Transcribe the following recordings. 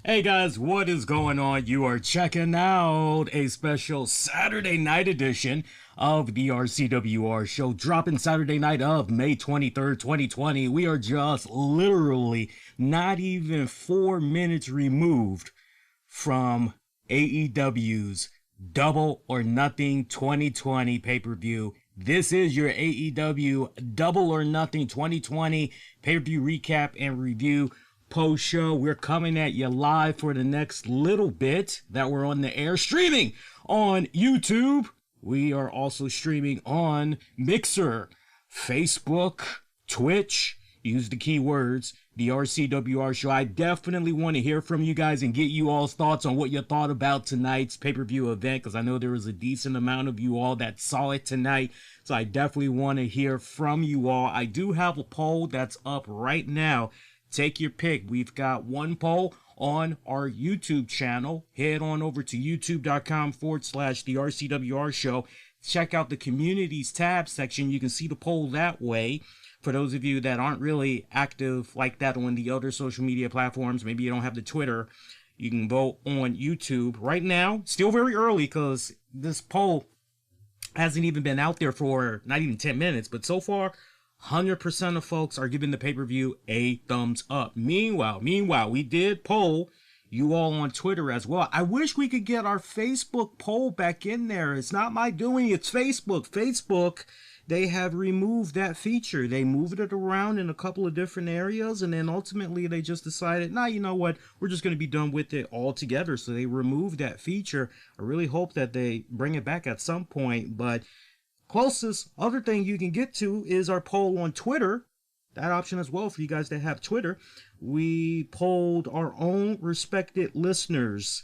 Hey guys, what is going on? You are checking out a special Saturday night edition of the RCWR show, dropping Saturday night of May 23rd, 2020. We are just literally not even 4 minutes removed from AEW's Double or Nothing 2020 pay-per-view. This is your AEW Double or Nothing 2020 pay-per-view recap and review post show. We're coming at you live for the next little bit that we're on the air streaming on YouTube. We are also streaming on Mixer, Facebook, Twitch. Use the keywords, the RCWR show. I definitely want to hear from you guys and get you all's thoughts on what you thought about tonight's pay-per-view event, because I know there was a decent amount of you all that saw it tonight. So I definitely want to hear from you all. I do have a poll that's up right now. Take your pick. We've got one poll on our YouTube channel. Head on over to youtube.com/the RCWR show. Check out the communities tab section. You can see the poll that way. For those of you that aren't really active like that on the other social media platforms, maybe you don't have the Twitter, you can vote on YouTube. Right now, still very early because this poll hasn't even been out there for not even 10 minutes, but so far, 100% of folks are giving the pay-per-view a thumbs up. Meanwhile, we did poll you all on Twitter as well. I wish we could get our Facebook poll back in there. It's not my doing, it's Facebook. Facebook, they have removed that feature. They moved it around in a couple of different areas, and then ultimately they just decided, nah, you know what, we're just going to be done with it altogether. So they removed that feature. I really hope that they bring it back at some point, but closest other thing you can get to is our poll on Twitter. That option as well for you guys that have Twitter. We polled our own respected listeners,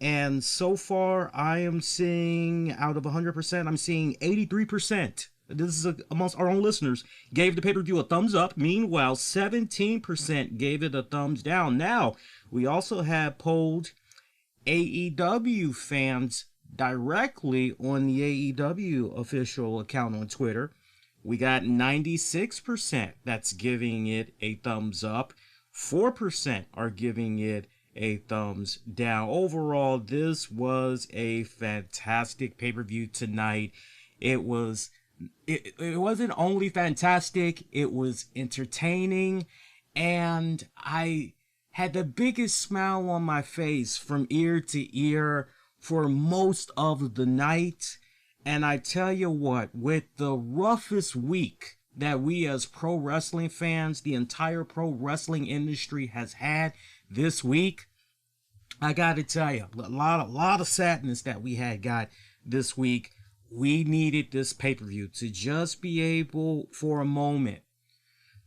and so far I am seeing, out of 100%, I'm seeing 83%. This is amongst our own listeners, gave the pay-per-view a thumbs up. Meanwhile, 17% gave it a thumbs down. Now, we also have polled AEW fans directly on the AEW official account on Twitter. We got 96% that's giving it a thumbs up. 4% are giving it a thumbs down. Overall, this was a fantastic pay-per-view tonight. It wasn't only fantastic, it was entertaining, and I had the biggest smile on my face from ear to ear for most of the night. And I tell you what, with the roughest week that we as pro wrestling fans, the entire pro wrestling industry has had this week, I gotta tell you, a lot of sadness that we had got this week. We needed this pay-per-view to just be able for a moment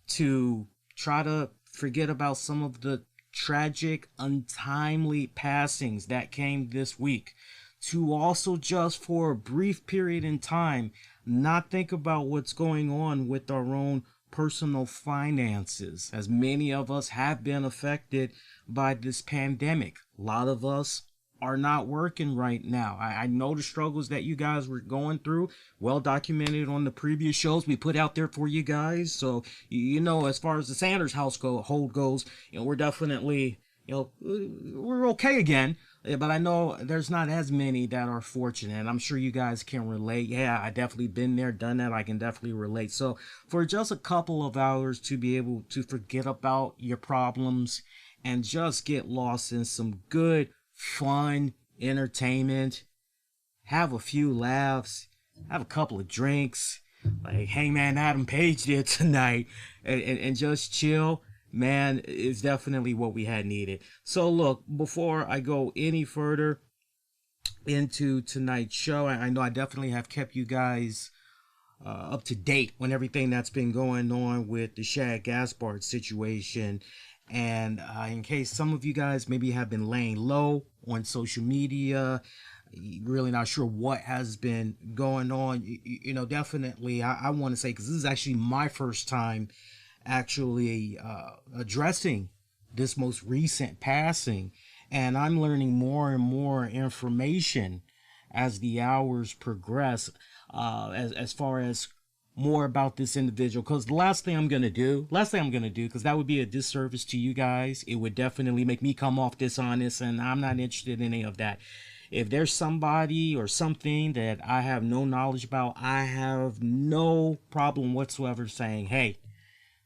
to try to forget about some of the tragic, untimely passings that came this week, to also just for a brief period in time not think about what's going on with our own personal finances, as many of us have been affected by this pandemic. A lot of us are not working right now. I know the struggles that you guys were going through, well documented on the previous shows we put out there for you guys. So, you know, as far as the Sanders household goes, you know, we're definitely, you know, we're okay again. But I know there's not as many that are fortunate, and I'm sure you guys can relate. Yeah, I definitely been there, done that. I can definitely relate. So for just a couple of hours to be able to forget about your problems and just get lost in some good, fun entertainment, have a few laughs, have a couple of drinks, like Hangman Adam Page did tonight, and just chill, man, is definitely what we had needed. So look, before I go any further into tonight's show, I know I definitely have kept you guys up to date on everything that's been going on with the Shad Gaspard situation. And in case some of you guys maybe have been laying low on social media, really not sure what has been going on, you know, definitely I want to say, because this is actually my first time actually addressing this most recent passing, and I'm learning more and more information as the hours progress, as far as more about this individual, because the last thing I'm gonna do, because that would be a disservice to you guys. It would definitely make me come off dishonest, and I'm not interested in any of that. If there's somebody or something that I have no knowledge about, I have no problem whatsoever saying, hey,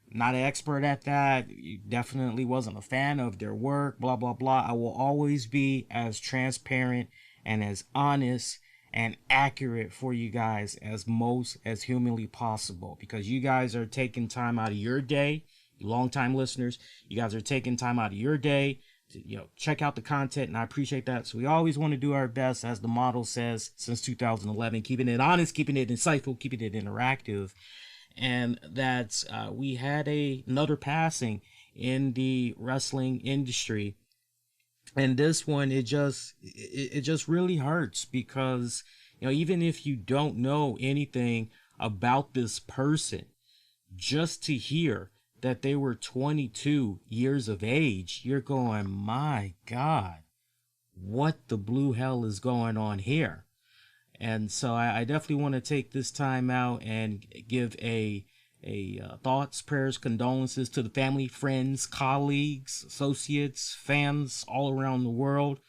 not an expert at that, you definitely wasn't a fan of their work, blah blah blah. I will always be as transparent and as honest and accurate for you guys as humanly possible, because you guys are taking time out of your day, longtime listeners. You guys are taking time out of your day to, check out the content, and I appreciate that. So we always want to do our best, as the model says, since 2011, keeping it honest, keeping it insightful, keeping it interactive. And that's we had another passing in the wrestling industry, and this one, it just really hurts, because even if you don't know anything about this person, just to hear that they were 22 years of age, you're going, my God, what the blue hell is going on here? And so I definitely want to take this time out and give a thoughts, prayers, condolences to the family, friends, colleagues, associates, fans all around the world.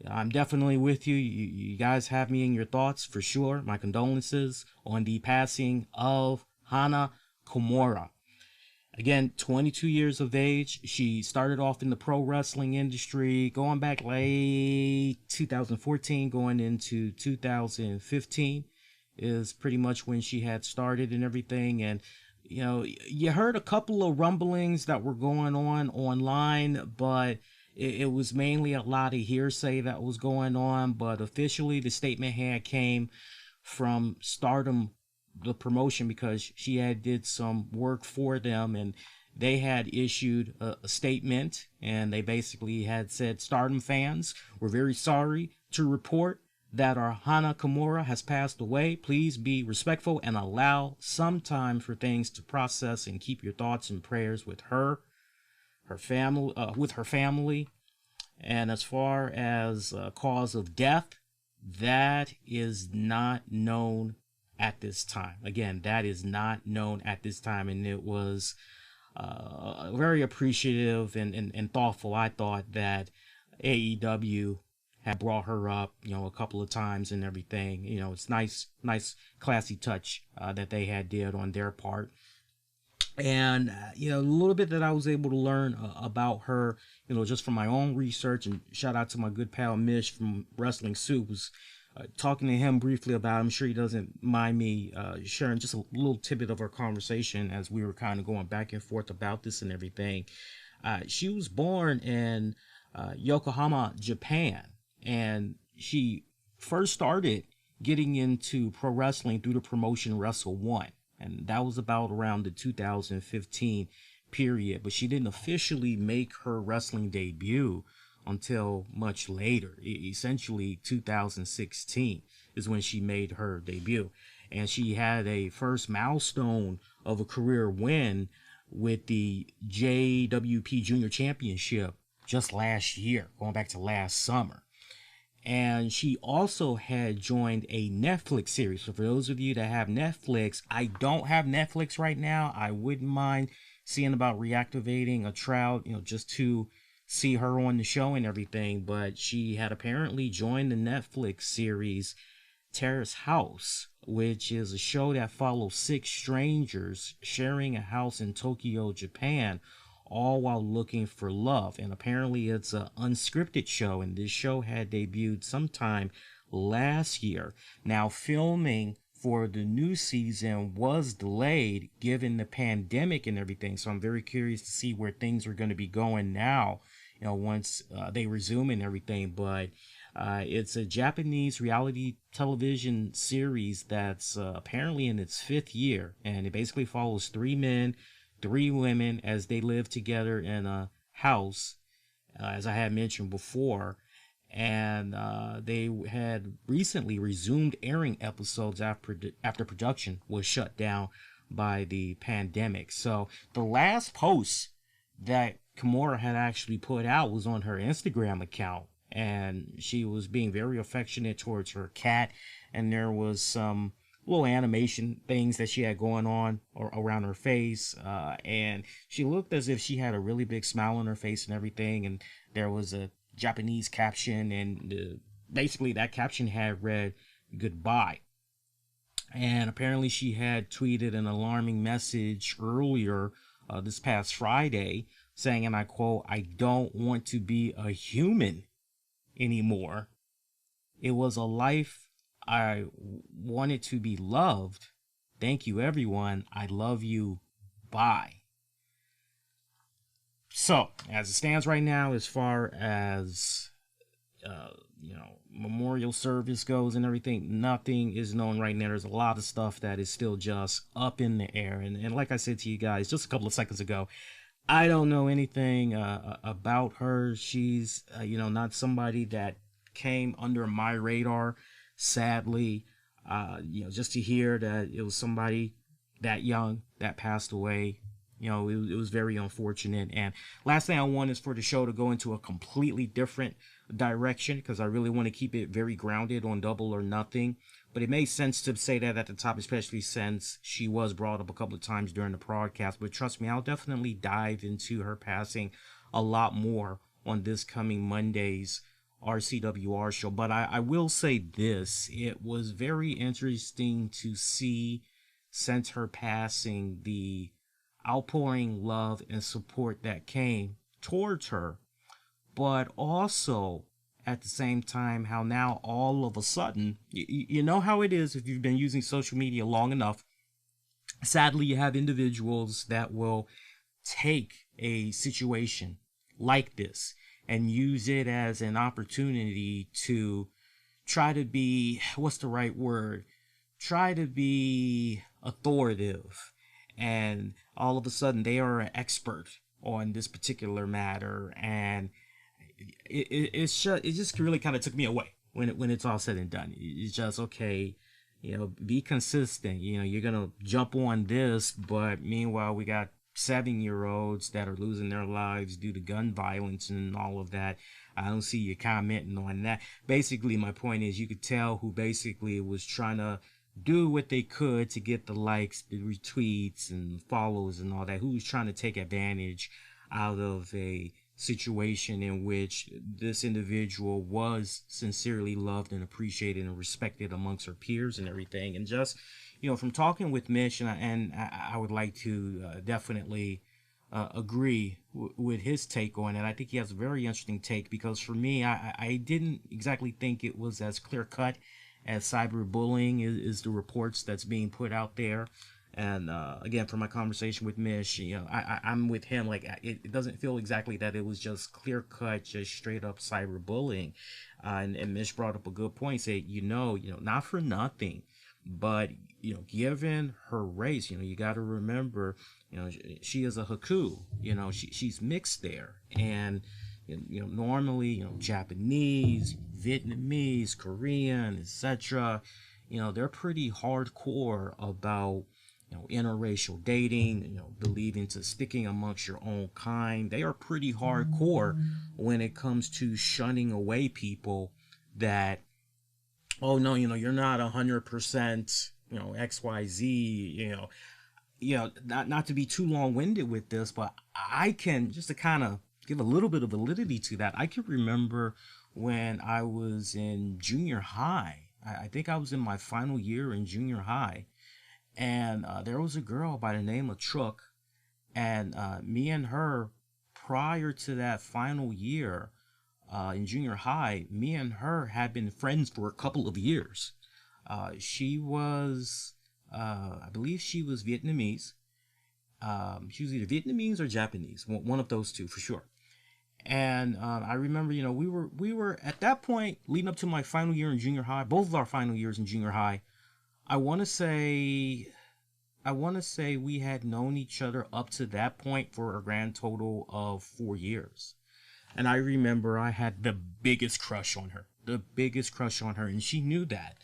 I'm definitely with you. You guys have me in your thoughts for sure. My condolences on the passing of Hana Kimura. Again, 22 years of age. She started off in the pro wrestling industry going back late 2014, going into 2015 is pretty much when she had started and everything. And, you heard a couple of rumblings that were going on online, but it was mainly a lot of hearsay that was going on. But officially, the statement had came from Stardom, the promotion, because she had did some work for them, and they had issued a statement, and they basically had said, Stardom fans, we're very sorry to report that our Hana Kimura has passed away. Please be respectful and allow some time for things to process, and keep your thoughts and prayers with her family. And as far as cause of death, that is not known at this time. Again, that is not known at this time, and it was very appreciative and thoughtful, I thought, that AEW had brought her up, a couple of times and everything. It's nice, classy touch that they had did on their part. And, a little bit that I was able to learn about her, just from my own research, and shout out to my good pal Mish from Wrestling Soup, was talking to him briefly about, I'm sure he doesn't mind me sharing just a little tidbit of our conversation as we were kind of going back and forth about this and everything. She was born in Yokohama, Japan, and she first started getting into pro wrestling through the promotion Wrestle One, and that was about around the 2015 period, but she didn't officially make her wrestling debut until much later. Essentially 2016 is when she made her debut, and she had a first milestone of a career win with the JWP Junior Championship just last year, going back to last summer. And she also had joined a Netflix series. So for those of you that have Netflix, I don't have Netflix right now. I wouldn't mind seeing about reactivating a trial, just to see her on the show and everything. But she had apparently joined the Netflix series Terrace House, which is a show that follows 6 strangers sharing a house in Tokyo, Japan, all while looking for love. And apparently it's an unscripted show, and this show had debuted sometime last year. Now, filming for the new season was delayed given the pandemic and everything, so I'm very curious to see where things are going to be going now, once they resume and everything. But it's a Japanese reality television series that's apparently in its 5th year, and it basically follows 3 men, 3 women as they live together in a house, as I had mentioned before. And they had recently resumed airing episodes after production was shut down by the pandemic. So the last post that Kimura had actually put out was on her Instagram account, and she was being very affectionate towards her cat, and there was some little animation things that she had going on or around her face, and she looked as if she had a really big smile on her face and everything. And there was a Japanese caption, and basically that caption had read "Goodbye." And apparently, she had tweeted an alarming message earlier this past Friday saying, and I quote, "I don't want to be a human anymore. It was a life I wanted to be loved. Thank you, everyone. I love you. Bye." So, as it stands right now, as far as memorial service goes and everything, nothing is known right now. There's a lot of stuff that is still just up in the air. And like I said to you guys just a couple of seconds ago, I don't know anything about her. She's, not somebody that came under my radar, sadly. Just to hear that it was somebody that young that passed away, it was very unfortunate. And last thing I want is for the show to go into a completely different direction, because I really want to keep it very grounded on Double or Nothing. But it made sense to say that at the top, especially since she was brought up a couple of times during the broadcast. But trust me, I'll definitely dive into her passing a lot more on this coming Monday's RCWR show. But I will say this: it was very interesting to see, since her passing, the outpouring love and support that came towards her, but also at the same time how now all of a sudden, you know how it is if you've been using social media long enough. Sadly, you have individuals that will take a situation like this and use it as an opportunity to try to be, what's the right word? Try to be authoritative. And all of a sudden they are an expert on this particular matter. And it just really kind of took me away when it's all said and done. It's just, okay, be consistent. You're gonna jump on this, but meanwhile we got 7-year-olds that are losing their lives due to gun violence and all of that. I don't see you commenting on that. Basically, my point is, you could tell who basically was trying to do what they could to get the likes, the retweets, and follows and all that. Who was trying to take advantage out of a situation in which this individual was sincerely loved and appreciated and respected amongst her peers and everything. And just, from talking with Mitch, and I would like to definitely agree with his take on it. I think he has a very interesting take, because for me, I didn't exactly think it was as clear cut as cyberbullying is the reports that's being put out there. And again, from my conversation with Mish, I'm with him. Like, it doesn't feel exactly that it was just clear cut, just straight up cyberbullying. And Mish brought up a good point. Say, not for nothing, but given her race, you got to remember, she is a Haku. She's mixed there, and normally, Japanese, Vietnamese, Korean, etc. They're pretty hardcore about interracial dating, believing to sticking amongst your own kind. They are pretty hardcore when it comes to shunning away people that, oh no, you're not 100%, XYZ, not to be too long-winded with this, but I can, just to kind of give a little bit of validity to that, I can remember when I was in junior high. I think I was in my final year in junior high, and there was a girl by the name of Trook, and me and her, prior to that final year in junior high, me and her had been friends for a couple of years. She was, I believe she was Vietnamese. She was either Vietnamese or Japanese, one of those two for sure. And I remember, we were at that point leading up to my final year in junior high, both of our final years in junior high. I want to say we had known each other up to that point for a grand total of 4 years. And I remember I had the biggest crush on her, and she knew that.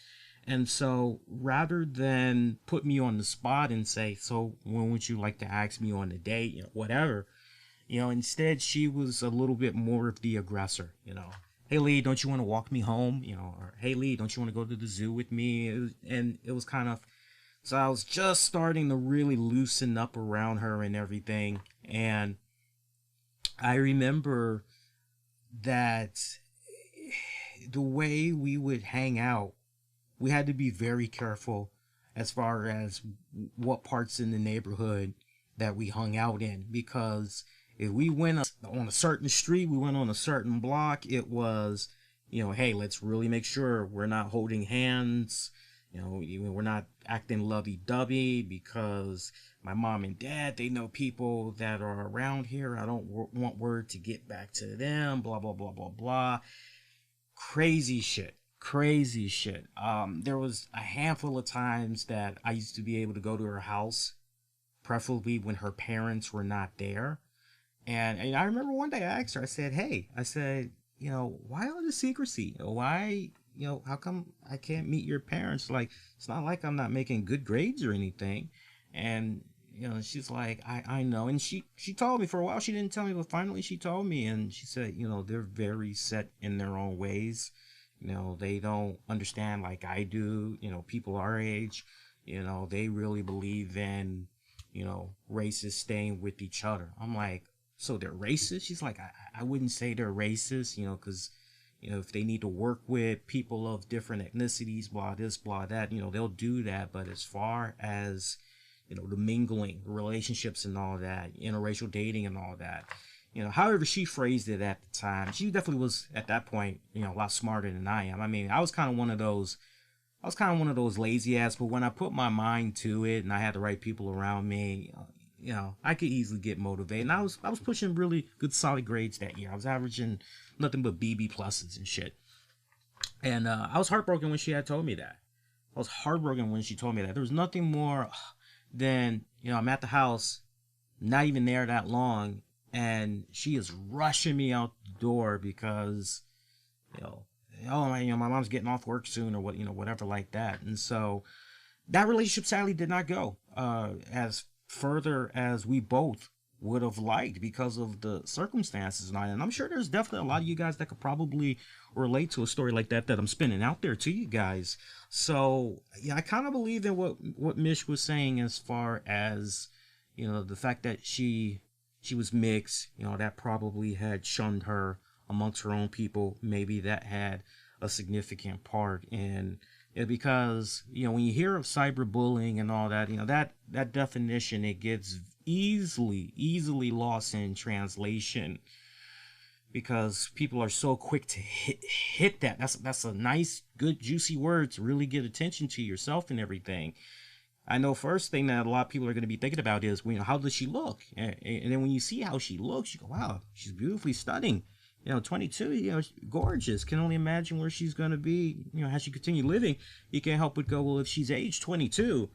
And so rather than put me on the spot and say, so when would you like to ask me on a date, whatever, instead she was a little bit more of the aggressor, hey Lee, don't you want to walk me home? You know, or hey Lee, don't you want to go to the zoo with me? And it was kind of, so I was just starting to really loosen up around her and everything. And I remember that the way we would hang out, we had to be very careful as far as what parts in the neighborhood that we hung out in, because if we went on a certain street, we went on a certain block, it was, you know, hey, let's really make sure we're not holding hands, you know, we're not acting lovey-dovey, because my mom and dad, they know people that are around here. I don't want word to get back to them, blah, blah, blah, blah, blah. Crazy shit. Crazy shit. There was a handful of times that I used to be able to go to her house, preferably when her parents were not there. And I remember one day I asked her, I said, hey, I said, you know, why all the secrecy? Why, you know, how come I can't meet your parents? Like, it's not like I'm not making good grades or anything. And, you know, she's like, I know. And she told me. For a while she didn't tell me, but finally she told me. And she said, you know, they're very set in their own ways. You know, they don't understand like I do. You know, people our age, you know, they really believe in, you know, races staying with each other. I'm like, so they're racist? She's like, I wouldn't say they're racist, you know, because, you know, if they need to work with people of different ethnicities, blah this, blah that, you know, they'll do that. But as far as, you know, the mingling, the relationships and all that, interracial dating and all that, you know, however she phrased it at the time, she definitely was at that point, you know, a lot smarter than I am. I mean, I was kind of one of those lazy ass, but when I put my mind to it and I had the right people around me, you know, I could easily get motivated. And I was pushing really good solid grades that year. I was averaging nothing but BB pluses and shit. And I was heartbroken when she had told me that. I was heartbroken when she told me that. There was nothing more than, you know, I'm at the house, not even there that long, and she is rushing me out the door because, you know, my mom's getting off work soon, or what, you know, whatever like that. And so that relationship sadly did not go as further as we both would have liked because of the circumstances. And I'm sure there's definitely a lot of you guys that could probably relate to a story like that I'm spinning out there to you guys. So yeah, I kind of believe in what Mish was saying as far as, you know, the fact that she was mixed, you know, that probably had shunned her amongst her own people. Maybe that had a significant part in it, because, you know, when you hear of cyberbullying and all that, you know, that definition, it gets easily lost in translation, because people are so quick to hit that. That's a nice, good, juicy word to really get attention to yourself and everything. I know first thing that a lot of people are going to be thinking about is, you know, how does she look? And then when you see how she looks, you go, wow, she's beautifully stunning. You know, 22, you know, gorgeous. Can only imagine where she's going to be, you know, as she continue living. You can't help but go, well, if she's age 22,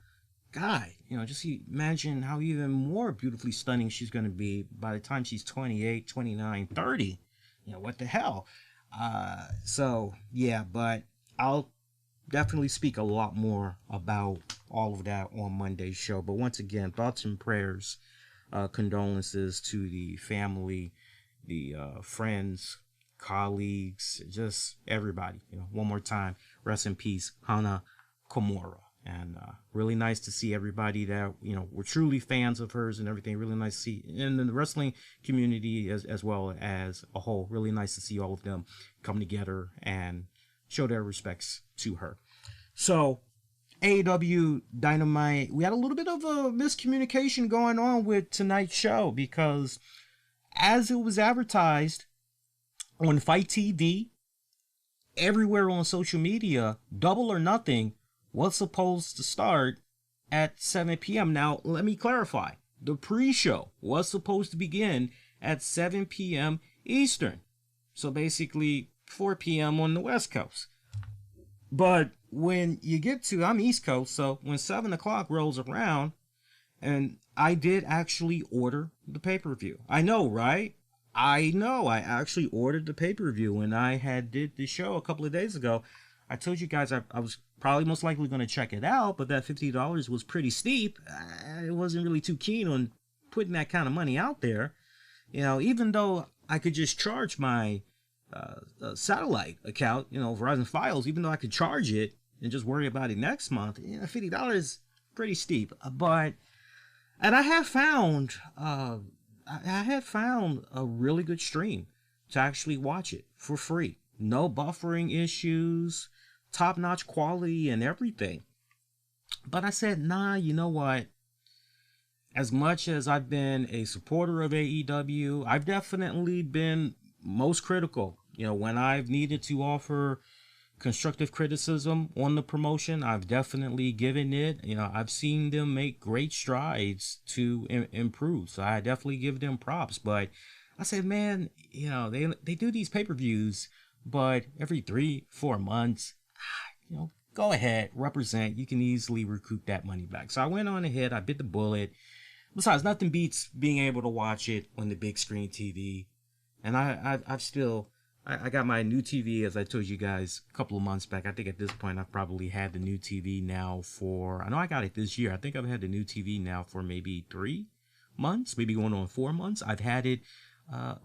God, you know, just imagine how even more beautifully stunning she's going to be by the time she's 28, 29, 30. You know, what the hell? So, yeah, but I'll definitely speak a lot more about all of that on Monday's show. But once again, thoughts and prayers, condolences to the family, the friends, colleagues, just everybody. You know, one more time, rest in peace, Hana Komura. And really nice to see everybody that, you know, were truly fans of hers and everything. Really nice to see, in the wrestling community as well as a whole. Really nice to see all of them come together and show their respects to her. So, AEW Dynamite, we had a little bit of a miscommunication going on with tonight's show, because as it was advertised on Fight TV, everywhere on social media, Double or Nothing was supposed to start at 7 p.m. Now, let me clarify. The pre-show was supposed to begin at 7 p.m. Eastern. So basically 4 p.m. on the West Coast. But when you get to, I'm East Coast, so when 7 o'clock rolls around, and I did actually order the pay-per-view. I know, right? I know. I actually ordered the pay-per-view when I had did the show a couple of days ago. I told you guys I was probably most likely going to check it out, but that $50 was pretty steep. I wasn't really too keen on putting that kind of money out there. You know, even though I could just charge my satellite account, Verizon Files, even though I could charge it and just worry about it next month. $50 is pretty steep. And I have found, I had found a really good stream to actually watch it for free. No buffering issues, top-notch quality and everything. But I said, nah, you know what? As much as I've been a supporter of AEW, I've definitely been most critical. When I've needed to offer constructive criticism on the promotion, I've definitely given it. I've seen them make great strides to improve. So I definitely give them props. But I said, man, they do these pay-per-views, but every 3-4 months, go ahead, represent. You can easily recoup that money back. So I went on ahead, I bit the bullet. Besides, nothing beats being able to watch it on the big screen TV. And I got my new TV, as I told you guys a couple of months back. I think at this point I've probably had the new TV now I know I got it this year. I think I've had the new TV now for maybe 3 months, maybe going on 4 months. I've had it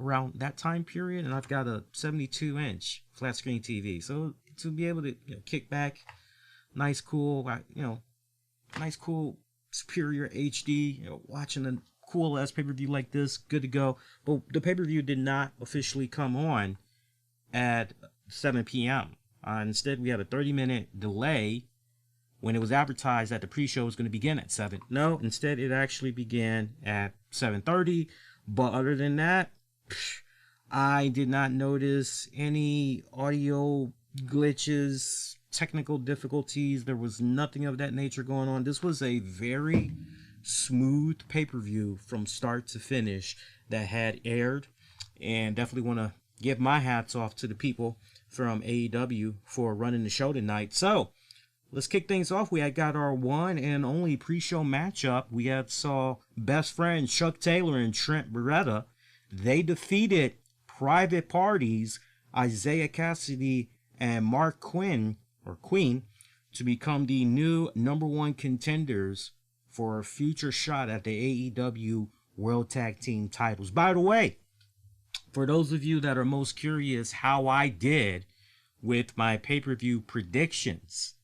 around that time period, and I've got a 72-inch flat screen TV. So to be able to kick back, nice, cool, superior HD, watching a cool ass pay-per-view like this, good to go. But the pay-per-view did not officially come on at 7 p.m. Instead, we had a 30-minute delay when it was advertised that the pre-show was going to begin at 7. No, instead it actually began at 7:30. But other than that, I did not notice any audio glitches, technical difficulties. There was nothing of that nature going on. This was a very smooth pay-per-view from start to finish that had aired, and definitely want to give my hats off to the people from AEW for running the show tonight. So let's kick things off. We had got our one and only pre-show matchup. We saw best friends Chuck Taylor and Trent Beretta. They defeated Private Parties, Isaiah Cassidy and Mark Quinn to become the new #1 contenders for a future shot at the AEW World Tag Team titles. By the way, for those of you that are most curious how I did with my pay-per-view predictions,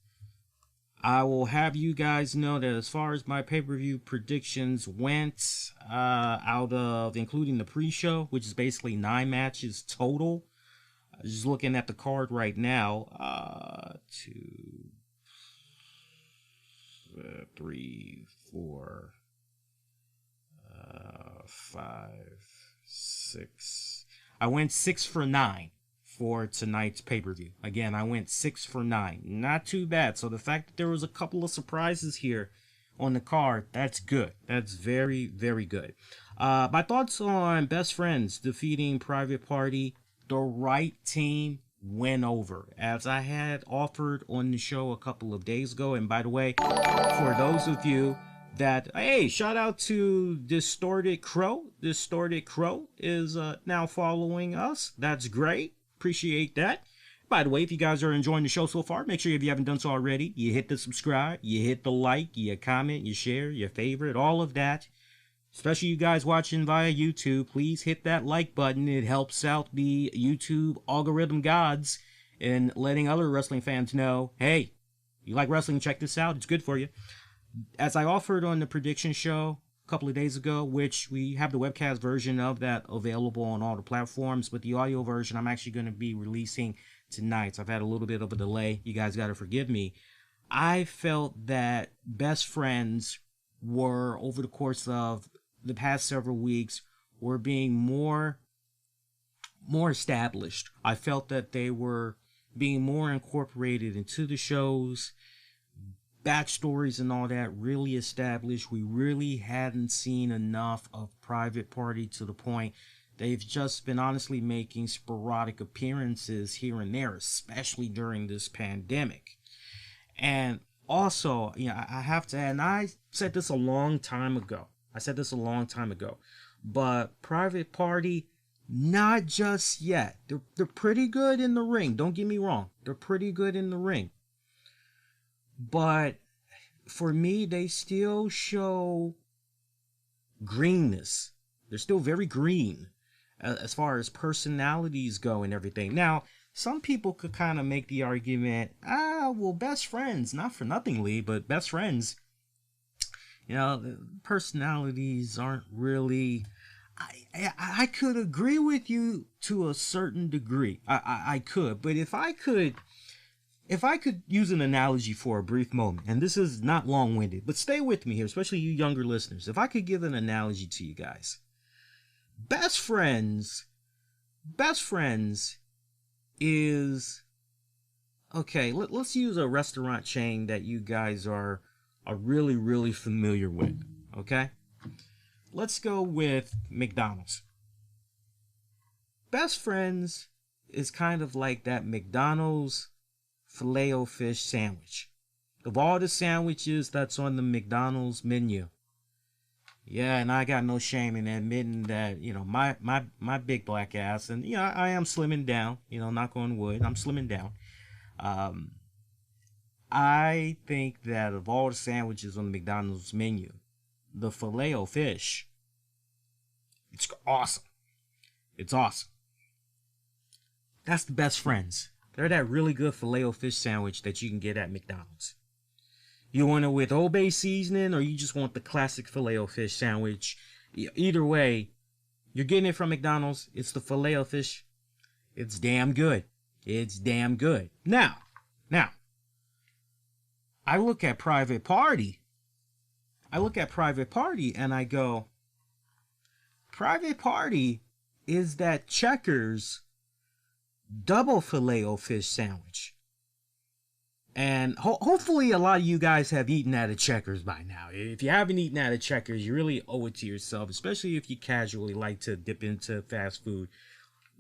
I will have you guys know that as far as my pay-per-view predictions went, out of including the pre-show, which is basically 9 matches total, just looking at the card right now, 2, 3, 4, 5, 6. I went 6 for 9 for tonight's pay-per-view. Again, I went 6 for 9. Not too bad. So the fact that there was a couple of surprises here on the card, that's good. That's very, very good. My thoughts on Best Friends defeating Private Party. The right team went over, as I had offered on the show a couple of days ago. And by the way, for those of you that, hey, shout out to Distorted Crow. Distorted Crow is now following us. That's great. Appreciate that. By the way, if you guys are enjoying the show so far, make sure if you haven't done so already, you hit the subscribe, you hit the like, you comment, you share, you favorite, all of that. Especially you guys watching via YouTube, please hit that like button. It helps out the YouTube algorithm gods in letting other wrestling fans know, hey, you like wrestling, check this out. It's good for you. As I offered on the prediction show a couple of days ago, which we have the webcast version of that available on all the platforms, but the audio version I'm actually going to be releasing tonight. So I've had a little bit of a delay. You guys got to forgive me. I felt that Best Friends were, over the course of the past several weeks, were being more established. I felt that they were being more incorporated into the shows, backstories and all that really established. We really hadn't seen enough of Private Party to the point they've just been honestly making sporadic appearances here and there, especially during this pandemic. And also, I have to add, and I said this a long time ago, but Private Party, not just yet. They're pretty good in the ring. Don't get me wrong. They're pretty good in the ring. But for me, they still show greenness. They're still very green as far as personalities go and everything. Now, some people could kind of make the argument, well, best friends, not for nothingly, but best friends, personalities aren't really. I could agree with you to a certain degree. I could, but if I could use an analogy for a brief moment, and this is not long-winded, but stay with me here, especially you younger listeners. If I could give an analogy to you guys, best friends is, okay, let's use a restaurant chain that you guys are really, really familiar with, okay? Let's go with McDonald's. Best friends is kind of like that McDonald's Filet-O-Fish sandwich. Of all the sandwiches that's on the McDonald's menu. Yeah, and I got no shame in admitting that, my big black ass, and, I am slimming down, knock on wood, I'm slimming down. I think that of all the sandwiches on the McDonald's menu, the Filet-O-Fish, it's awesome. It's awesome. That's the best friends. They're that really good Filet-O-Fish sandwich that you can get at McDonald's. You want it with Old Bay seasoning, or you just want the classic Filet-O-Fish sandwich? Either way, you're getting it from McDonald's. It's the Filet-O-Fish. It's damn good. It's damn good. Now, I look at Private Party. And I go, Private Party is that Checkers double Filet-O-Fish sandwich. And hopefully a lot of you guys have eaten at a Checkers by now. If you haven't eaten at a Checkers, you really owe it to yourself, especially if you casually like to dip into fast food.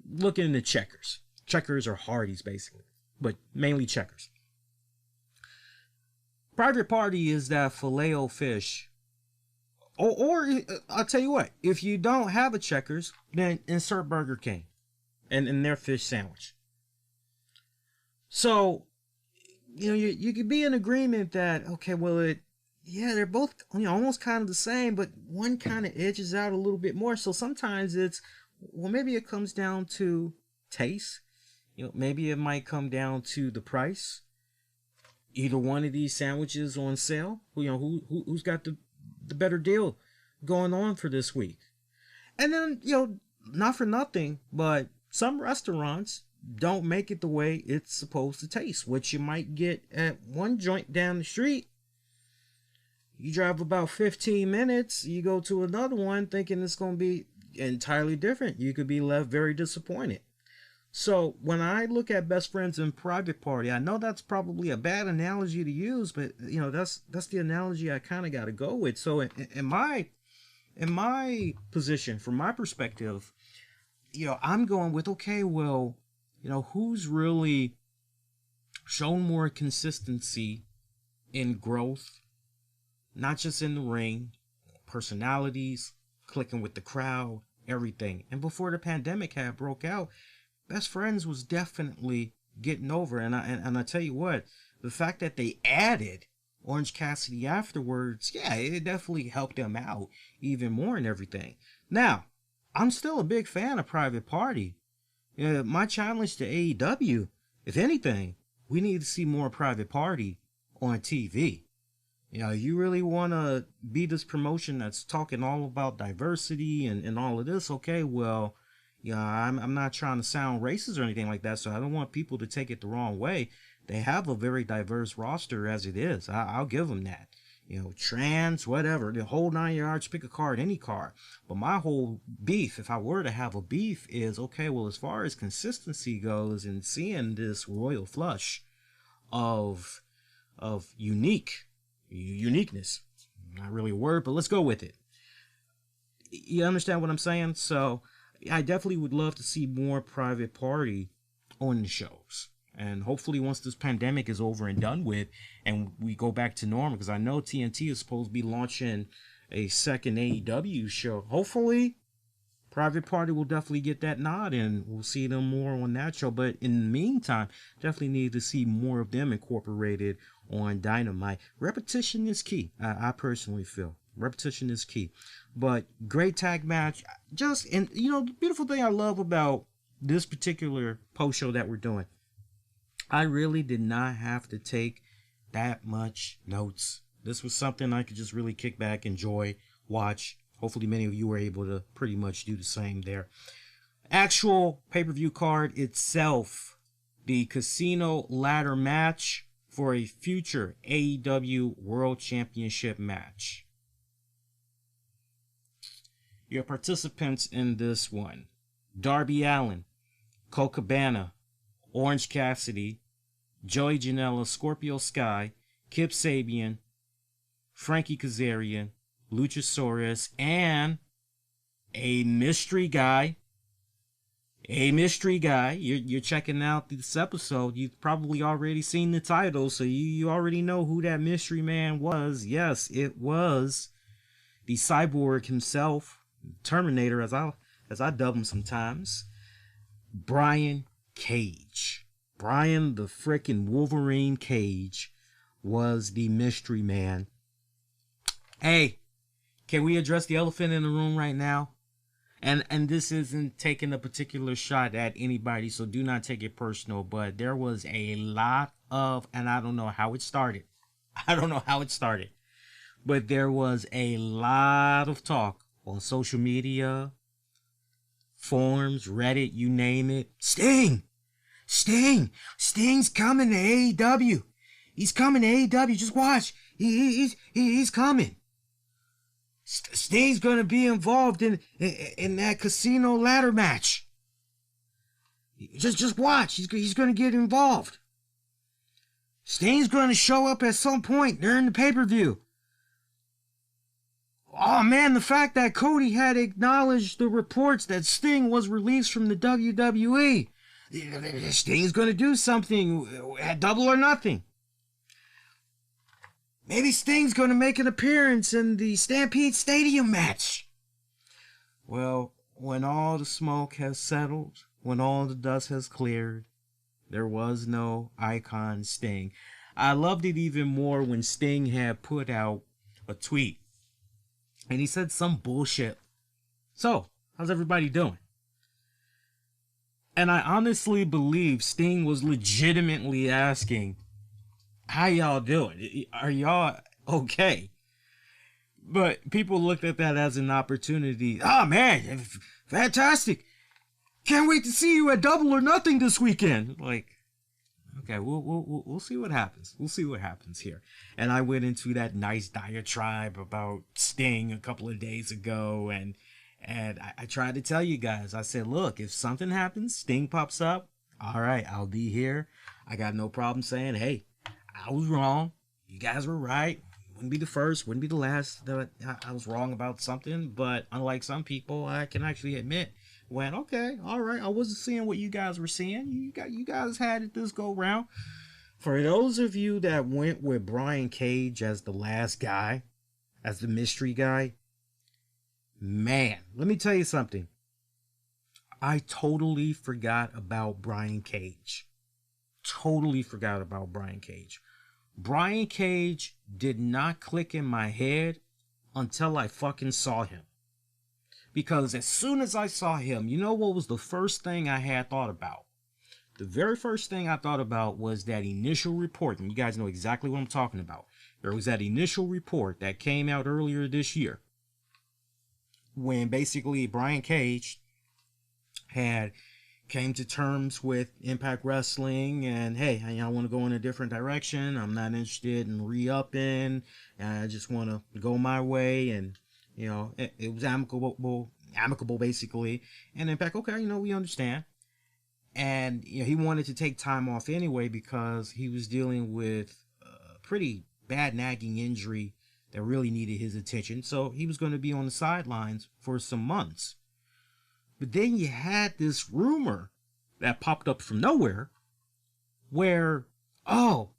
Look into Checkers. Checkers or Hardee's, basically, but mainly Checkers. Private Party is that Filet-O-Fish. Or I'll tell you what, if you don't have a Checkers, then insert Burger King and their fish sandwich. So, you could be in agreement that, okay, well, they're both, almost kind of the same, but one kind of edges out a little bit more. So sometimes it's, well, maybe it comes down to taste. Maybe it might come down to the price. Either one of these sandwiches on sale. Who's got the better deal going on for this week? And then, not for nothing, but some restaurants don't make it the way it's supposed to taste. What you might get at one joint down the street, you drive about 15 minutes, you go to another one thinking it's going to be entirely different. You could be left very disappointed. So when I look at Best Friends and Private Party, I know that's probably a bad analogy to use, but that's the analogy I kind of got to go with. So in my position, from my perspective, I'm going with, okay, well, who's really shown more consistency in growth, not just in the ring, personalities, clicking with the crowd, everything. And before the pandemic had broke out, Best Friends was definitely getting over. And I tell you what, the fact that they added Orange Cassidy afterwards, it definitely helped them out even more and everything. Now, I'm still a big fan of Private Party. My challenge to AEW, if anything, we need to see more Private Party on TV. You really want to be this promotion that's talking all about diversity and all of this, okay, well, I'm not trying to sound racist or anything like that, so I don't want people to take it the wrong way. They have a very diverse roster as it is. I'll give them that. Trans, whatever, the whole 9 yards, pick a card, any card. But my whole beef, if I were to have a beef, is, okay, well, as far as consistency goes and seeing this royal flush of uniqueness, not really a word, but let's go with it. You understand what I'm saying? So I definitely would love to see more Private Party on the shows. And hopefully once this pandemic is over and done with and we go back to normal, because I know TNT is supposed to be launching a second AEW show. Hopefully Private Party will definitely get that nod and we'll see them more on that show. But in the meantime, definitely need to see more of them incorporated on Dynamite. Repetition is key. I personally feel repetition is key. But great tag match. Just, and you know, the beautiful thing I love about this particular post show that we're doing, I really did not have to take that much notes. This was something I could just really kick back, enjoy, watch. Hopefully many of you were able to pretty much do the same there. Actual pay-per-view card itself, the casino ladder match for a future AEW World Championship match. Your participants in this one: Darby Allin, Colt Cabana, Orange Cassidy, Joey Janela, Scorpio Sky, Kip Sabian, Frankie Kazarian, Luchasaurus, and a mystery guy. You're checking out this episode. You've probably already seen the title, so you already know who that mystery man was. Yes, it was the cyborg himself, Terminator, as I dub him sometimes, Brian Cage. Brian the frickin' Wolverine Cage was the mystery man. Hey, can we address the elephant in the room right now? And this isn't taking a particular shot at anybody, so do not take it personal, but there was a lot of, and I don't know how it started. But there was a lot of talk on social media, forums, Reddit, you name it. Sting's coming to AEW. He's coming to AEW. Just watch. He's coming. Sting's gonna be involved in that casino ladder match. Just watch. He's gonna get involved. Sting's gonna show up at some point during the pay-per-view. Oh man, the fact that Cody had acknowledged the reports that Sting was released from the WWE. Sting's gonna do something at Double or Nothing. Maybe Sting's going to make an appearance in the Stampede Stadium match. Well, when all the smoke has settled, when all the dust has cleared, there was no Icon Sting. I loved it even more when Sting had put out a tweet. And he said some bullshit. So, how's everybody doing? And I honestly believe Sting was legitimately asking, how y'all doing? Are y'all okay? But people looked at that as an opportunity. Oh man, fantastic. Can't wait to see you at Double or Nothing this weekend. Like, okay, we'll see what happens. We'll see what happens here. And I went into that nice diatribe about Sting a couple of days ago, and I tried to tell you guys, I said, look, if something happens, Sting pops up, all right, I'll be here. I got no problem saying, hey, I was wrong. You guys were right. Wouldn't be the first, wouldn't be the last that I was wrong about something. But unlike some people, I can actually admit when, okay, all right, I wasn't seeing what you guys were seeing. You guys had it this go round. For those of you that went with Brian Cage as the last guy, as the mystery guy, man, let me tell you something. I totally forgot about Brian Cage. Totally forgot about Brian Cage. Brian Cage did not click in my head until I fucking saw him. Because as soon as I saw him, you know what was the first thing I had thought about? The very first thing I thought about was that initial report, and you guys know exactly what I'm talking about. There was that initial report that came out earlier this year when basically Brian Cage came to terms with Impact Wrestling and, hey, I want to go in a different direction. I'm not interested in re-upping. I just want to go my way. And, you know, it was amicable basically. And Impact, okay, you know, we understand. And, you know, he wanted to take time off anyway because he was dealing with a pretty bad nagging injury that really needed his attention. So he was going to be on the sidelines for some months. But then you had this rumor that popped up from nowhere where, oh,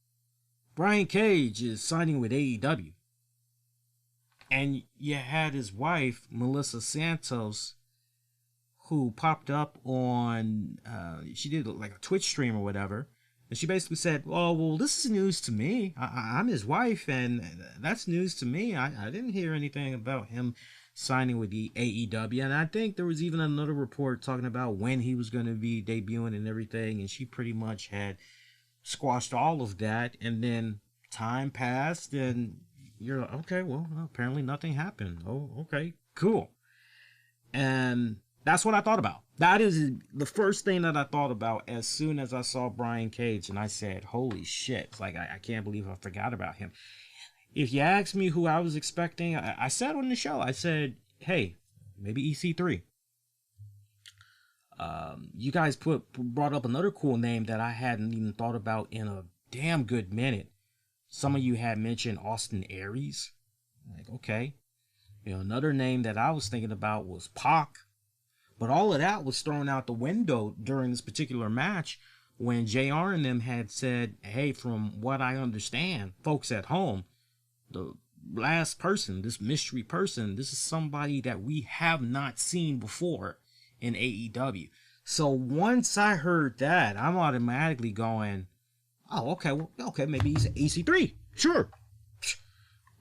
Brian Cage is signing with AEW. And you had his wife, Melissa Santos, who popped up on, she did like a Twitch stream or whatever. And she basically said, oh, well, this is news to me. I'm his wife, and that's news to me. I didn't hear anything about him signing with the AEW. And I think there was even another report talking about when he was going to be debuting and everything. And she pretty much had squashed all of that. And then time passed and you're like, okay, well, apparently nothing happened. Oh, okay, cool. And that's what I thought about. That is the first thing that I thought about as soon as I saw Brian Cage. And I said, holy shit. It's like, I can't believe I forgot about him. If you ask me who I was expecting, I said on the show, I said, hey, maybe EC3. You guys brought up another cool name that I hadn't even thought about in a damn good minute. Some of you had mentioned Austin Aries. Like, okay. You know, another name that I was thinking about was Pac. But all of that was thrown out the window during this particular match when JR and them had said, hey, from what I understand, folks at home, the last person, this mystery person, this is somebody that we have not seen before in AEW. So once I heard that, I'm automatically going, oh, okay, well, okay, maybe he's EC3. Sure.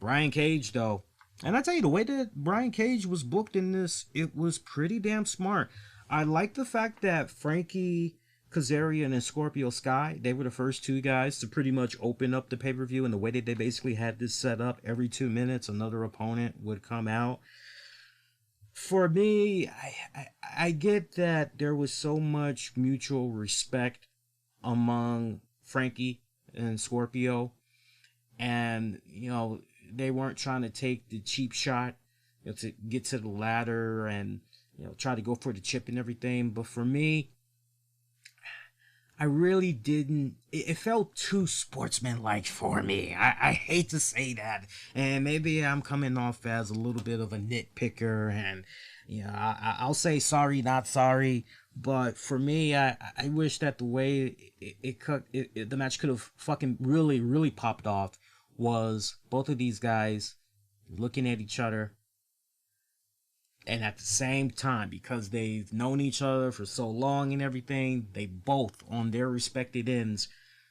Brian Cage, though. And I tell you, the way that Brian Cage was booked in this, it was pretty damn smart. I like the fact that Frankie Kazarian and Scorpio Sky, they were the first two guys to pretty much open up the pay-per-view, and the way that they basically had this set up, every 2 minutes another opponent would come out. For me, I get that there was so much mutual respect among Frankie and Scorpio, and you know, they weren't trying to take the cheap shot, you know, to get to the ladder and, you know, try to go for the chip and everything. But for me, I really didn't. It felt too sportsmanlike for me. I hate to say that, and maybe I'm coming off as a little bit of a nitpicker, and you know, I'll say sorry, not sorry. But for me, I wish that the way the match could have fucking really popped off was both of these guys looking at each other, and at the same time, because they've known each other for so long and everything, they both, on their respective ends,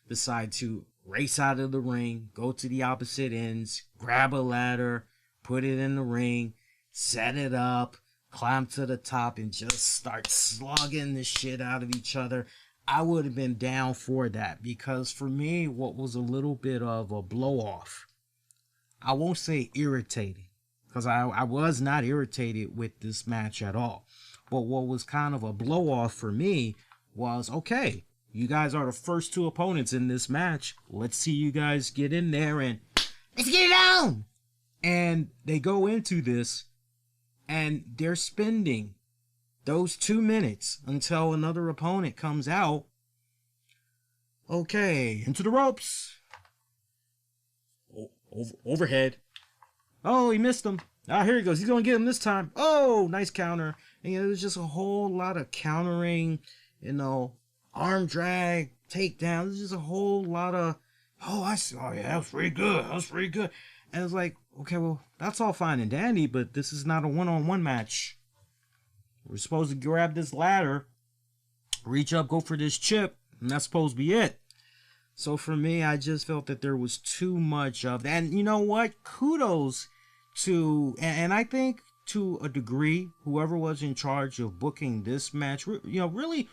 decide to race out of the ring, go to the opposite ends, grab a ladder, put it in the ring, set it up, climb to the top, and just start slugging the shit out of each other. I would have been down for that, because for me, what was a little bit of a blow-off, I won't say irritating, because I was not irritated with this match at all. But what was kind of a blow-off for me was, okay, you guys are the first two opponents in this match. Let's see you guys get in there and let's get it on! And they go into this, and they're spending those 2 minutes until another opponent comes out. Okay, into the ropes. Overhead. Oh, he missed him. Ah, here he goes. He's going to get him this time. Oh, nice counter. And you know, there's just a whole lot of countering, you know, arm drag, takedown. There's just a whole lot of, oh, I see. Oh, yeah, that was pretty good. That was pretty good. And it's like, okay, well, that's all fine and dandy, but this is not a one-on-one match. We're supposed to grab this ladder, reach up, go for this chip, and that's supposed to be it. So for me, I just felt that there was too much of that. And you know what? Kudos to, and I think to a degree, whoever was in charge of booking this match, you know, really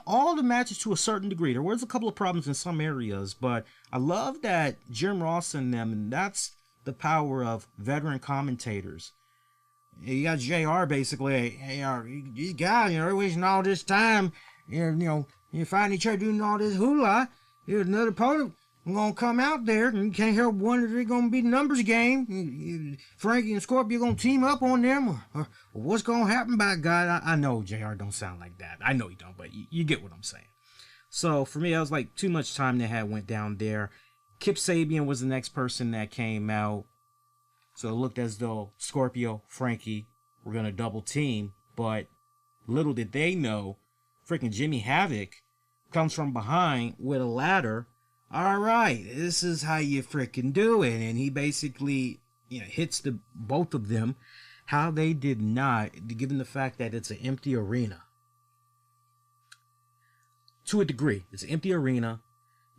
all the matches to a certain degree. There was a couple of problems in some areas, but I love that Jim Ross and them, and that's the power of veteran commentators. You got JR basically, you know, these guys, you know, they're wasting all this time, you know, you find each other doing all this hula. Here's another opponent gonna come out there, and you can't help wonder if it's gonna be the numbers game. Frankie and Scorpio gonna team up on them, or what's gonna happen? By God, I know JR don't sound like that. I know he don't, but you get what I'm saying. So for me, I was like, too much time that had went down there. Kip Sabian was the next person that came out. So it looked as though Scorpio, Frankie were going to double team. But little did they know, freaking Jimmy Havoc comes from behind with a ladder. All right, this is how you freaking do it. And he basically, you know, hits the both of them. How they did not, given the fact that it's an empty arena. To a degree, it's an empty arena.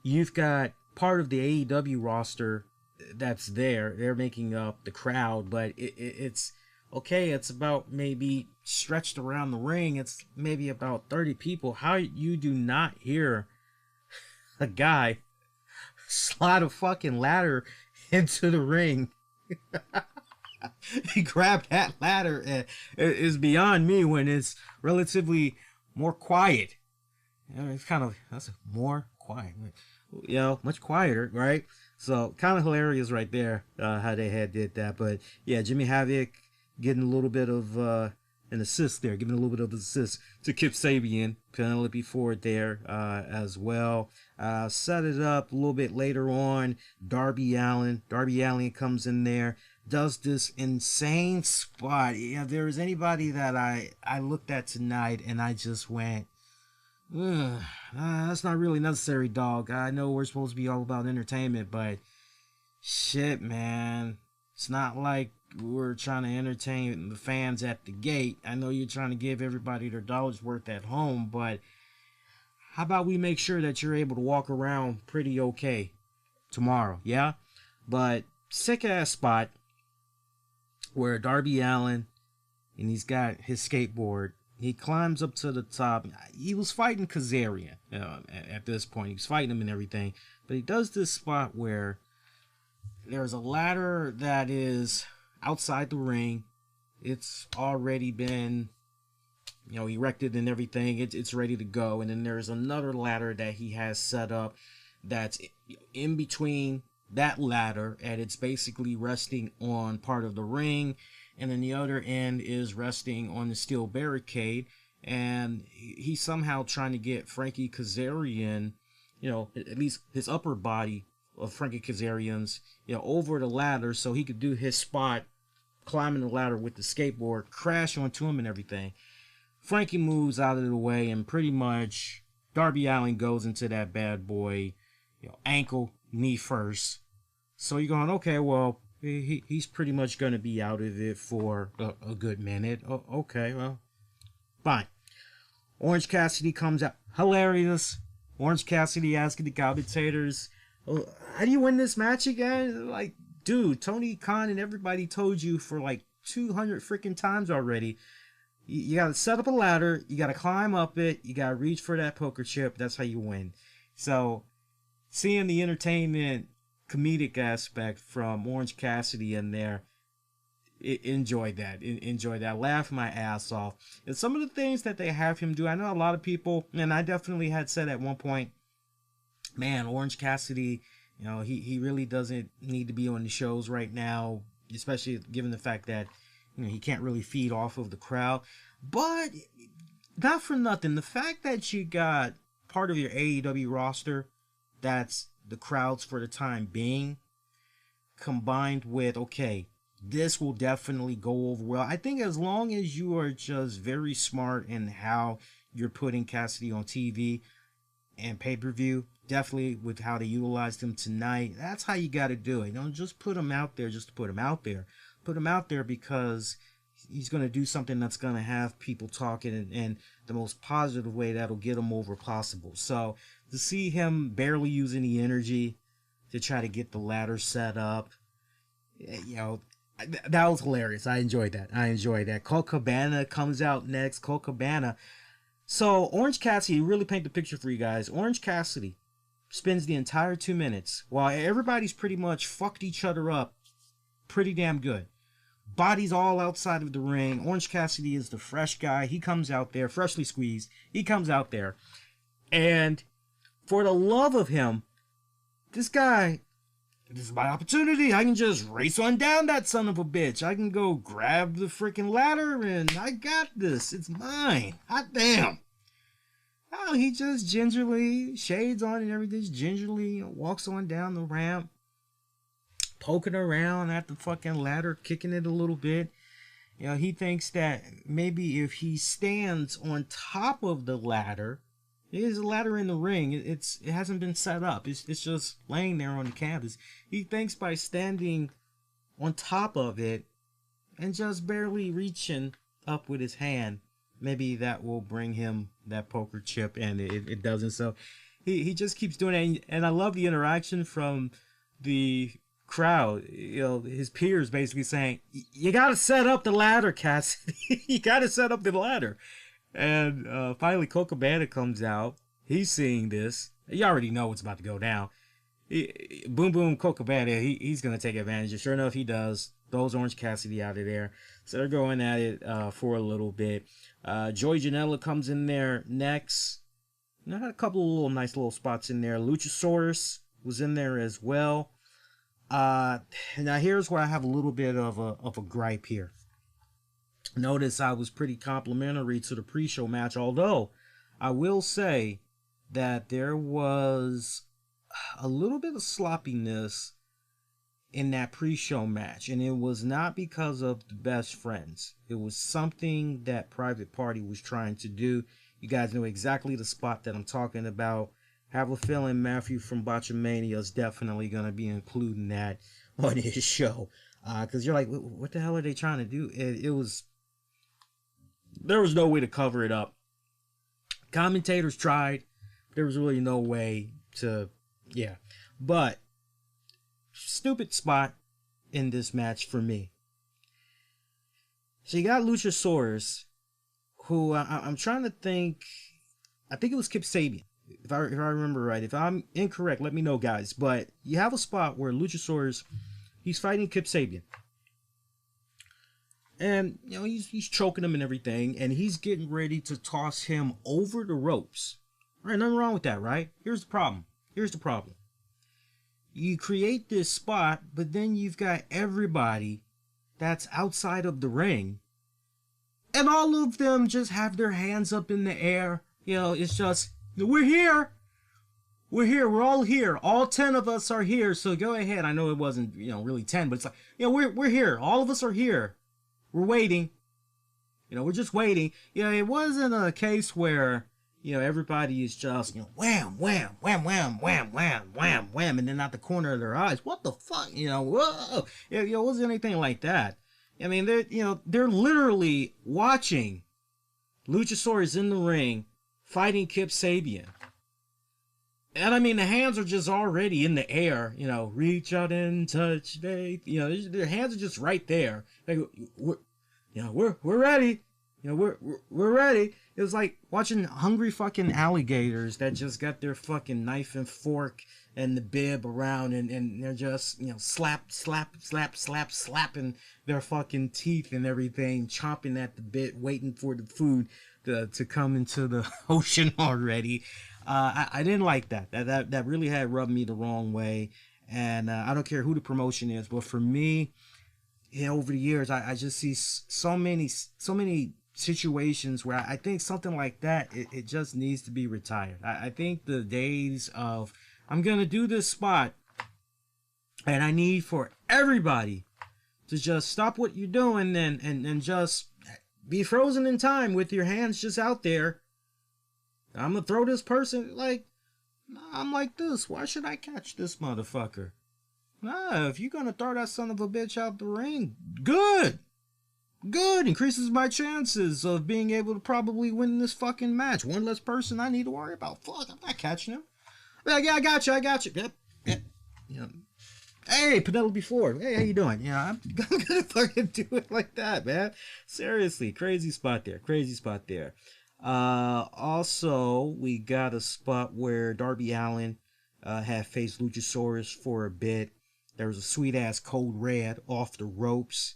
You've got part of the AEW roster that's there. They're making up the crowd, but it's okay, it's about maybe stretched around the ring, it's maybe about 30 people. How you do not hear a guy slide a fucking ladder into the ring? He grabbed that ladder, and it is beyond me when it's relatively more quiet. It's kind of, that's more quiet, much quieter, right? So kind of hilarious right there, how they had did that. But yeah, Jimmy Havoc getting a little bit of an assist there, giving a little bit of assist to Kip Sabian, Penelope Ford there as well. Set it up a little bit later on. Darby Allin comes in there, does this insane spot. Yeah, if there was anybody that I looked at tonight and I just went, that's not really necessary, dog. I know we're supposed to be all about entertainment, but shit, man. It's not like we're trying to entertain the fans at the gate. I know you're trying to give everybody their dollar's worth at home, but how about we make sure that you're able to walk around pretty okay tomorrow, yeah? But sick-ass spot where Darby Allin, and he's got his skateboard, he climbs up to the top. He was fighting Kazarian at this point. He was fighting him and everything. But he does this spot where there's a ladder that is outside the ring. It's already been, erected and everything. It's ready to go. And then there's another ladder that he has set up that's in between that ladder, and it's basically resting on part of the ring, and then the other end is resting on the steel barricade, and he's somehow trying to get Frankie Kazarian, at least his upper body of Frankie Kazarian's, over the ladder so he could do his spot, climbing the ladder with the skateboard, crash onto him and everything. Frankie moves out of the way, and pretty much Darby Allin goes into that bad boy, ankle, knee first. So you're going, okay, well, he's pretty much going to be out of it for a good minute. Oh, okay, well, fine. Orange Cassidy comes out. Hilarious. Orange Cassidy asking the commentators, how do you win this match again? Like, dude, Tony Khan and everybody told you for like 200 freaking times already. You got to set up a ladder. You got to climb up it. You got to reach for that poker chip. That's how you win. So, seeing the entertainment, comedic aspect from Orange Cassidy in there, enjoyed that. Laughed my ass off. And some of the things that they have him do, I know a lot of people, and I definitely had said at one point, man, Orange Cassidy, he really doesn't need to be on the shows right now, especially given the fact that, he can't really feed off of the crowd. But not for nothing, the fact that you got part of your AEW roster that's the crowds for the time being, combined with, okay, this will definitely go over well. I think as long as you are just very smart in how you're putting Cassidy on TV and pay-per-view, definitely with how they utilized him tonight, that's how you got to do it. Don't just put him out there just to put him out there. Put him out there because he's going to do something that's going to have people talking in the most positive way that'll get him over possible. So to see him barely use any energy to try to get the ladder set up, that was hilarious. I enjoyed that. Colt Cabana comes out next. Colt Cabana. So Orange Cassidy, really paint the picture for you guys. Orange Cassidy spends the entire 2 minutes while everybody's pretty much fucked each other up pretty damn good. Bodies all outside of the ring. Orange Cassidy is the fresh guy. He comes out there, freshly squeezed. He comes out there. And for the love of him, this guy, this is my opportunity. I can just race on down that son of a bitch. I can go grab the freaking ladder and I got this. It's mine. Hot damn. Oh, he just gingerly, shades on and everything, just gingerly walks on down the ramp, poking around at the fucking ladder, kicking it a little bit. He thinks that maybe if he stands on top of the ladder, there's a ladder in the ring. It hasn't been set up. It's just laying there on the canvas. He thinks by standing on top of it and just barely reaching up with his hand, maybe that will bring him that poker chip, and it doesn't. So he just keeps doing it. And I love the interaction from the crowd, his peers basically saying, you got to set up the ladder, Cassidy. You got to set up the ladder. And finally, Colt Cabana comes out. He's seeing this. You already know what's about to go down. Boom, boom, Colt Cabana, he's going to take advantage. And sure enough, he does. Throws Orange Cassidy out of there. So they're going at it for a little bit. Joey Janela comes in there next. Had a couple of nice little spots in there. Luchasaurus was in there as well. Now here's where I have a little bit of a gripe here. Notice I was pretty complimentary to the pre-show match, although I will say that there was a little bit of sloppiness in that pre-show match, and it was not because of the Best Friends. It was something that Private Party was trying to do. You guys know exactly the spot that I'm talking about. Have a feeling Matthew from Botchamania is definitely going to be including that on his show. Because you're like, what the hell are they trying to do? There was no way to cover it up. Commentators tried. There was really no way to, But, stupid spot in this match for me. So you got Luchasaurus, who I'm trying to think, I think it was Kip Sabian. If I remember right. If I'm incorrect, let me know, guys. But you have a spot where Luchasaurus, he's fighting Kip Sabian. And, he's choking him and everything. And he's getting ready to toss him over the ropes. All right, nothing wrong with that, right? Here's the problem. You create this spot, but then you've got everybody that's outside of the ring. And all of them just have their hands up in the air. It's just, we're here. We're all here. All 10 of us are here. So go ahead. I know it wasn't, really 10, but it's like, we're here. All of us are here. We're waiting. We're just waiting. It wasn't a case where, everybody is just, wham, wham, wham, wham, wham, wham, wham, wham, and then out the corner of their eyes. What the fuck? Whoa. It wasn't anything like that. I mean, they're literally watching Luchasaurus in the ring fighting Kip Sabian. And I mean, the hands are just already in the air, reach out and touch faith. Their hands are just right there. Like, we're ready. We're ready. It was like watching hungry fucking alligators that just got their fucking knife and fork and the bib around and they're just, slapping their fucking teeth and everything, chomping at the bit, waiting for the food to come into the ocean already. I didn't like that. That really had rubbed me the wrong way. And I don't care who the promotion is, but for me, over the years, I just see so many situations where I think something like that, it just needs to be retired. I think the days of, I'm going to do this spot, and I need for everybody to just stop what you're doing and just be frozen in time with your hands just out there. I'm going to throw this person, I'm like this. Why should I catch this motherfucker? Nah, if you're going to throw that son of a bitch out the ring, good. Increases my chances of being able to probably win this fucking match. One less person I need to worry about. Fuck, I'm not catching him. Yeah, I got you. Yep. Hey, Penelope Ford. Hey, how you doing? I'm gonna fucking do it like that, man. Seriously, crazy spot there. Also, we got a spot where Darby Allin had faced Luchasaurus for a bit. There was a sweet-ass Code Red off the ropes.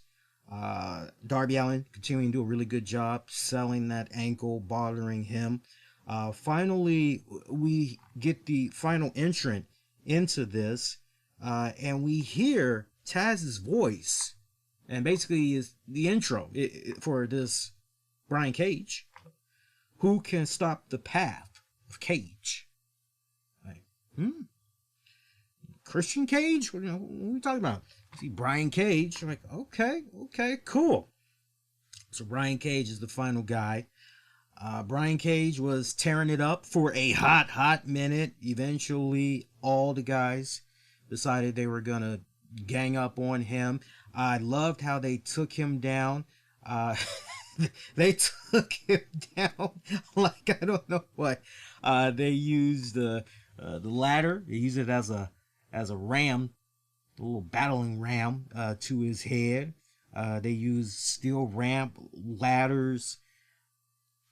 Darby Allin continuing to do a really good job selling that ankle, bothering him. Finally, we get the final entrant into this, and we hear Taz's voice, and basically is the intro for this Brian Cage. Who can stop the path of Cage? Christian Cage? What are we talking about? See Brian Cage. I'm like, okay, cool. So Brian Cage is the final guy. Brian Cage was tearing it up for a hot minute. Eventually, all the guys decided they were going to gang up on him. I loved how they took him down. They took him down like I don't know what. They used the ladder. They used it as a ram little battling ram to his head. They used steel ramp, ladders,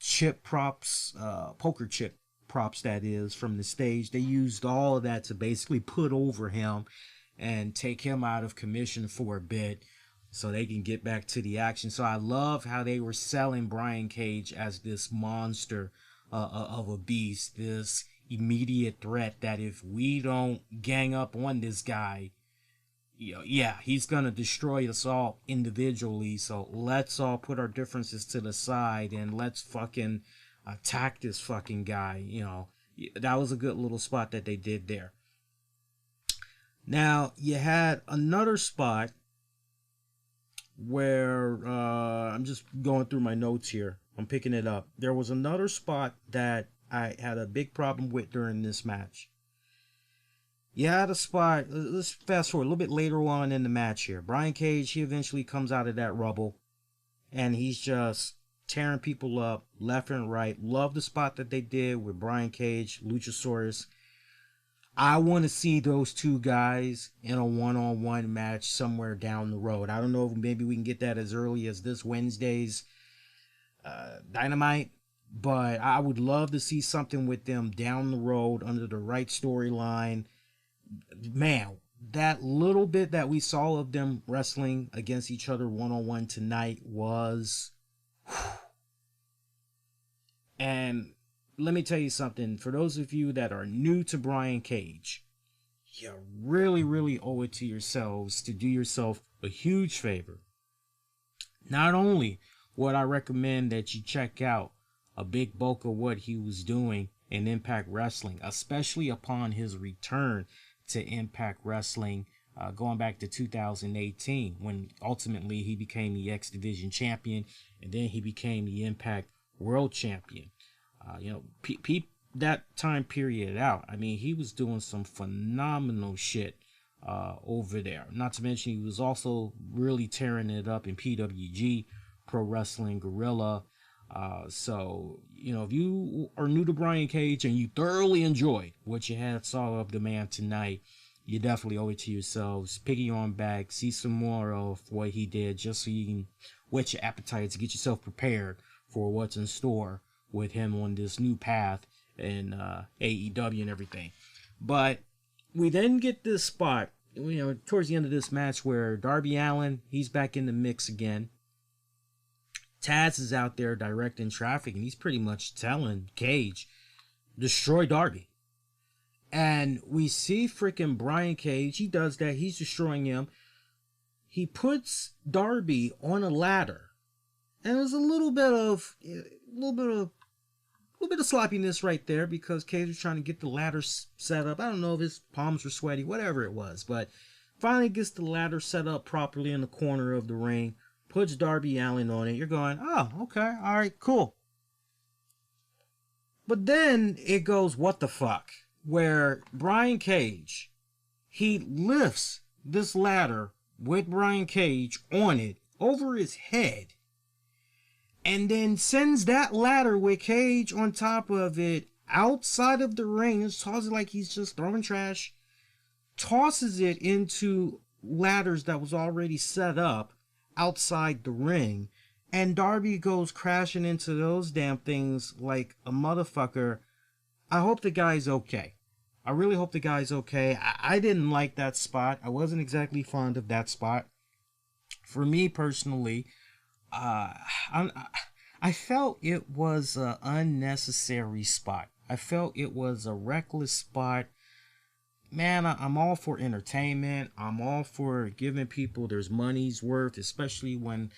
chip props, poker chip props, that is, from the stage. They used all of that to basically put over him and take him out of commission for a bit so they can get back to the action. So I love how they were selling Brian Cage as this monster of a beast, this immediate threat that if we don't gang up on this guy, yeah, he's gonna destroy us all individually. So let's all put our differences to the side and let's fucking attack this fucking guy. That was a good little spot that they did there. Now you had another spot where I'm just going through my notes here. I'm picking it up. There was another spot that I had a big problem with during this match. You had a spot, let's fast forward a little bit later on in the match here. Brian Cage, he eventually comes out of that rubble and he's just tearing people up left and right. Love the spot that they did with Brian Cage, Luchasaurus. I want to see those two guys in a one-on-one match somewhere down the road. I don't know if maybe we can get that as early as this Wednesday's Dynamite, but I would love to see something with them down the road under the right storyline. Man, that little bit that we saw of them wrestling against each other one-on-one tonight was... And let me tell you something. For those of you that are new to Brian Cage, you really, really owe it to yourselves to do yourself a huge favor. Not only would I recommend that you check out a big bulk of what he was doing in Impact Wrestling, especially upon his return to Impact Wrestling, going back to 2018, when ultimately he became the X Division champion, and then he became the Impact World Champion. Peep that time period out. I mean, he was doing some phenomenal shit over there. Not to mention, he was also really tearing it up in PWG, Pro Wrestling Guerrilla. So, if you are new to Brian Cage and you thoroughly enjoyed what you saw of the man tonight, you definitely owe it to yourselves. Piggy on back, see some more of what he did, just so you can whet your appetite to get yourself prepared for what's in store with him on this new path in AEW and everything. But we then get this spot, towards the end of this match, where Darby Allin, he's back in the mix again. Taz is out there directing traffic, and he's pretty much telling Cage, destroy Darby. And we see freaking Brian Cage, he does that, he's destroying him. He puts Darby on a ladder. And there's a little bit of sloppiness right there, because Cage was trying to get the ladder set up. I don't know if his palms were sweaty, whatever it was, but finally gets the ladder set up properly in the corner of the ring, puts Darby Allin on it. You're going, oh, okay, all right, cool. But then it goes, what the fuck? Where Brian Cage, he lifts this ladder with Brian Cage on it over his head, and then sends that ladder with Cage on top of it outside of the ring. Just tosses it like he's just throwing trash. Tosses it into ladders that was already set up outside the ring. And Darby goes crashing into those damn things like a motherfucker. I hope the guy's okay. I really hope the guy's okay. I didn't like that spot. I wasn't exactly fond of that spot. For me personally, I felt it was an unnecessary spot. I felt it was a reckless spot. Man, I'm all for entertainment. I'm all for giving people their money's worth, especially when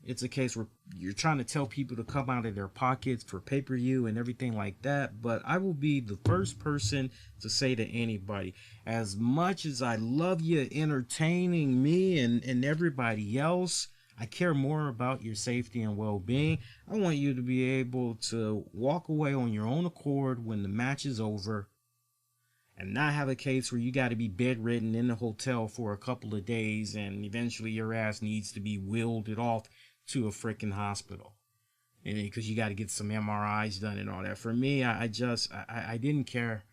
it's a case where you're trying to tell people to come out of their pockets for pay-per-view and everything like that. But I will be the first person to say to anybody, as much as I love you entertaining me and everybody else, I care more about your safety and well-being. I want you to be able to walk away on your own accord when the match is over, and not have a case where you got to be bedridden in the hotel for a couple of days and eventually your ass needs to be wheeled off to a freaking hospital. Because you got to get some MRIs done and all that. For me, I didn't care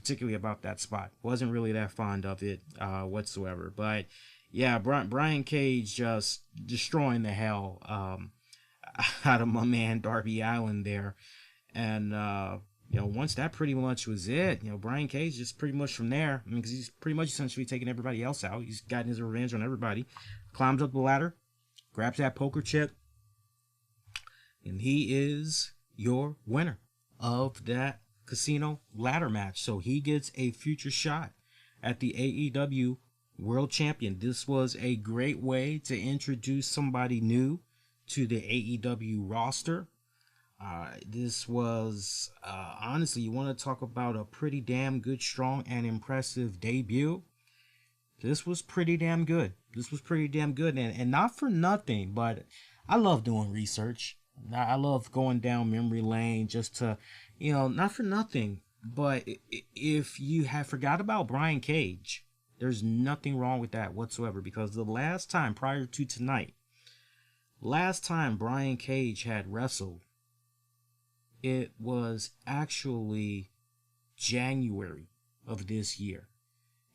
particularly about that spot. Wasn't really that fond of it whatsoever. But yeah, Brian Cage just destroying the hell out of my man Darby Allin there. And, once that pretty much was it, Brian Cage just pretty much from there, because he's pretty much essentially taking everybody else out. He's gotten his revenge on everybody. Climbs up the ladder, grabs that poker chip, and he is your winner of that casino ladder match. So he gets a future shot at the AEW World Champion. This was a great way to introduce somebody new to the AEW roster. This was, honestly, you want to talk about a pretty damn good, strong, and impressive debut. This was pretty damn good. And not for nothing, but I love doing research. I love going down memory lane just to, not for nothing, but if you have forgot about Brian Cage, there's nothing wrong with that whatsoever, because the last time, prior to tonight, last time Brian Cage had wrestled, it was actually January of this year.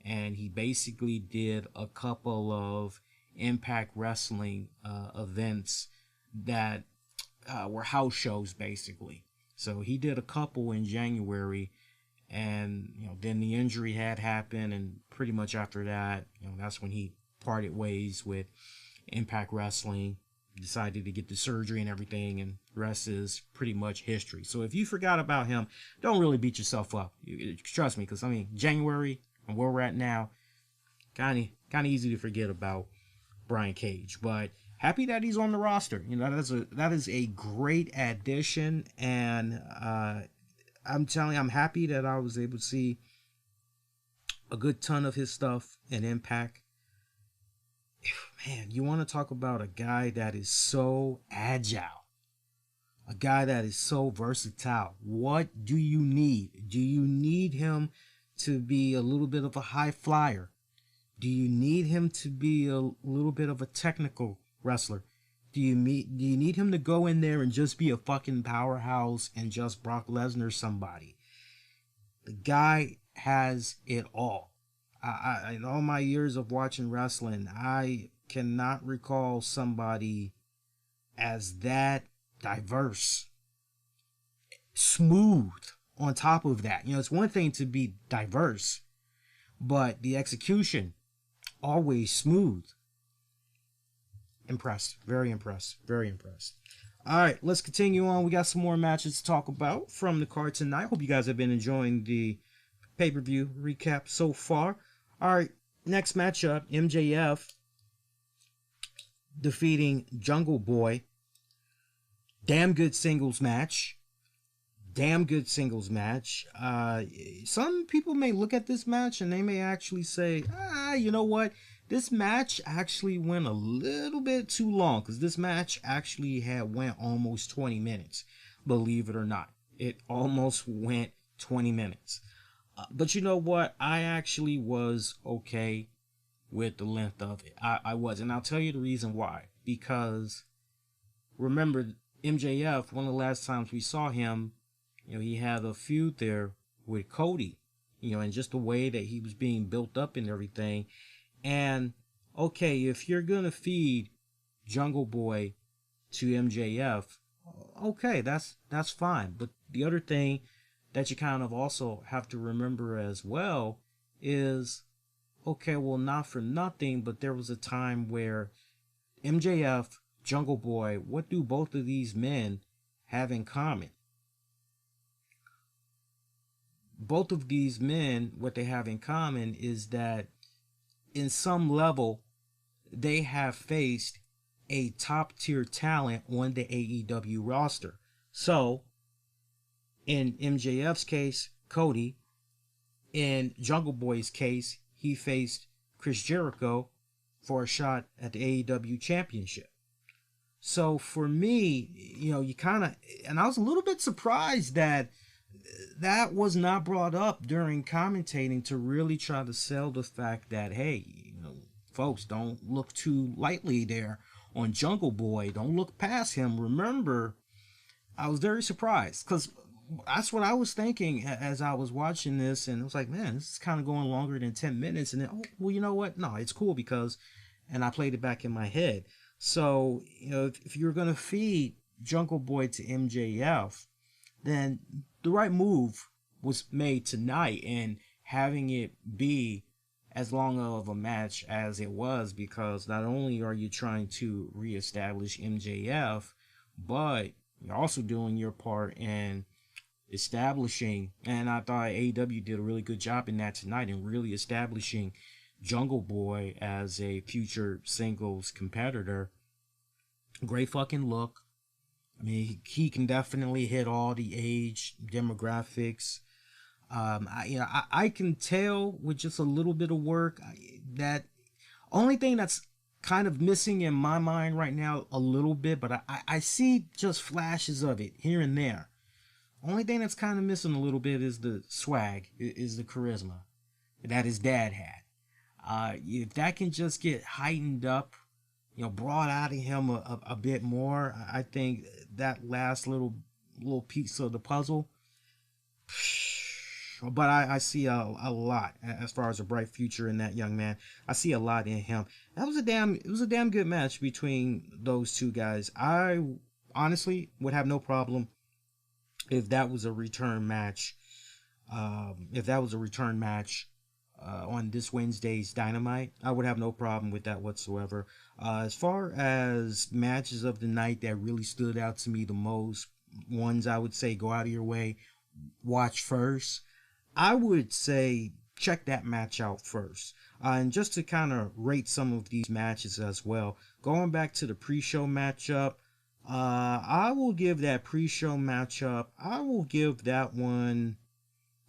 And he basically did a couple of Impact Wrestling events that were house shows, basically. So he did a couple in January, and then the injury had happened, and pretty much after that, that's when he parted ways with Impact Wrestling, decided to get the surgery and everything, and the rest is pretty much history. So if you forgot about him, don't really beat yourself up. Trust me, because January and where we're at now, kind of easy to forget about Brian Cage. But happy that he's on the roster. That is a great addition, and I'm telling you, I'm happy that I was able to see a good ton of his stuff in Impact. Man, you want to talk about a guy that is so agile, a guy that is so versatile. What do you need? Do you need him to be a little bit of a high flyer? Do you need him to be a little bit of a technical wrestler? Do you need him to go in there and just be a fucking powerhouse and just Brock Lesnar somebody? The guy has it all. In all my years of watching wrestling, I cannot recall somebody as that diverse, smooth on top of that. It's one thing to be diverse, but the execution, always smooth. Impressed. Very impressed. Very impressed. All right, let's continue on. We got some more matches to talk about from the card tonight. Hope you guys have been enjoying the pay-per-view recap so far. All right, next matchup, MJF defeating Jungle Boy. Damn good singles match. Some people may look at this match and they may actually say, you know what? This match actually went a little bit too long, because this match actually went almost 20 minutes. Believe it or not, it almost went 20 minutes. But you know what? I actually was okay with the length of it. I was. And I'll tell you the reason why. Because remember, MJF, one of the last times we saw him, he had a feud there with Cody, and just the way that he was being built up and everything. And okay, if you're going to feed Jungle Boy to MJF, okay, that's fine. But the other thing that you kind of also have to remember as well is, okay, well, not for nothing, but there was a time where MJF, Jungle Boy, what do both of these men have in common? Both of these men, what they have in common is that in some level, they have faced a top tier talent on the AEW roster. So, in MJF's case, Cody. In Jungle Boy's case, he faced Chris Jericho for a shot at the AEW championship. So for me, you kind of, and I was a little bit surprised that was not brought up during commentating to really try to sell the fact that, hey, folks, don't look too lightly there on Jungle Boy. Don't look past him. Remember, I was very surprised because that's what I was thinking as I was watching this, and it was like, man, this is kind of going longer than 10 minutes. And then, oh, well, you know what? No, it's cool because, and I played it back in my head. So, if you're gonna feed Jungle Boy to MJF, then the right move was made tonight, and having it be as long of a match as it was, because not only are you trying to reestablish MJF, but you're also doing your part in establishing, and I thought AEW did a really good job in that tonight, in really establishing Jungle Boy as a future singles competitor. Great fucking look. I mean, he can definitely hit all the age demographics. I can tell with just a little bit of work that only thing that's kind of missing in my mind right now a little bit, but I see just flashes of it here and there. Only thing that's kind of missing a little bit is the swag, is the charisma that his dad had. If that can just get heightened up, brought out of him a bit more, I think that last little piece of the puzzle. But I see a lot as far as a bright future in that young man. I see a lot in him. It was a damn good match between those two guys. I honestly would have no problem if that was a return match. On this Wednesday's Dynamite, I would have no problem with that whatsoever. As far as matches of the night that really stood out to me the most, ones I would say go out of your way, watch first, I would say check that match out first. And just to kind of rate some of these matches as well, going back to the pre-show matchup, I will give that pre-show matchup, I will give that one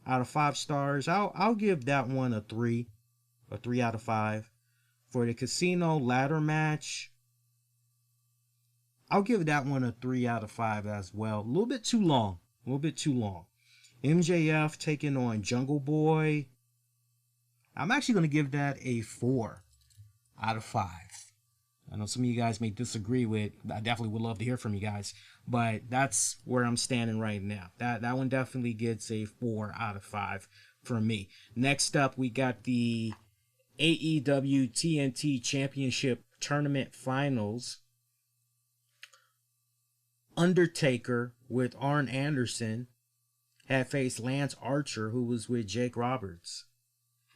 out of 5 stars. I'll give that one a 3 out of 5. For the casino ladder match, I'll give that one a 3 out of 5 as well. A little bit too long. MJF taking on Jungle Boy, I'm actually going to give that a 4 out of 5. I know some of you guys may disagree with. I definitely would love to hear from you guys, but that's where I'm standing right now. That one definitely gets a 4 out of 5 for me. Next up, we got the AEW TNT Championship Tournament Finals. Undertaker with Arn Anderson had faced Lance Archer, who was with Jake Roberts.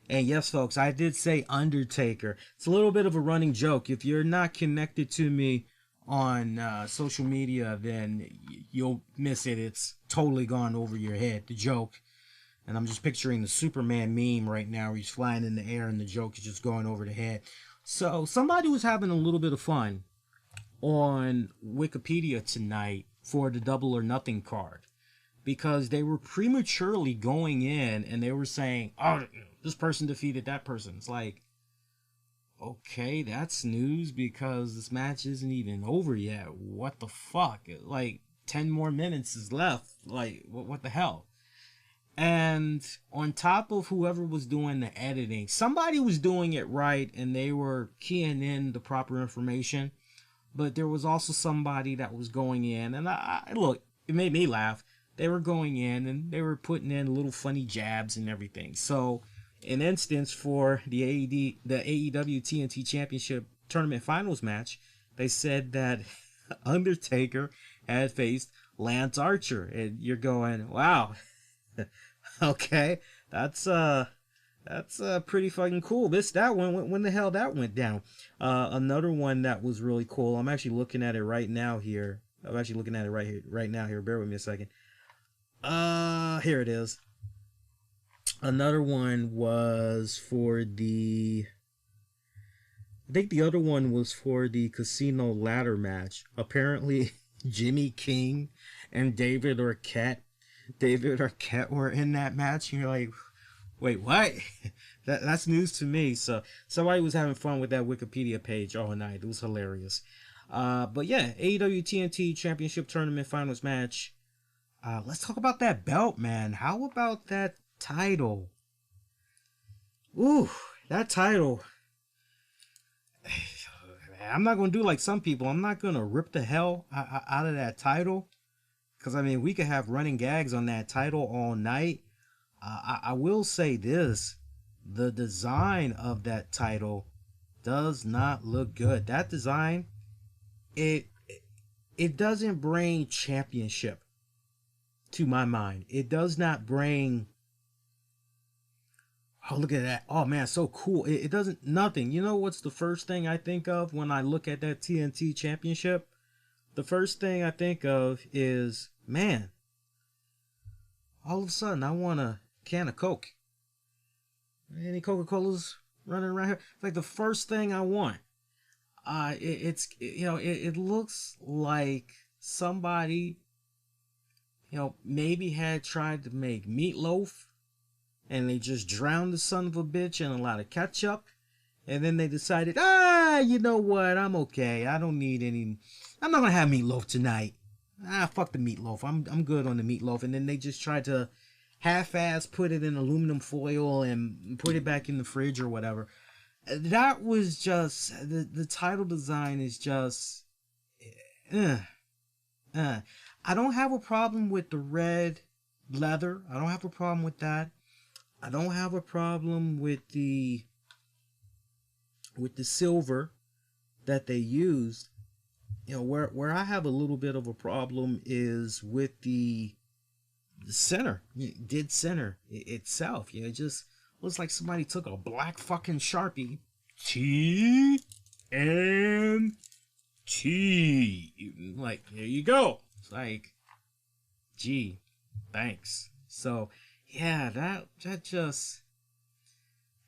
And yes, folks, I did say Undertaker. It's a little bit of a running joke. If you're not connected to me on social media, then you'll miss it. It's totally gone over your head, the joke. And I'm just picturing the Superman meme right now where he's flying in the air and the joke is just going over the head. So somebody was having a little bit of fun on Wikipedia tonight for the Double or Nothing card, because they were prematurely going in and they were saying, oh, this person defeated that person. It's like, okay, that's news because this match isn't even over yet. What the fuck? Like, 10 more minutes is left. Like, what the hell? And on top of whoever was doing the editing, somebody was doing it right and they were keying in the proper information. But there was also somebody that was going in, and I look, it made me laugh. They were going in and they were putting in little funny jabs and everything. So, an instance for the AEW TNT Championship Tournament Finals match, they said that Undertaker had faced Lance Archer, and you're going, wow, okay, that's pretty fucking cool. That one, when the hell that went down. Another one that was really cool. I'm actually looking at it right now here. Right now here. Bear with me a second. Here it is. Another one was for the, I think the other one was for the casino ladder match. Apparently, Jimmy King and David Arquette were in that match. And you're like, wait, what? That's news to me. So somebody was having fun with that Wikipedia page all night. It was hilarious. But yeah, AEW TNT Championship Tournament Finals match. Let's talk about that belt, man. How about that title? Ooh, that title. I'm not going to do like some people. I'm not going to rip the hell out of that title. Because, I mean, we could have running gags on that title all night. I will say this. The design of that title does not look good. That design, it doesn't bring championship to my mind. It does not bring... Oh, look at that. Oh, man, so cool. It doesn't... Nothing. You know what's the first thing I think of when I look at that TNT championship? The first thing I think of is, man, all of a sudden I want a can of Coke. Any Coca-Colas running around here? It's like the first thing I want. It looks like somebody, maybe had tried to make meatloaf and they just drowned the son of a bitch in a lot of ketchup. And then they decided, you know what? I'm okay. I don't need any. I'm not going to have meatloaf tonight. Fuck the meatloaf. I'm good on the meatloaf. And then they just tried to half-ass put it in aluminum foil and put it back in the fridge or whatever. That was just, the title design is just, I don't have a problem with the red leather. I don't have a problem with that. I don't have a problem with the silver that they used. Where I have a little bit of a problem is with the center, dead center itself. It just looks like somebody took a black fucking Sharpie, TNT, like, here you go. It's like, gee, thanks. So yeah, that just,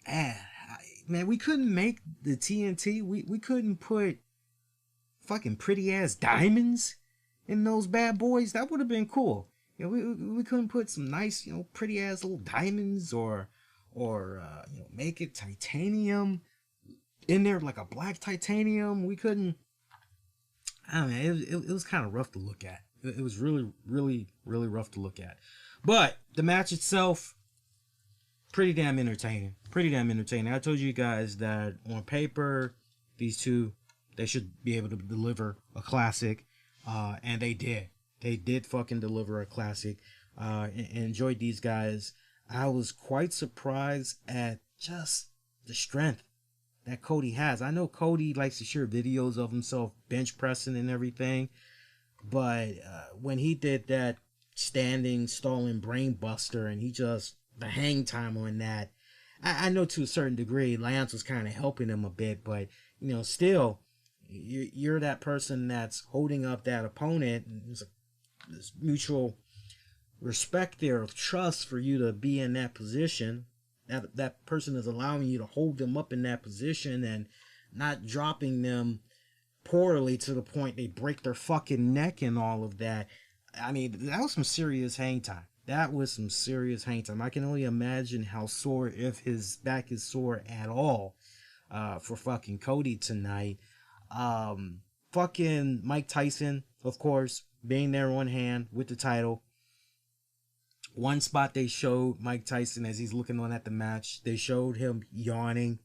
man, we couldn't make the TNT. We couldn't put fucking pretty ass diamonds in those bad boys. That would have been cool. We couldn't put some nice, pretty ass little diamonds or make it titanium in there, like a black titanium. We couldn't. I don't know, it was kind of rough to look at. It was really, really, really rough to look at. But the match itself, pretty damn entertaining. Pretty damn entertaining. I told you guys that on paper, these two, they should be able to deliver a classic. And they did. They did fucking deliver a classic. And enjoyed these guys. I was quite surprised at just the strength that Cody has. I know Cody likes to share videos of himself bench pressing and everything. But when he did that standing, stalling brain buster, and the hang time on that, I know to a certain degree Lance was kind of helping him a bit, but still, you're that person that's holding up that opponent, and there's this mutual respect there of trust for you to be in that position. That person is allowing you to hold them up in that position and not dropping them poorly to the point they break their fucking neck and all of that. I mean, that was some serious hang time. That was some serious hang time. I can only imagine how sore, if his back is sore at all, for fucking Cody tonight. Fucking Mike Tyson, of course, being there on hand with the title. One spot they showed Mike Tyson as he's looking on at the match, they showed him yawning.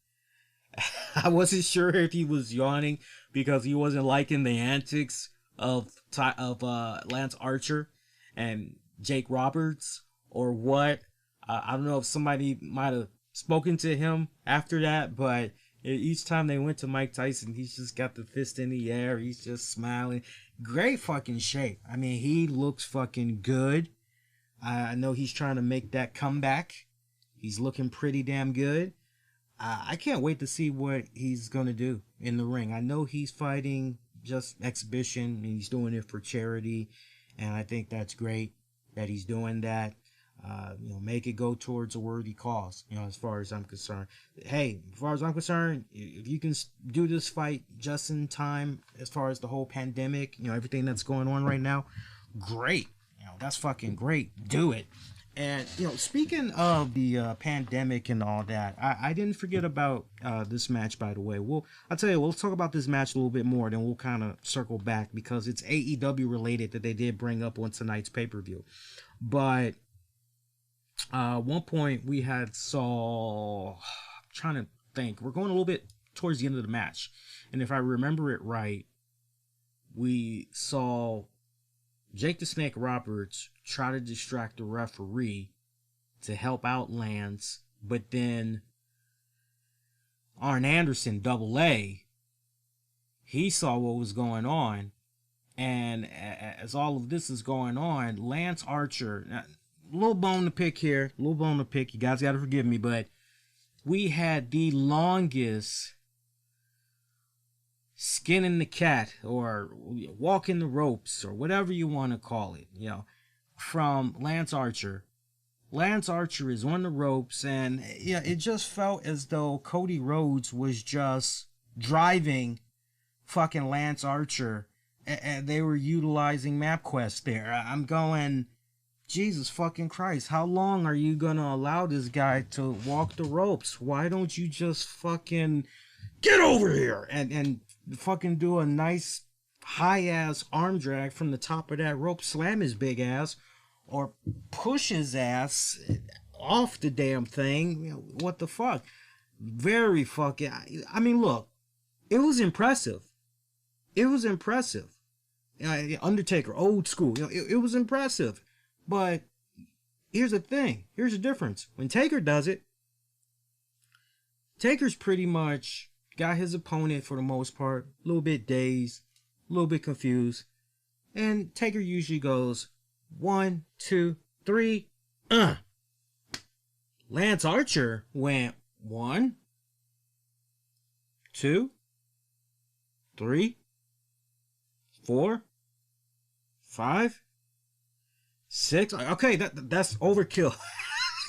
I wasn't sure if he was yawning because he wasn't liking the antics of Lance Archer and Jake Roberts or what. I don't know if somebody might have spoken to him after that, but each time they went to Mike Tyson, he's just got the fist in the air. He's just smiling. Great fucking shape. I mean, he looks fucking good. I know he's trying to make that comeback. He's looking pretty damn good. I can't wait to see what he's going to do in the ring. I know he's fighting just exhibition and he's doing it for charity. And I think that's great that he's doing that. Make it go towards a worthy cause, as far as I'm concerned. Hey, as far as I'm concerned, if you can do this fight just in time as far as the whole pandemic, everything that's going on right now, great. That's fucking great. Do it. And, speaking of the pandemic and all that, I didn't forget about this match, by the way. I'll tell you, we'll talk about this match a little bit more, then we'll kind of circle back because it's AEW related that they did bring up on tonight's pay-per-view. But one point we I'm trying to think, we're going a little bit towards the end of the match. And if I remember it right, we saw Jake the Snake Roberts tried to distract the referee to help out Lance, but then Arn Anderson, Double A, he saw what was going on, and as all of this is going on, Lance Archer, now, little bone to pick here, little bone to pick, you guys gotta forgive me, but we had the longest skinning the cat or walking the ropes or whatever you want to call it, from Lance Archer. Lance Archer is on the ropes, and it just felt as though Cody Rhodes was just driving fucking Lance Archer, and they were utilizing MapQuest there. I'm going, Jesus fucking Christ, how long are you gonna allow this guy to walk the ropes? Why don't you just fucking get over here and fucking do a nice high-ass arm drag from the top of that rope, slam his big ass, or push his ass off the damn thing? What the fuck? Very fucking... I mean, look, it was impressive. It was impressive. Undertaker, old school. It was impressive. But here's the thing. Here's the difference. When Taker does it, Taker's pretty much got his opponent, for the most part, a little bit dazed, a little bit confused. And Taker usually goes, 1, 2, 3, Lance Archer went 1, 2, 3, 4, 5, 6. Okay, that's overkill.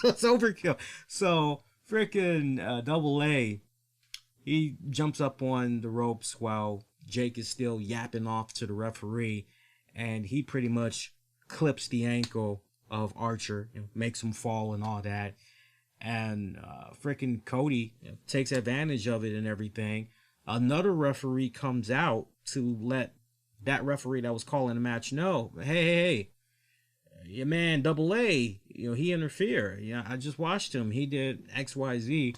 That's overkill. So freaking Double A, he jumps up on the ropes while Jake is still yapping off to the referee, and he pretty much clips the ankle of Archer, makes him fall and all that. And freaking Cody takes advantage of it and everything. Another referee comes out to let that referee that was calling the match know, hey, your man Double A, he interfered. I just watched him. He did XYZ.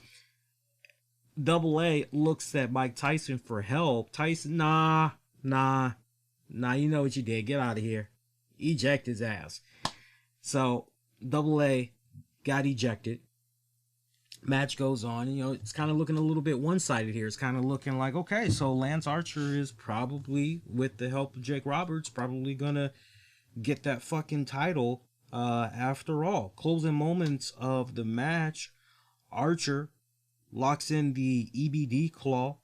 Double A looks at Mike Tyson for help. Tyson, nah, you know what you did. Get out of here. Eject his ass. So Double A got ejected. Match goes on. It's kind of looking a little bit one-sided here. It's kind of looking like, okay, so Lance Archer is probably, with the help of Jake Roberts, probably gonna get that fucking title after all. Closing moments of the match, Archer locks in the EBD claw.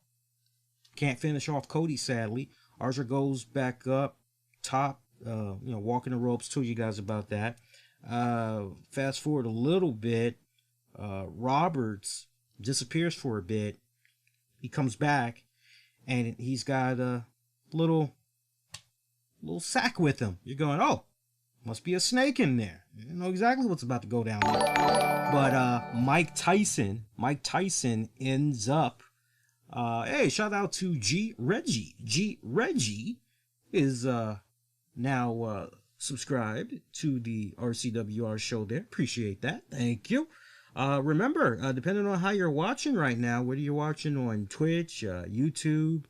Can't finish off Cody, sadly. Archer goes back up top, walking the ropes. Told you guys about that. Fast forward a little bit. Roberts disappears for a bit. He comes back, and he's got a little sack with him. You're going, oh, must be a snake in there. You know exactly what's about to go down there. But Mike Tyson ends up, hey, shout out to G Reggie. G Reggie is now subscribed to the RCWR show there. Appreciate that. Thank you. Remember, depending on how you're watching right now, whether you're watching on Twitch, YouTube,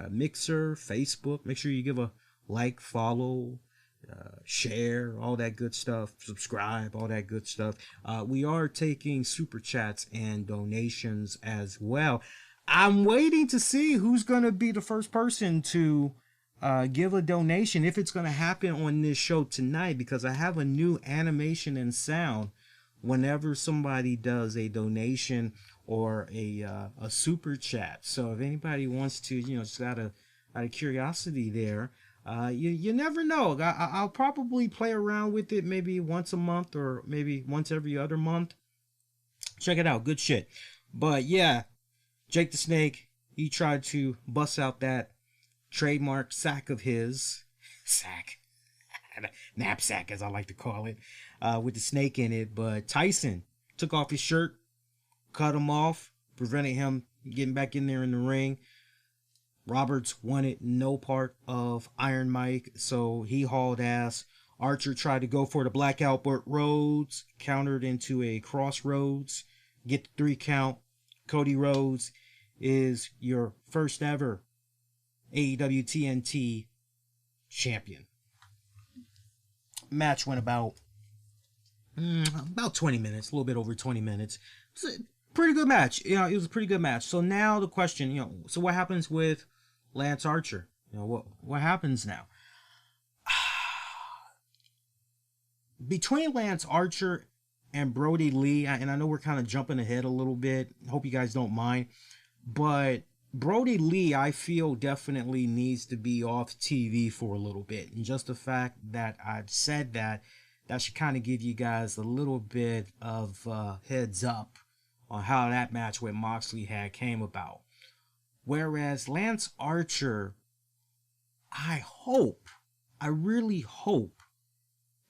Mixer, Facebook, make sure you give a like, follow, share, all that good stuff, subscribe, all that good stuff. We are taking super chats and donations as well. I'm waiting to see who's going to be the first person to give a donation, if it's going to happen on this show tonight, because I have a new animation and sound whenever somebody does a donation or a super chat. So if anybody wants to, just out of curiosity there, you never know. I'll probably play around with it maybe once a month or maybe once every other month. Check it out. Good shit. But yeah, Jake the Snake, he tried to bust out that trademark sack of his. Sack. Knapsack, as I like to call it, with the snake in it. But Tyson took off his shirt, cut him off, preventing him getting back in there in the ring. Roberts wanted no part of Iron Mike, so he hauled ass. Archer tried to go for the blackout, but Rhodes countered into a crossroads. Get the 3 count. Cody Rhodes is your first ever AEW TNT champion. match went about 20 minutes, a little bit over 20 minutes. It's a pretty good match. You know, it was a pretty good match. So now the question, you know, so what happens with Lance Archer? You know, what happens now? Between Lance Archer and Brody Lee, and I know we're kind of jumping ahead a little bit. Hope you guys don't mind. But Brody Lee, I feel, definitely needs to be off TV for a little bit. And just the fact that I've said that, that should kind of give you guys a little bit of heads up on how that match with Moxley came about. Whereas Lance Archer, I really hope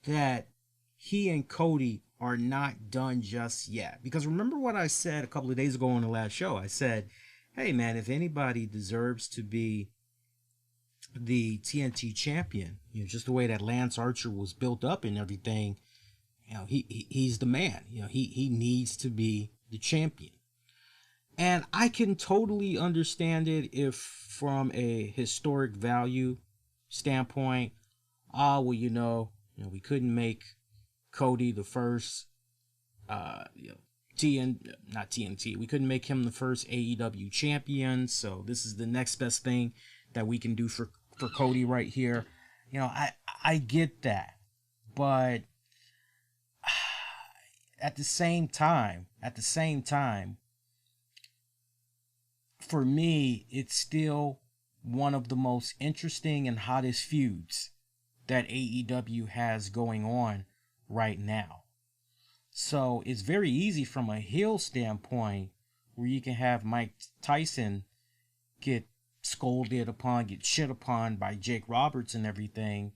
that he and Cody are not done just yet. Because remember what I said a couple of days ago on the last show? I said, hey man, if anybody deserves to be the TNT champion, you know, just the way that Lance Archer was built up and everything, you know, he's the man. You know, he needs to be the champion. And I can totally understand it if from a historic value standpoint, well, you know, we couldn't make Cody the first, you know, not TNT. We couldn't make him the first AEW champion. So this is the next best thing that we can do for Cody right here. You know, I get that, but at the same time, for me, it's still one of the most interesting and hottest feuds that AEW has going on right now. So it's very easy from a heel standpoint where you can have Mike Tyson get scolded upon, get shit upon by Jake Roberts and everything.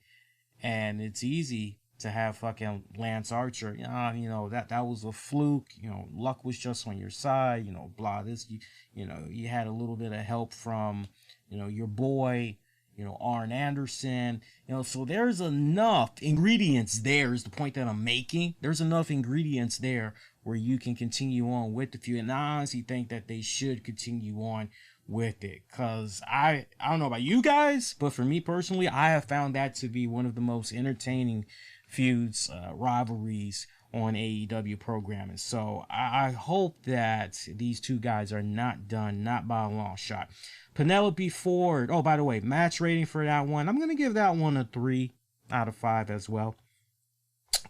And it's easy to have fucking Lance Archer, you know, that was a fluke, you know, luck was just on your side, you know, blah, this, you know, you had a little bit of help from, you know, your boy, you know, Arn Anderson, you know, so there's enough ingredients there is the point that I'm making. There's enough ingredients there where you can continue on with the feud. And I honestly think that they should continue on with it. Cause I don't know about you guys, but for me personally, I have found that to be one of the most entertaining feuds, rivalries on AEW programming. So I hope that these two guys are not done, not by a long shot. Penelope Ford. Oh, by the way, match rating for that one, I'm going to give that one a 3 out of 5 as well.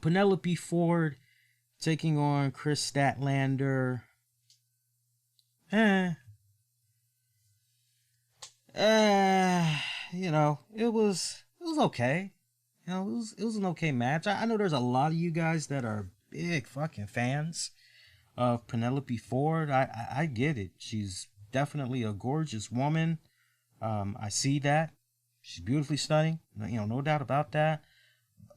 Penelope Ford taking on Chris Statlander. You know, it was okay. You know, it was an okay match. I know there's a lot of you guys that are big fucking fans of Penelope Ford. I get it. She's definitely a gorgeous woman. I see that. She's beautifully stunning. You know, no doubt about that.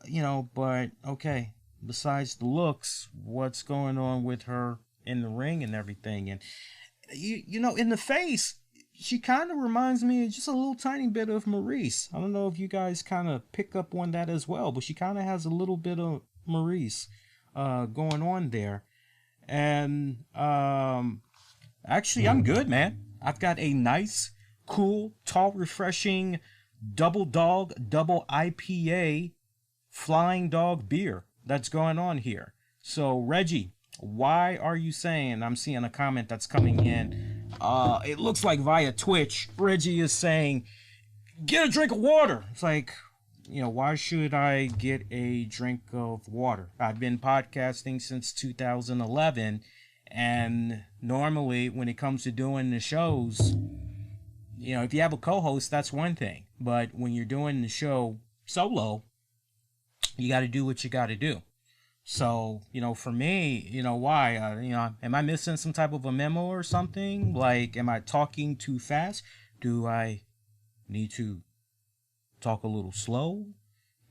You know, but okay. Besides the looks, what's going on with her in the ring and everything? And you know, in the face, she kind of reminds me of just a little tiny bit of Maurice. I don't know if you guys kind of pick up on that as well, but she kind of has a little bit of Maurice going on there. And actually, I'm good, man. I've got a nice, cool, tall, refreshing double IPA Flying Dog beer that's going on here. So, Reggie, why are you saying, I'm seeing a comment that's coming in, it looks like via Twitch, Reggie is saying, get a drink of water. It's like, you know, why should I get a drink of water? I've been podcasting since 2011, and normally when it comes to doing the shows, you know, if you have a co-host, that's one thing. But when you're doing the show solo, you got to do what you got to do. So, you know, for me, you know, why? You know, am I missing some type of a memo or something? Like, am I talking too fast? Do I need to talk a little slow?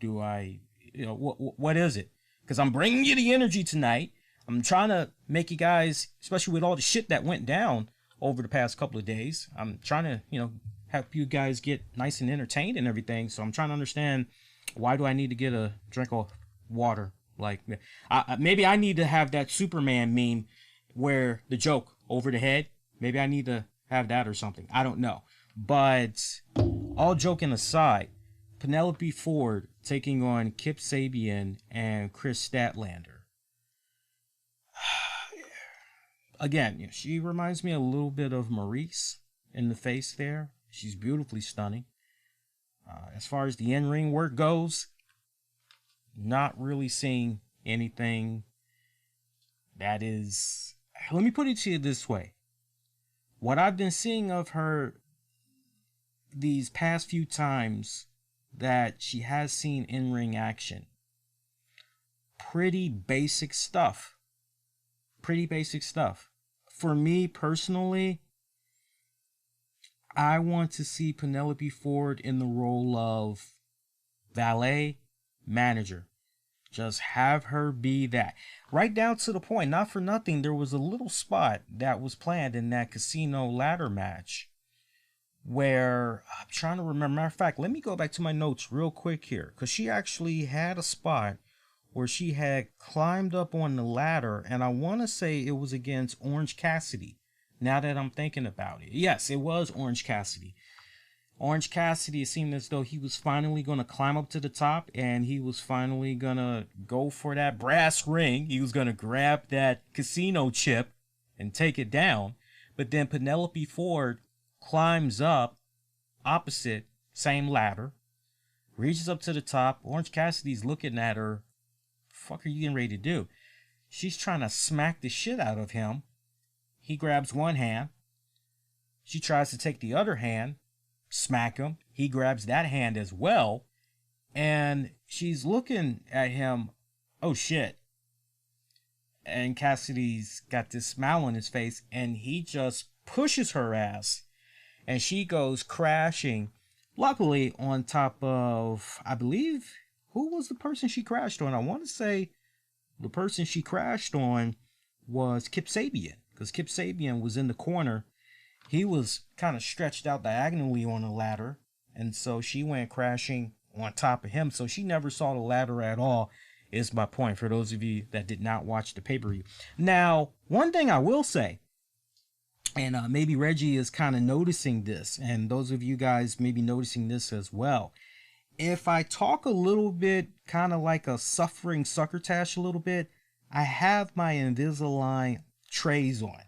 Do I, you know, what is it? Because I'm bringing you the energy tonight. I'm trying to make you guys, especially with all the shit that went down over the past couple of days, I'm trying to, you know, help you guys get nice and entertained and everything. So I'm trying to understand, why do I need to get a drink of water? Like, maybe I need to have that Superman meme where the joke over the head. Maybe I need to have that or something. I don't know. But all joking aside, Penelope Ford taking on Kip Sabian and Chris Statlander. Again, she reminds me a little bit of Maurice in the face there. She's beautifully stunning. As far as the in-ring work goes, not really seeing anything that is... Let me put it to you this way. What I've been seeing of her these past few times that she has seen in-ring action, pretty basic stuff. Pretty basic stuff. For me personally, I want to see Penelope Ford in the role of valet manager. Just have her be that. Right down to the point, not for nothing, there was a little spot that was planned in that casino ladder match where, I'm trying to remember, matter of fact, let me go back to my notes real quick here, because she actually had a spot where she had climbed up on the ladder, and I want to say it was against Orange Cassidy, now that I'm thinking about it. Yes, it was Orange Cassidy. Orange Cassidy, it seemed as though he was finally going to climb up to the top, and he was finally going to go for that brass ring. He was going to grab that casino chip and take it down. But then Penelope Ford climbs up opposite, same ladder, reaches up to the top. Orange Cassidy's looking at her. Fuck are you getting ready to do? She's trying to smack the shit out of him. He grabs one hand. She tries to take the other hand, smack him. He grabs that hand as well. And she's looking at him. Oh shit. And Cassidy's got this smile on his face, and he just pushes her ass. And she goes crashing. Luckily on top of, I believe, who was the person she crashed on? I want to say the person she crashed on was Kip Sabian, because Kip Sabian was in the corner. He was kind of stretched out diagonally on the ladder, and so she went crashing on top of him. So she never saw the ladder at all, is my point, for those of you that did not watch the pay-per-view. Now, one thing I will say, and maybe Reggie is kind of noticing this, and those of you guys may be noticing this as well. If I talk a little bit kind of like a suffering succotash a little bit, I have my Invisalign trays on.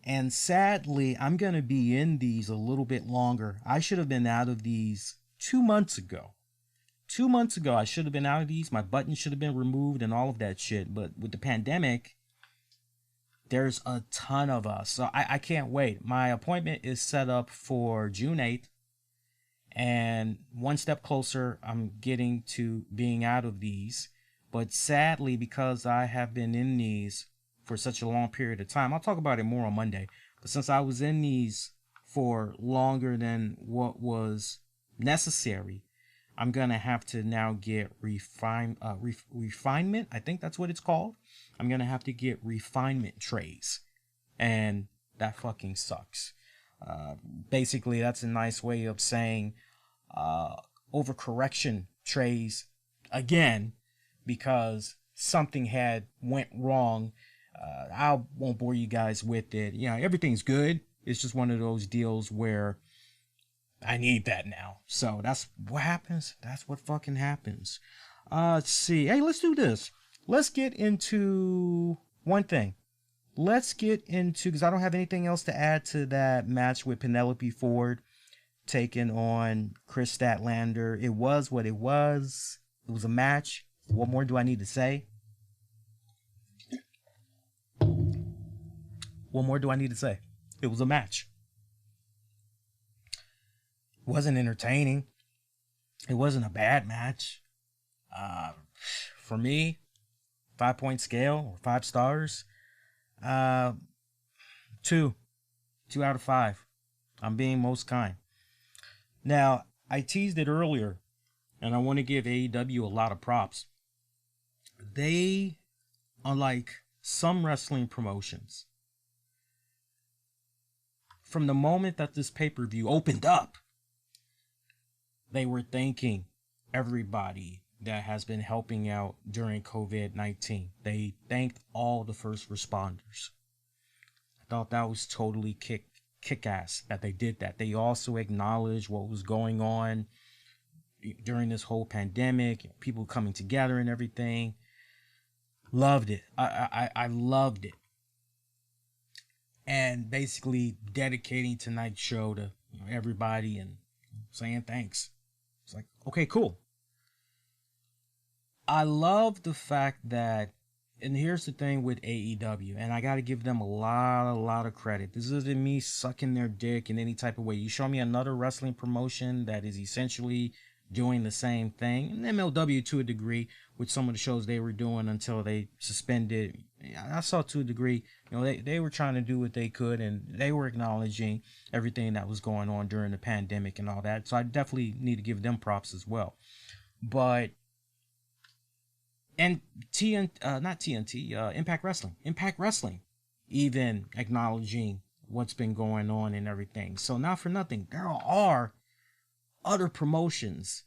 And sadly, I'm going to be in these a little bit longer. I should have been out of these 2 months ago. 2 months ago, I should have been out of these. My button should have been removed and all of that shit. But with the pandemic, there's a ton of us. So I can't wait. My appointment is set up for June 8th. And one step closer, I'm getting to being out of these. But sadly, because I have been in these for such a long period of time, I'll talk about it more on Monday. But since I was in these for longer than what was necessary, I'm going to have to now get refinement. I think that's what it's called. I'm going to have to get refinement trays. And that fucking sucks. Basically, that's a nice way of saying overcorrection trays again, because something had went wrong. I won't bore you guys with it. You know, everything's good. It's just one of those deals where I need that now. So that's what happens. That's what fucking happens. Let's see. Hey, let's do this. Let's get into one thing. Let's get into, because I don't have anything else to add to that match with Penelope Ford taking on Chris Statlander. It was what it was. It was a match. What more do I need to say? What more do I need to say? It was a match. It wasn't entertaining. It wasn't a bad match. For me, 5-point scale or 5 stars. 2 out of 5. I'm being most kind. Now, I teased it earlier, and I want to give AEW a lot of props. They, unlike some wrestling promotions, from the moment that this pay-per-view opened up, they were thanking everybody that has been helping out during COVID-19. They thanked all the first responders. I thought that was totally kick-ass that they did that. They also acknowledged what was going on during this whole pandemic, people coming together and everything. Loved it. I loved it. And basically dedicating tonight's show to everybody and saying thanks. It's like, okay, cool. I love the fact that, and here's the thing with AEW, and I got to give them a lot of credit. This isn't me sucking their dick in any type of way. You show me another wrestling promotion that is essentially doing the same thing, and MLW to a degree with some of the shows they were doing until they suspended. I saw to a degree, they were trying to do what they could, and they were acknowledging everything that was going on during the pandemic and all that. So I definitely need to give them props as well. But and Impact Wrestling, even acknowledging what's been going on and everything. So not for nothing, there are other promotions.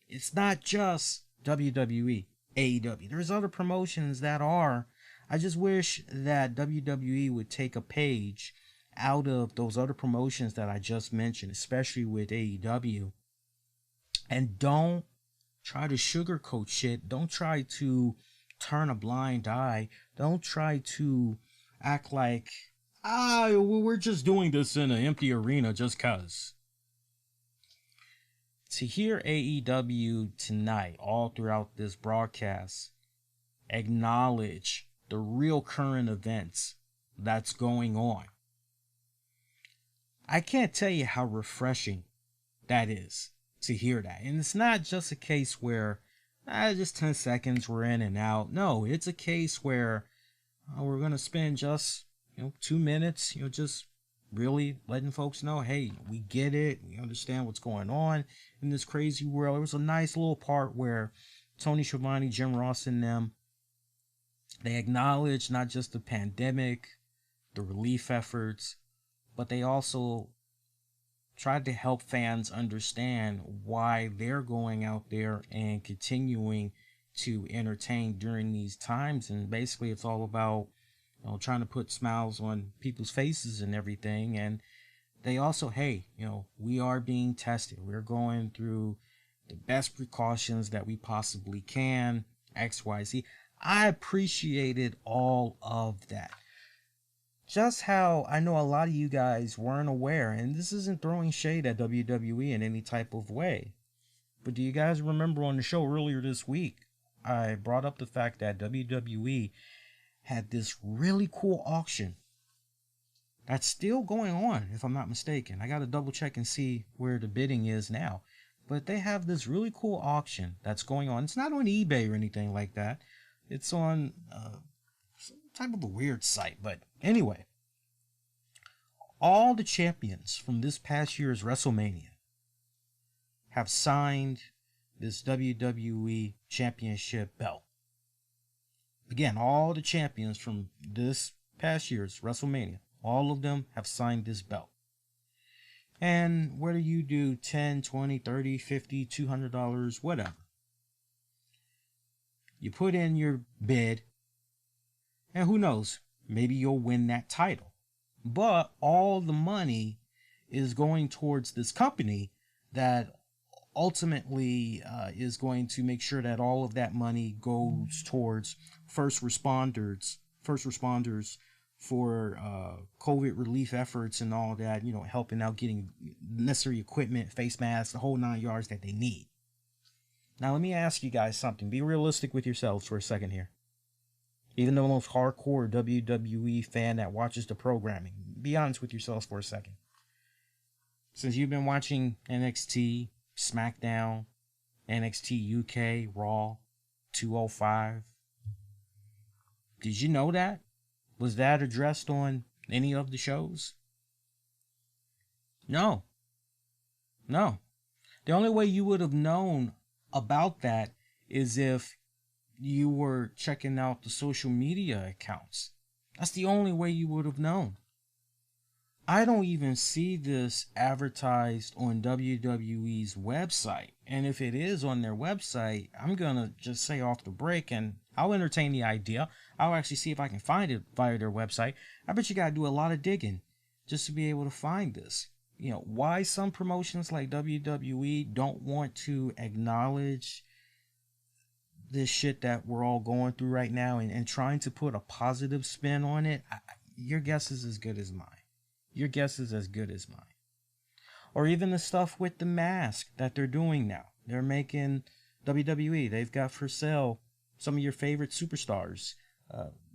It's not just WWE, AEW. There's other promotions that are. I just wish that WWE would take a page out of those other promotions that I just mentioned, especially with AEW, and don't try to sugarcoat shit. Don't try to turn a blind eye. Don't try to act like, we're just doing this in an empty arena just cause. To hear AEW tonight, all throughout this broadcast, acknowledge the real current events that's going on, I can't tell you how refreshing that is to hear that. And it's not just a case where just 10 seconds we're in and out. No, it's a case where we're going to spend just 2 minutes just really letting folks know, hey, we get it, we understand what's going on in this crazy world. There was a nice little part where Tony Schiavone, Jim Ross, and them, they acknowledged not just the pandemic, the relief efforts, but they also tried to help fans understand why they're going out there and continuing to entertain during these times. And basically it's all about trying to put smiles on people's faces and everything. And they also, hey, we are being tested. We're going through the best precautions that we possibly can, XYZ. I appreciated all of that. Just how I know a lot of you guys weren't aware, and this isn't throwing shade at WWE in any type of way, but do you guys remember on the show earlier this week, I brought up the fact that WWE had this really cool auction that's still going on, if I'm not mistaken. I got to double check and see where the bidding is now, but they have this really cool auction that's going on. It's not on eBay or anything like that. It's on some type of a weird site, but anyway, all the champions from this past year's WrestleMania have signed this WWE Championship belt. Again, all the champions from this past year's WrestleMania, all of them have signed this belt. And whether you do $10, $20, $30, $50, $200, whatever, you put in your bid, and who knows, maybe you'll win that title. But all the money is going towards this company that ultimately is going to make sure that all of that money goes towards first responders for COVID relief efforts and all that, helping out getting necessary equipment, face masks, the whole 9 yards that they need. Now, let me ask you guys something. Be realistic with yourselves for a second here. Even the most hardcore WWE fan that watches the programming, be honest with yourselves for a second. Since you've been watching NXT, SmackDown, NXT UK, Raw, 205, did you know that? Was that addressed on any of the shows? No. The only way you would have known about that is if you were checking out the social media accounts. That's the only way you would have known. I don't even see this advertised on WWE's website. And if it is on their website, I'm going to just say off the break, and I'll entertain the idea. I'll actually see if I can find it via their website. I bet you got to do a lot of digging just to be able to find this. why some promotions like WWE don't want to acknowledge this shit that we're all going through right now, and trying to put a positive spin on it. Your guess is as good as mine. Your guess is as good as mine. Or even the stuff with the mask that they're doing now. They're making WWE. They've got for sale some of your favorite superstars.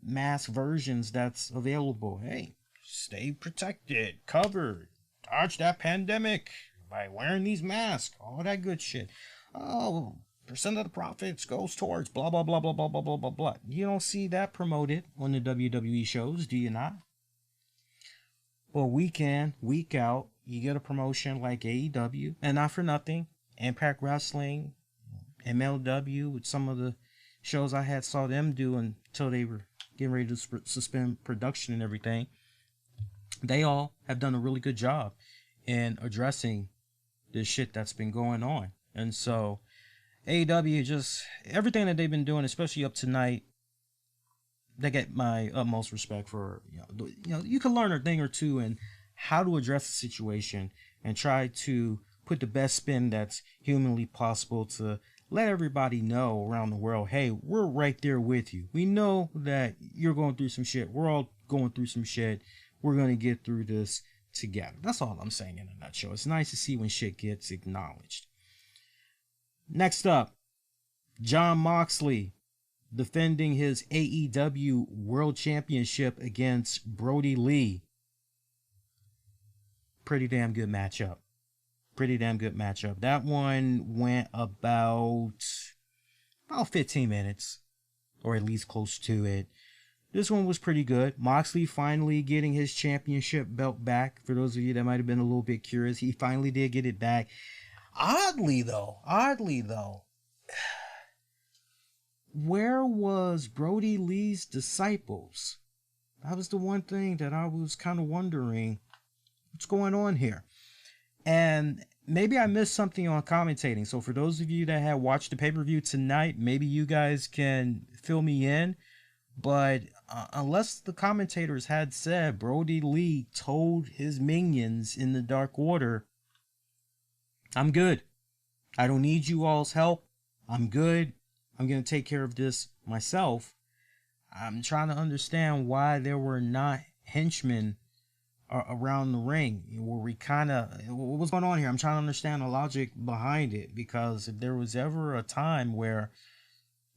Mask versions that's available. Hey, stay protected, covered, dodge that pandemic by wearing these masks. All that good shit. Oh, percent of the profits goes towards blah, blah, blah, blah, blah, blah, blah, blah, blah. You don't see that promoted on the WWE shows, do you not? Well, week in, week out, you get a promotion like AEW, and not for nothing, Impact Wrestling, MLW, with some of the shows I saw them do until they were getting ready to suspend production and everything. They all have done a really good job in addressing this shit that's been going on. And so AEW, just everything that they've been doing, especially up tonight, they get my utmost respect for. You can learn a thing or two in how to address the situation and try to put the best spin that's humanly possible to let everybody know around the world, hey, we're right there with you. We know that you're going through some shit. We're all going through some shit. We're going to get through this together. That's all I'm saying in a nutshell. It's nice to see when shit gets acknowledged. Next up, Jon Moxley defending his AEW World Championship against Brody Lee. Pretty damn good matchup. That one went about 15 minutes, or at least close to it. This one was pretty good. Moxley finally getting his championship belt back. For those of you that might have been a little bit curious, he finally did get it back. Oddly though, where was Brody Lee's disciples? That was the one thing that I was kind of wondering, what's going on here? And maybe I missed something on commentating. So for those of you that have watched the pay-per-view tonight, maybe you guys can fill me in. But unless the commentators had said Brody Lee told his minions in the Dark Order, I'm good. I don't need you all's help. I'm good. I'm going to take care of this myself. I'm trying to understand why there were not henchmen around the ring. Were we what was going on here? I'm trying to understand the logic behind it, because if there was ever a time where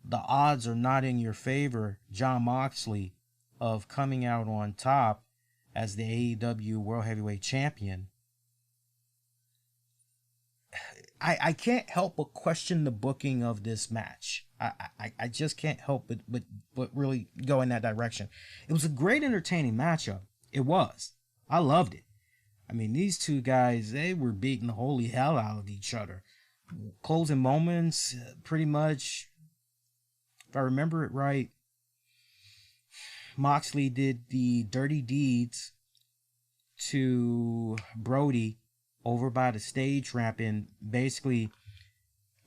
the odds are not in your favor, Jon Moxley, of coming out on top as the AEW World Heavyweight Champion, I can't help but question the booking of this match. I just can't help but really go in that direction. It was a great entertaining matchup. It was. I loved it. I mean, these two guys, they were beating the holy hell out of each other. Closing moments, pretty much, if I remember it right, Moxley did the dirty deeds to Brody over by the stage ramp and basically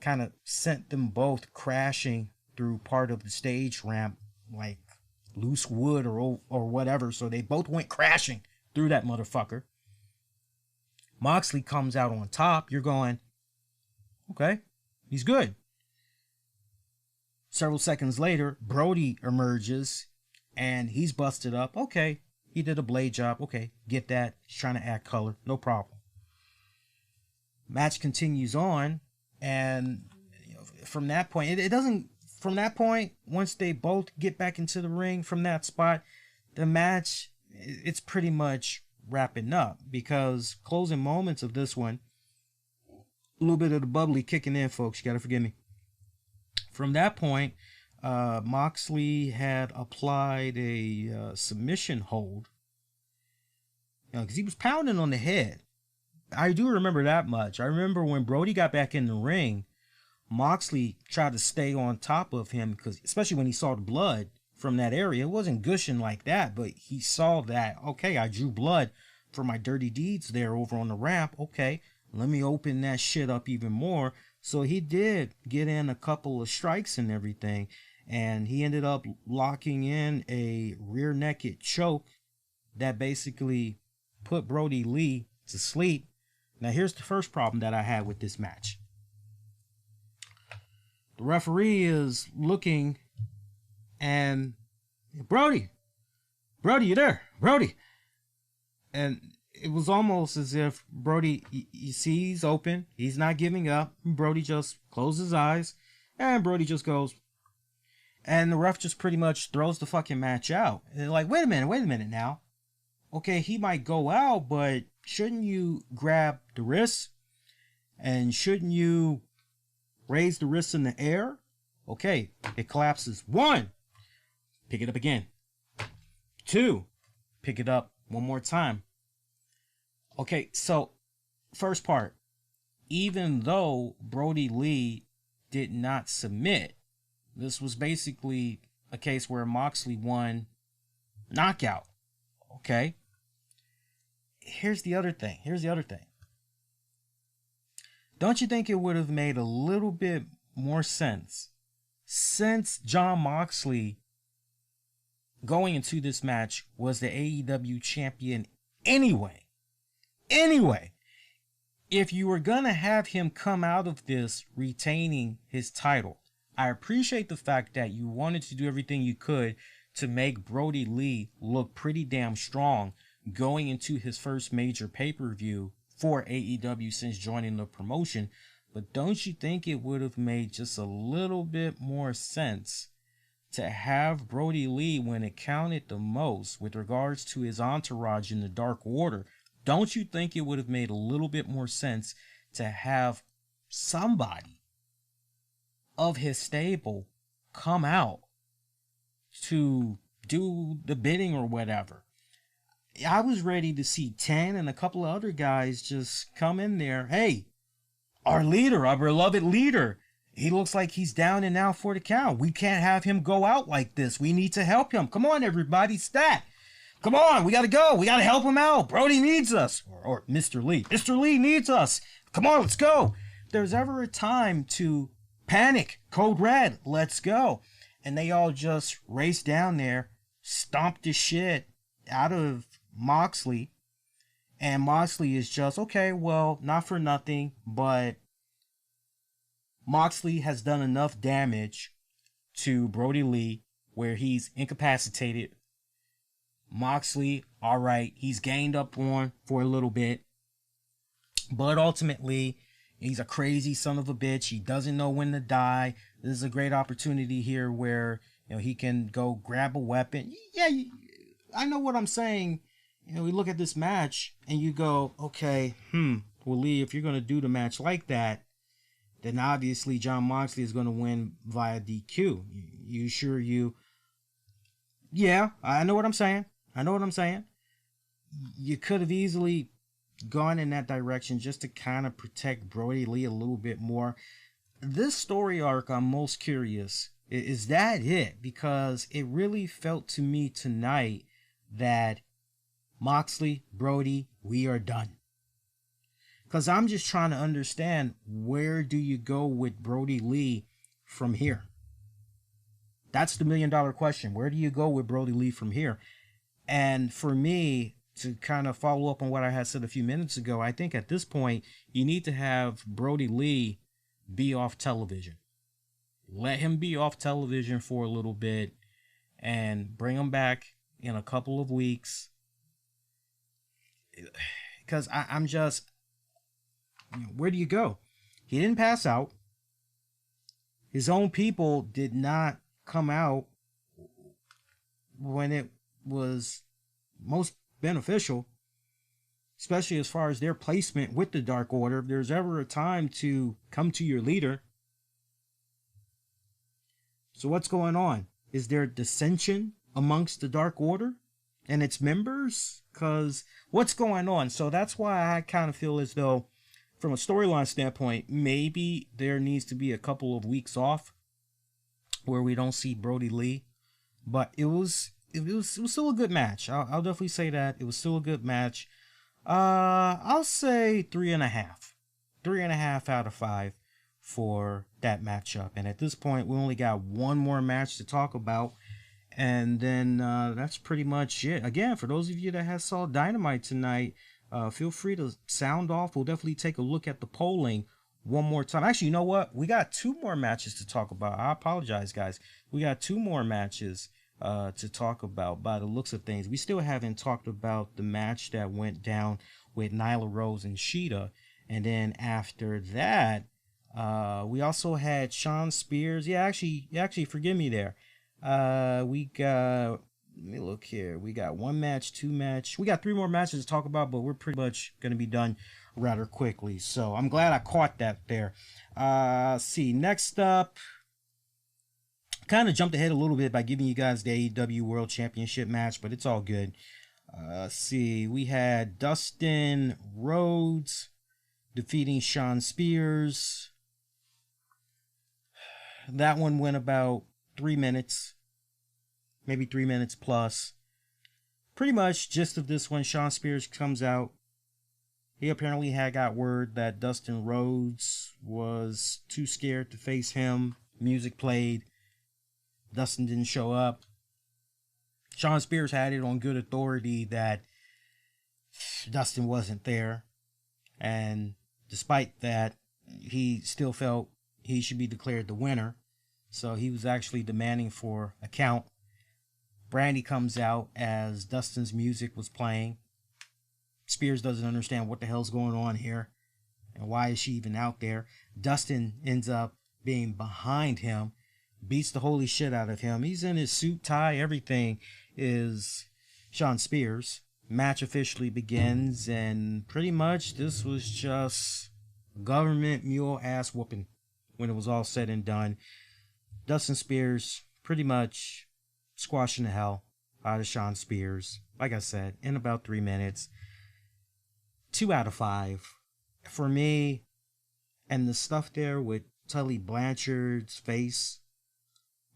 kind of sent them both crashing through part of the stage ramp like loose wood or whatever. So they both went crashing through that motherfucker. Moxley comes out on top. You're going, okay, he's good. Several seconds later, Brody emerges and he's busted up. Okay, he did a blade job. Okay, get that. He's trying to add color. No problem. Match continues on, and from that point, it doesn't. From that point, once they both get back into the ring from that spot, the match, it's pretty much wrapping up, because closing moments of this one, a little bit of the bubbly kicking in, folks. You gotta forgive me. From that point, Moxley had applied a submission hold, because he was pounding on the head. I do remember that much. I remember when Brody got back in the ring, Moxley tried to stay on top of him, because especially when he saw the blood from that area, it wasn't gushing like that, but he saw that, okay, I drew blood for my dirty deeds there over on the ramp. Okay, let me open that shit up even more. So he did get in a couple of strikes and everything, and he ended up locking in a rear naked choke that basically put Brody Lee to sleep. Now, here's the first problem that I had with this match. The referee is looking, and Brody, you there? Brody. And it was almost as if Brody, you see he's open, he's not giving up. Brody just closes his eyes, and Brody just goes. And the ref just pretty much throws the fucking match out. And they're like, wait a minute now. Okay, he might go out, but shouldn't you grab the wrist? And shouldn't you raise the wrist in the air? Okay, it collapses. 1, pick it up again. 2, pick it up one more time. Okay, so first part, even though Brody Lee did not submit, this was basically a case where Moxley won knockout. Okay. Here's the other thing. Don't you think it would have made a little bit more sense since Jon Moxley going into this match was the AEW champion anyway? If you were going to have him come out of this retaining his title, I appreciate the fact that you wanted to do everything you could to make Brody Lee look pretty damn strong going into his first major pay-per-view for AEW since joining the promotion. But don't you think it would have made just a little bit more sense to have Brody Lee, when it counted the most with regards to his entourage in the Dark Order, don't you think it would have made a little bit more sense to have somebody of his stable come out to do the bidding or whatever? I was ready to see 10 and a couple of other guys just come in there. Hey, our leader, our beloved leader, he looks like he's down and out for the count. We can't have him go out like this. We need to help him. Come on, everybody, stat. Come on, we got to go. We got to help him out. Brody needs us. Or Mr. Lee. Mr. Lee needs us. Come on, let's go. If there's ever a time to panic, code red, let's go. And they all just raced down there, stomped the shit out of Moxley. And Moxley is just, okay, well, not for nothing, but Moxley has done enough damage to Brody Lee where he's incapacitated. Moxley, all right, he's gained up on for a little bit, but ultimately, he's a crazy son of a bitch. He doesn't know when to die. This is a great opportunity here where, he can go grab a weapon. Yeah, I know what I'm saying. We look at this match and you go, okay, well, Lee, if you're going to do the match like that, then obviously Jon Moxley is going to win via DQ. You sure you... Yeah, I know what I'm saying. You could have easily gone in that direction just to kind of protect Brody Lee a little bit more. This story arc, I'm most curious. Is that it? Because it really felt to me tonight that Moxley, Brody, we are done. Because I'm just trying to understand, where do you go with Brody Lee from here? That's the $1 million question. Where do you go with Brody Lee from here? And for me, to kind of follow up on what I had said a few minutes ago, I think at this point, you need to have Brody Lee be off television. Let him be off television for a little bit and bring him back in a couple of weeks. Because I'm just... where do you go? He didn't pass out. His own people did not come out when it was most beneficial, especially as far as their placement with the Dark Order. If there's ever a time to come to your leader. So what's going on? Is there dissension amongst the Dark Order and its members? Because what's going on? So that's why I kind of feel as though, from a storyline standpoint, maybe there needs to be a couple of weeks off where we don't see Brody Lee. But it was still a good match. I'll definitely say that. It was still a good match. I'll say 3.5. 3.5 out of 5 for that matchup. And at this point, we only got one more match to talk about. And then that's pretty much it. Again, for those of you that saw Dynamite tonight, feel free to sound off. We'll definitely take a look at the polling one more time. Actually, you know what? We got 2 more matches to talk about. I apologize, guys. We got 2 more matches to talk about by the looks of things. We still haven't talked about the match that went down with Nyla Rose and Sheeta. And then after that, we also had Shawn Spears. Yeah, actually, forgive me there. We got, let me look here. We got 1 match, 2 match. We got 3 more matches to talk about, but we're pretty much going to be done rather quickly. So I'm glad I caught that there. See, next up, kind of jumped ahead a little bit by giving you guys the AEW World Championship match, but it's all good. See, we had Dustin Rhodes defeating Shawn Spears. That one went about 3 minutes, maybe 3 minutes plus. Pretty much gist of this one, Shawn Spears comes out. He apparently had got word that Dustin Rhodes was too scared to face him. Music played. Dustin didn't show up. Shawn Spears had it on good authority that Dustin wasn't there. And despite that, he still felt he should be declared the winner. So he was actually demanding for a count. Brandy comes out as Dustin's music was playing. Spears doesn't understand what the hell's going on here and why is she even out there. Dustin ends up being behind him, beats the holy shit out of him. He's in his suit, tie, everything is Shawn Spears. Match officially begins, and pretty much this was just government mule ass whooping when it was all said and done. Dustin Spears pretty much squashing the hell out of Shawn Spears. Like I said, in about 3 minutes. 2 out of 5 for me. And the stuff there with Tully Blanchard's face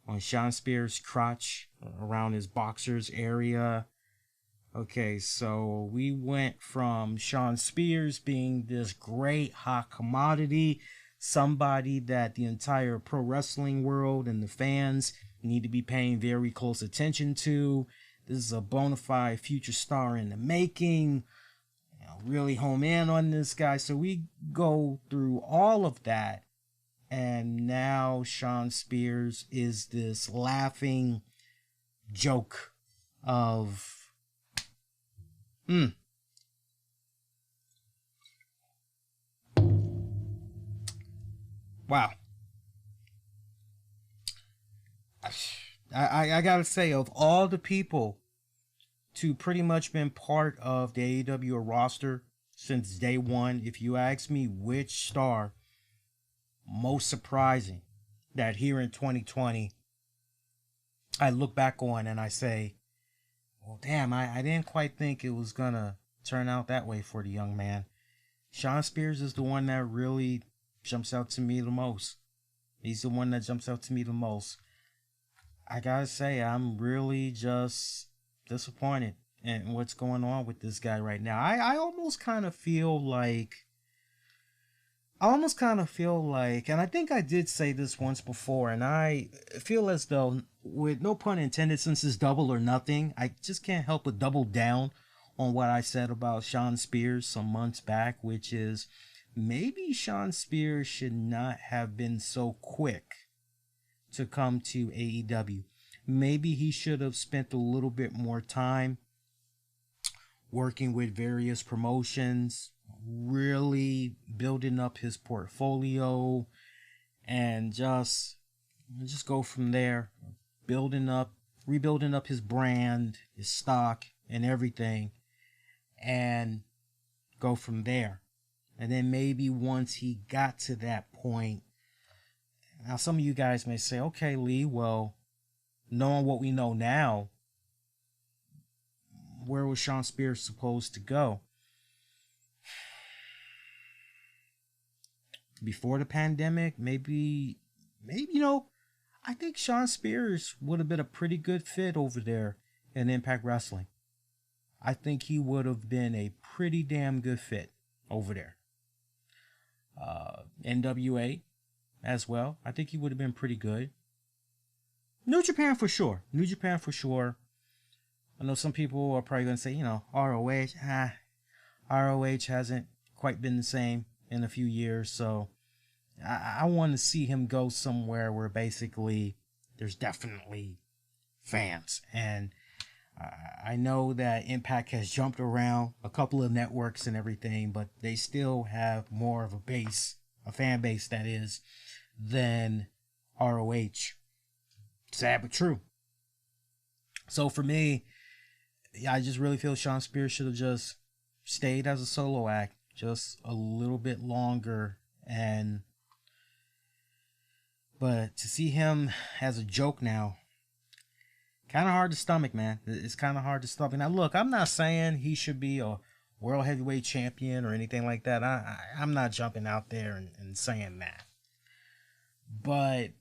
on Shawn Spears' crotch around his boxers area. Okay, so we went from Shawn Spears being this great hot commodity, somebody that the entire pro wrestling world and the fans need to be paying very close attention to. This is a bona fide future star in the making. You know, really home in on this guy. So we go through all of that. And now Shawn Spears is this laughing joke of... Wow. I gotta say, of all the people to pretty much been part of the AEW roster since day one, if you ask me which star most surprising that here in 2020 I look back on and I say, well, damn, I didn't quite think it was gonna turn out that way for the young man. Shawn Spears is the one that really jumps out to me the most. He's the one that jumps out to me the most. I gotta say, I'm really just disappointed in what's going on with this guy right now. I almost kind of feel like, and I think I did say this once before, and I feel as though, with no pun intended, since it's double or nothing, I just can't help but double down on what I said about Shawn Spears some months back, which is maybe Shawn Spears should not have been so quick to come to AEW. Maybe he should have spent a little bit more time working with various promotions, really building up his portfolio, and just go from there, rebuilding up his brand, his stock, and everything, and go from there. And then maybe once he got to that point, now some of you guys may say, okay, Lee, well, knowing what we know now, where was Shawn Spears supposed to go? Before the pandemic, maybe, I think Shawn Spears would have been a pretty good fit over there in Impact Wrestling. I think he would have been a pretty damn good fit over there. NWA as well. I think he would have been pretty good. New Japan for sure. I know some people are probably going to say, ROH. ROH hasn't quite been the same in a few years, so I want to see him go somewhere where basically there's definitely fans. And I know that Impact has jumped around a couple of networks and everything, but they still have more of a base, a fan base that is, than ROH. Sad but true. So for me, I just really feel Shawn Spears should have just stayed as a solo act just a little bit longer. But to see him as a joke now, kind of hard to stomach, man. It's kind of hard to stomach. Now, look, I'm not saying he should be a world heavyweight champion or anything like that. I'm not jumping out there and saying that. But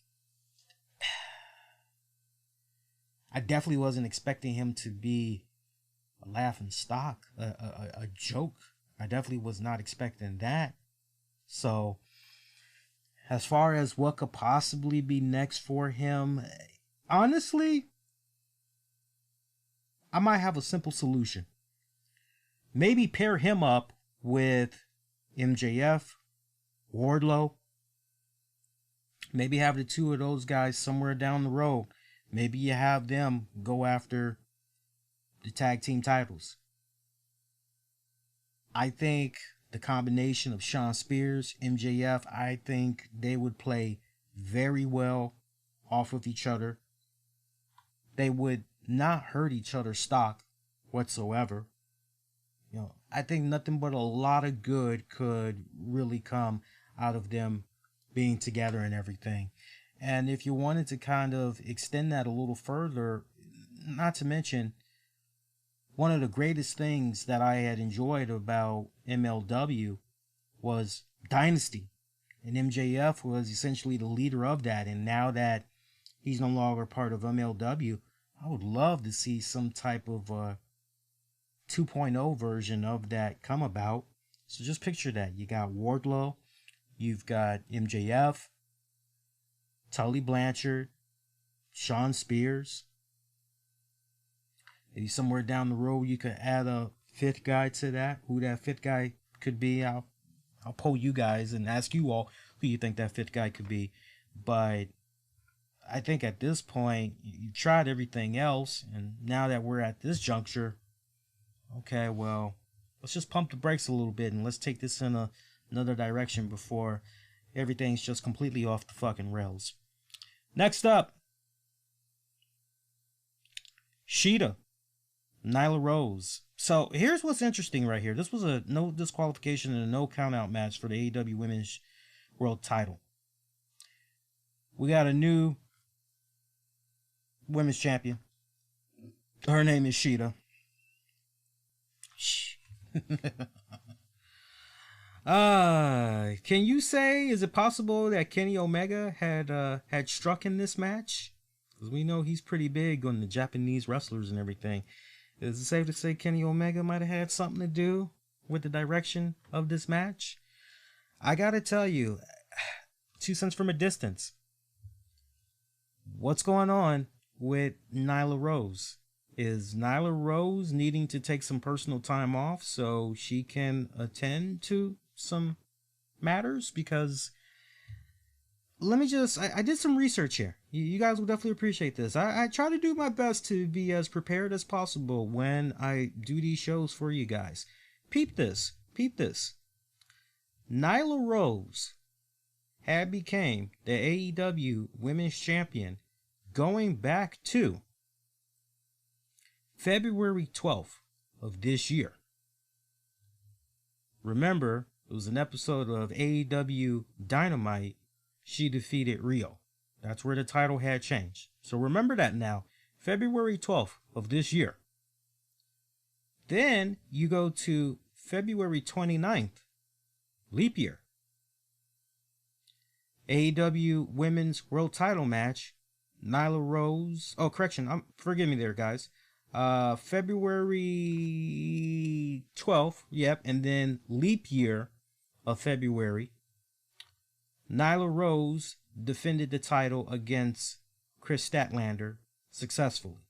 I definitely wasn't expecting him to be a laughing stock, a joke. I definitely was not expecting that. So, as far as what could possibly be next for him, honestly, I might have a simple solution. Maybe pair him up with MJF, Wardlow. Maybe have the two of those guys somewhere down the road. Maybe you have them go after the tag team titles. I think the combination of Shawn Spears, MJF, I think they would play very well off of each other. They would not hurt each other's stock whatsoever. You know, I think nothing but a lot of good could really come out of them being together and everything. And if you wanted to kind of extend that a little further, not to mention, one of the greatest things that I had enjoyed about MLW was Dynasty. And MJF was essentially the leader of that. And now that he's no longer part of MLW, I would love to see some type of 2.0 version of that come about. So just picture that. You got Wardlow, you've got MJF, Tully Blanchard, Shawn Spears. Maybe somewhere down the road you could add a fifth guy to that. Who that fifth guy could be, I'll poll you guys and ask you all who you think that fifth guy could be. But I think at this point, you tried everything else, and now that we're at this juncture, okay, well, let's just pump the brakes a little bit and let's take this in another direction before everything's just completely off the fucking rails. Next up, Sheeta, Nyla Rose. So here's what's interesting right here. This was a no disqualification and a no count out match for the AEW Women's World Title. We got a new women's champion. Her name is Sheeta. Can you say, is it possible that Kenny Omega had struck in this match? Because we know he's pretty big on the Japanese wrestlers and everything. Is it safe to say Kenny Omega might have had something to do with the direction of this match? I gotta tell you, 2 cents from a distance, what's going on with Nyla Rose? Is Nyla Rose needing to take some personal time off so she can attend to some matters? Because I did some research here. You guys will definitely appreciate this. I try to do my best to be as prepared as possible when I do these shows for you guys. Peep this. Nyla Rose had became the AEW Women's Champion going back to February 12th of this year. Remember, it was an episode of AEW Dynamite. She defeated Rio. That's where the title had changed. So remember that now. February 12th of this year. Then you go to February 29th, leap year. AEW Women's World Title match. Nyla Rose. Oh, correction. Forgive me there, guys. February 12th. Yep. And then leap year of February. Nyla Rose defended the title against Chris Statlander successfully.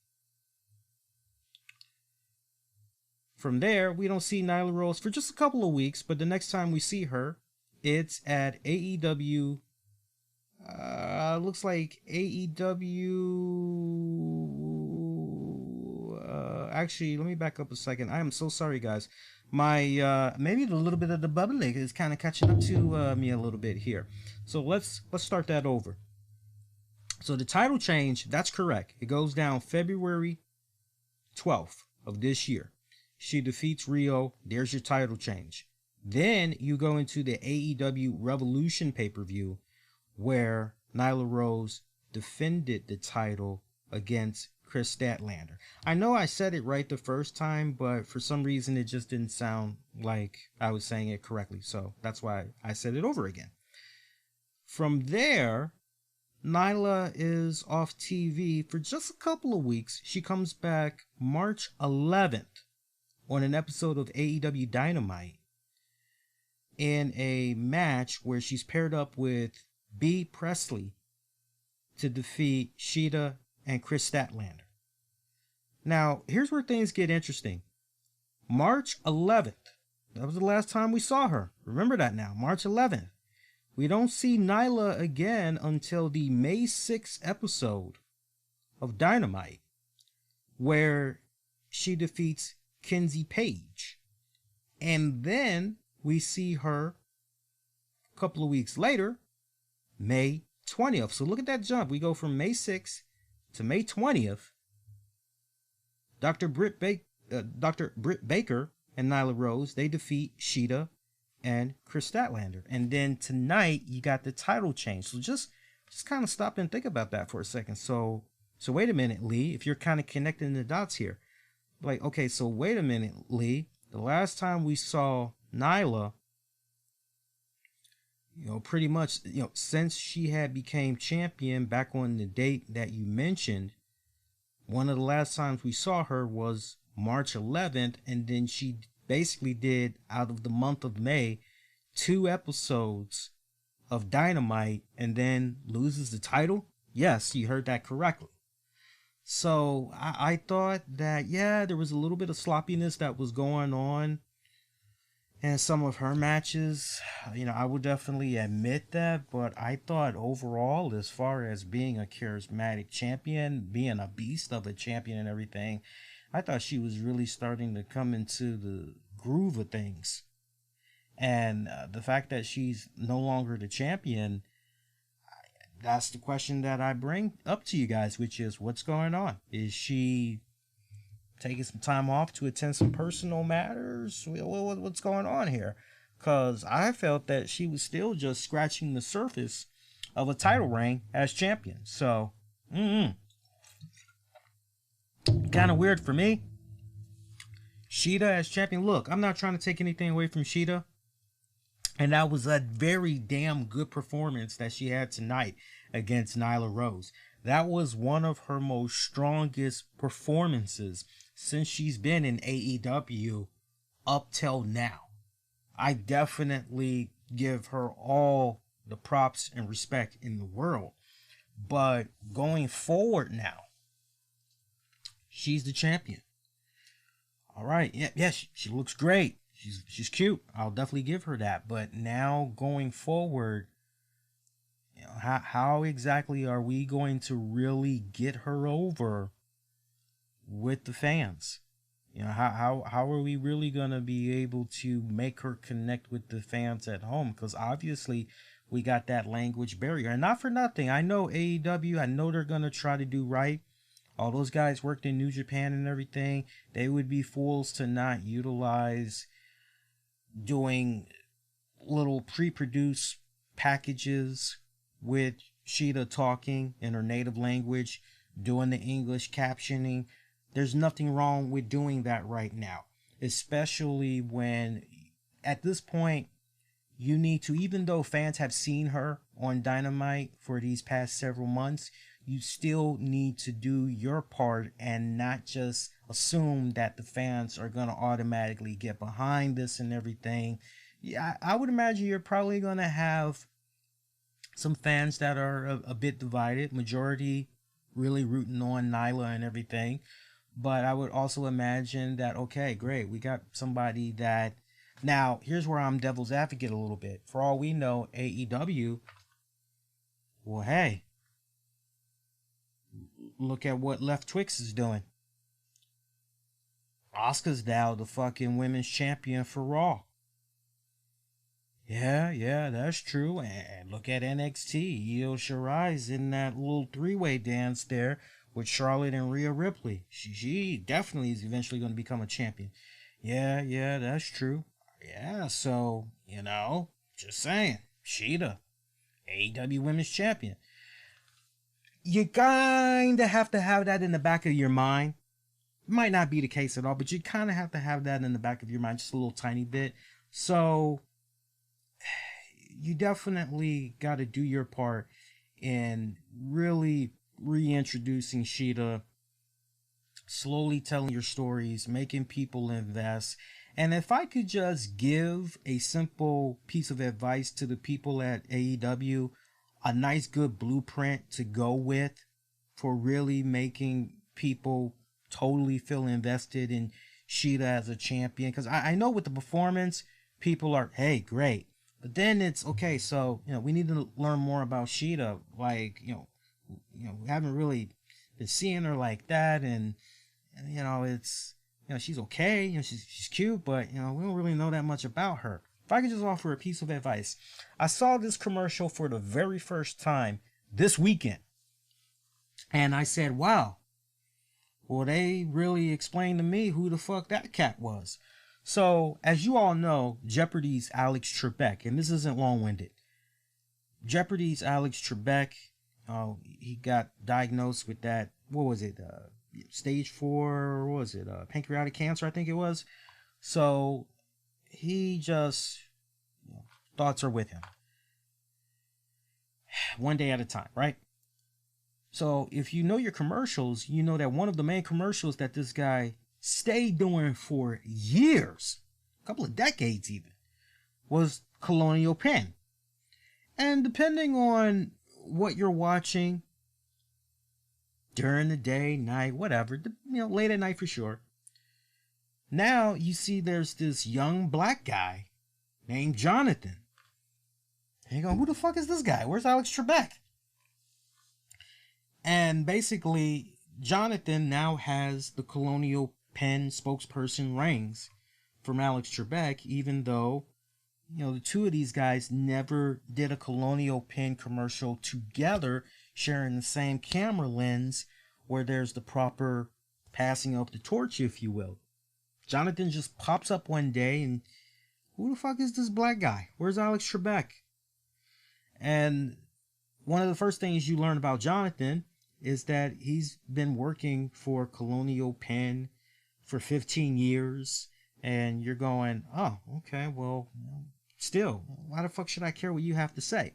From there, we don't see Nyla Rose for just a couple of weeks, but the next time we see her, it's at AEW. Looks like AEW. Actually, let me back up a second. I am so sorry, guys. My maybe a little bit of the bubbling is kind of catching up to me a little bit here. So let's start that over. So the title change, that's correct. It goes down February 12th of this year. She defeats Rio. There's your title change. Then you go into the AEW Revolution pay-per-view where Nyla Rose defended the title against Chris Statlander. I know I said it right the first time, but for some reason it just didn't sound like I was saying it correctly. So that's why I said it over again. From there, Nyla is off TV for just a couple of weeks. She comes back March 11th on an episode of AEW Dynamite in a match where she's paired up with B. Presley to defeat Shida and Chris Statlander. Now, here's where things get interesting. March 11th, that was the last time we saw her. Remember that now, March 11th. We don't see Nyla again until the May 6th episode of Dynamite, where she defeats Kenzie Page. And then we see her a couple of weeks later, May 20th. So look at that jump. We go from May 6th to May 20th. Dr. Britt Baker and Nyla Rose, they defeat Shida and Chris Statlander. And then tonight you got the title change. So just kind of stop and think about that for a second. So wait a minute, Lee, if you're kind of connecting the dots here. Like, okay, so wait a minute, Lee. The last time we saw Nyla, pretty much, since she had became champion back on the date that you mentioned, one of the last times we saw her was March 11th, and then she basically did, out of the month of May, 2 episodes of Dynamite and then loses the title. Yes, you heard that correctly. So I thought that, yeah, there was a little bit of sloppiness that was going on in some of her matches. I would definitely admit that, but I thought overall, as far as being a charismatic champion, being a beast of a champion and everything, I thought she was really starting to come into the groove of things. And the fact that she's no longer the champion, that's the question that I bring up to you guys, which is, what's going on? Is she taking some time off to attend some personal matters? What's going on here? Because I felt that she was still just scratching the surface of a title reign as champion. So, kind of weird for me. Shida as champion. Look, I'm not trying to take anything away from Shida. And that was a very damn good performance that she had tonight against Nyla Rose. That was one of her most strongest performances since she's been in AEW up till now. I definitely give her all the props and respect in the world. But going forward now, she's the champion. All right. Yeah, she looks great. She's cute. I'll definitely give her that. But now going forward, how exactly are we going to really get her over with the fans? How are we really going to be able to make her connect with the fans at home? Because obviously we got that language barrier. And not for nothing, I know AEW, I know they're going to try to do right. All those guys worked in New Japan and everything. They would be fools to not utilize doing little pre-produced packages with Shida talking in her native language, doing the English captioning. There's nothing wrong with doing that right now, especially when at this point you need to, even though fans have seen her on Dynamite for these past several months, you still need to do your part and not just assume that the fans are going to automatically get behind this and everything. Yeah, I would imagine you're probably going to have some fans that are a bit divided, majority really rooting on Nyla and everything. But I would also imagine that, okay, great, we got somebody that. Now, here's where I'm devil's advocate a little bit. For all we know, AEW, well, hey, look at what Left Twix is doing. Asuka's now the fucking women's champion for Raw. Yeah, that's true. And look at NXT. Io Shirai's in that little three-way dance there with Charlotte and Rhea Ripley. She definitely is eventually going to become a champion. Yeah, that's true. Yeah, so, just saying. Sheeta, AEW Women's Champion. You kind of have to have that in the back of your mind. Might not be the case at all, but you kind of have to have that in the back of your mind just a little tiny bit. So, you definitely got to do your part in really reintroducing Sheeta, slowly telling your stories, making people invest. And if I could just give a simple piece of advice to the people at AEW, a nice good blueprint to go with for really making people totally feel invested in Sheeta as a champion. Because I know with the performance, people are, hey, great. But then it's, okay, so, we need to learn more about Sheeta. Like, we haven't really been seeing her like that. And it's, she's okay, she's cute, but, we don't really know that much about her. If I could just offer a piece of advice. I saw this commercial for the very first time this weekend. And I said, wow, well, they really explained to me who the fuck that cat was. So, as you all know, Jeopardy's Alex Trebek, and this isn't long-winded. Jeopardy's Alex Trebek, he got diagnosed with that, what was it, stage 4, what was it, pancreatic cancer, I think it was. So he just, thoughts are with him. One day at a time, right? So if you know your commercials, you know that one of the main commercials that this guy stayed doing for years, a couple of decades even, was Colonial Penn. And depending on what you're watching, during the day, night, whatever, late at night for sure. Now you see there's this young black guy named Jonathan. And you go, who the fuck is this guy? Where's Alex Trebek? And basically, Jonathan now has the Colonial Penn spokesperson rings from Alex Trebek, even though, the two of these guys never did a Colonial Penn commercial together, sharing the same camera lens where there's the proper passing of the torch, if you will. Jonathan just pops up one day and who the fuck is this black guy? Where's Alex Trebek? And one of the first things you learn about Jonathan is that he's been working for Colonial Penn for 15 years. And you're going, oh, okay, well, still, why the fuck should I care what you have to say?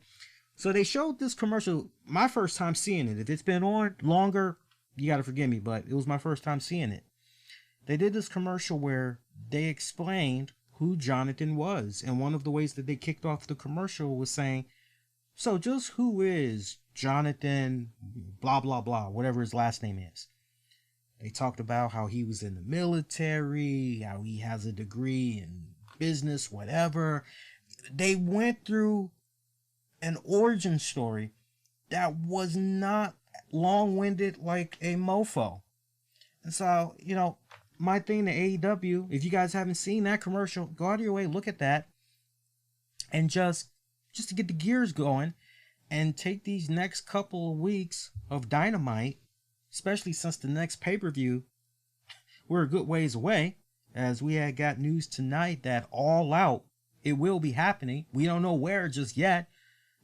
So they showed this commercial, my first time seeing it. If it's been on longer, you got to forgive me, but it was my first time seeing it. They did this commercial where they explained who Jonathan was. And one of the ways that they kicked off the commercial was saying, so just who is Jonathan, blah, blah, blah, whatever his last name is. They talked about how he was in the military, how he has a degree in business, whatever. They went through an origin story that was not long-winded like a mofo. And so, my thing to AEW, if you guys haven't seen that commercial, go out of your way, look at that, and just to get the gears going, and take these next couple of weeks of Dynamite, especially since the next pay-per-view, we're a good ways away, as we had got news tonight that All Out, it will be happening. We don't know where just yet,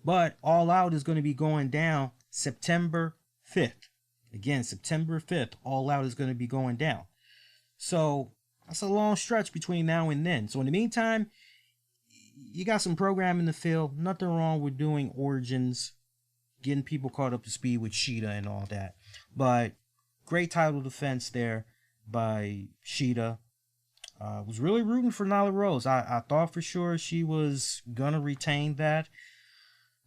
but All Out is going to be going down September 5th. Again, September 5th, All Out is going to be going down. So that's a long stretch between now and then. So in the meantime, you got some programming to fill. Nothing wrong with doing Origins, getting people caught up to speed with Sheeta and all that. But great title defense there by Sheeta. Was really rooting for Nyla Rose. I thought for sure she was going to retain that.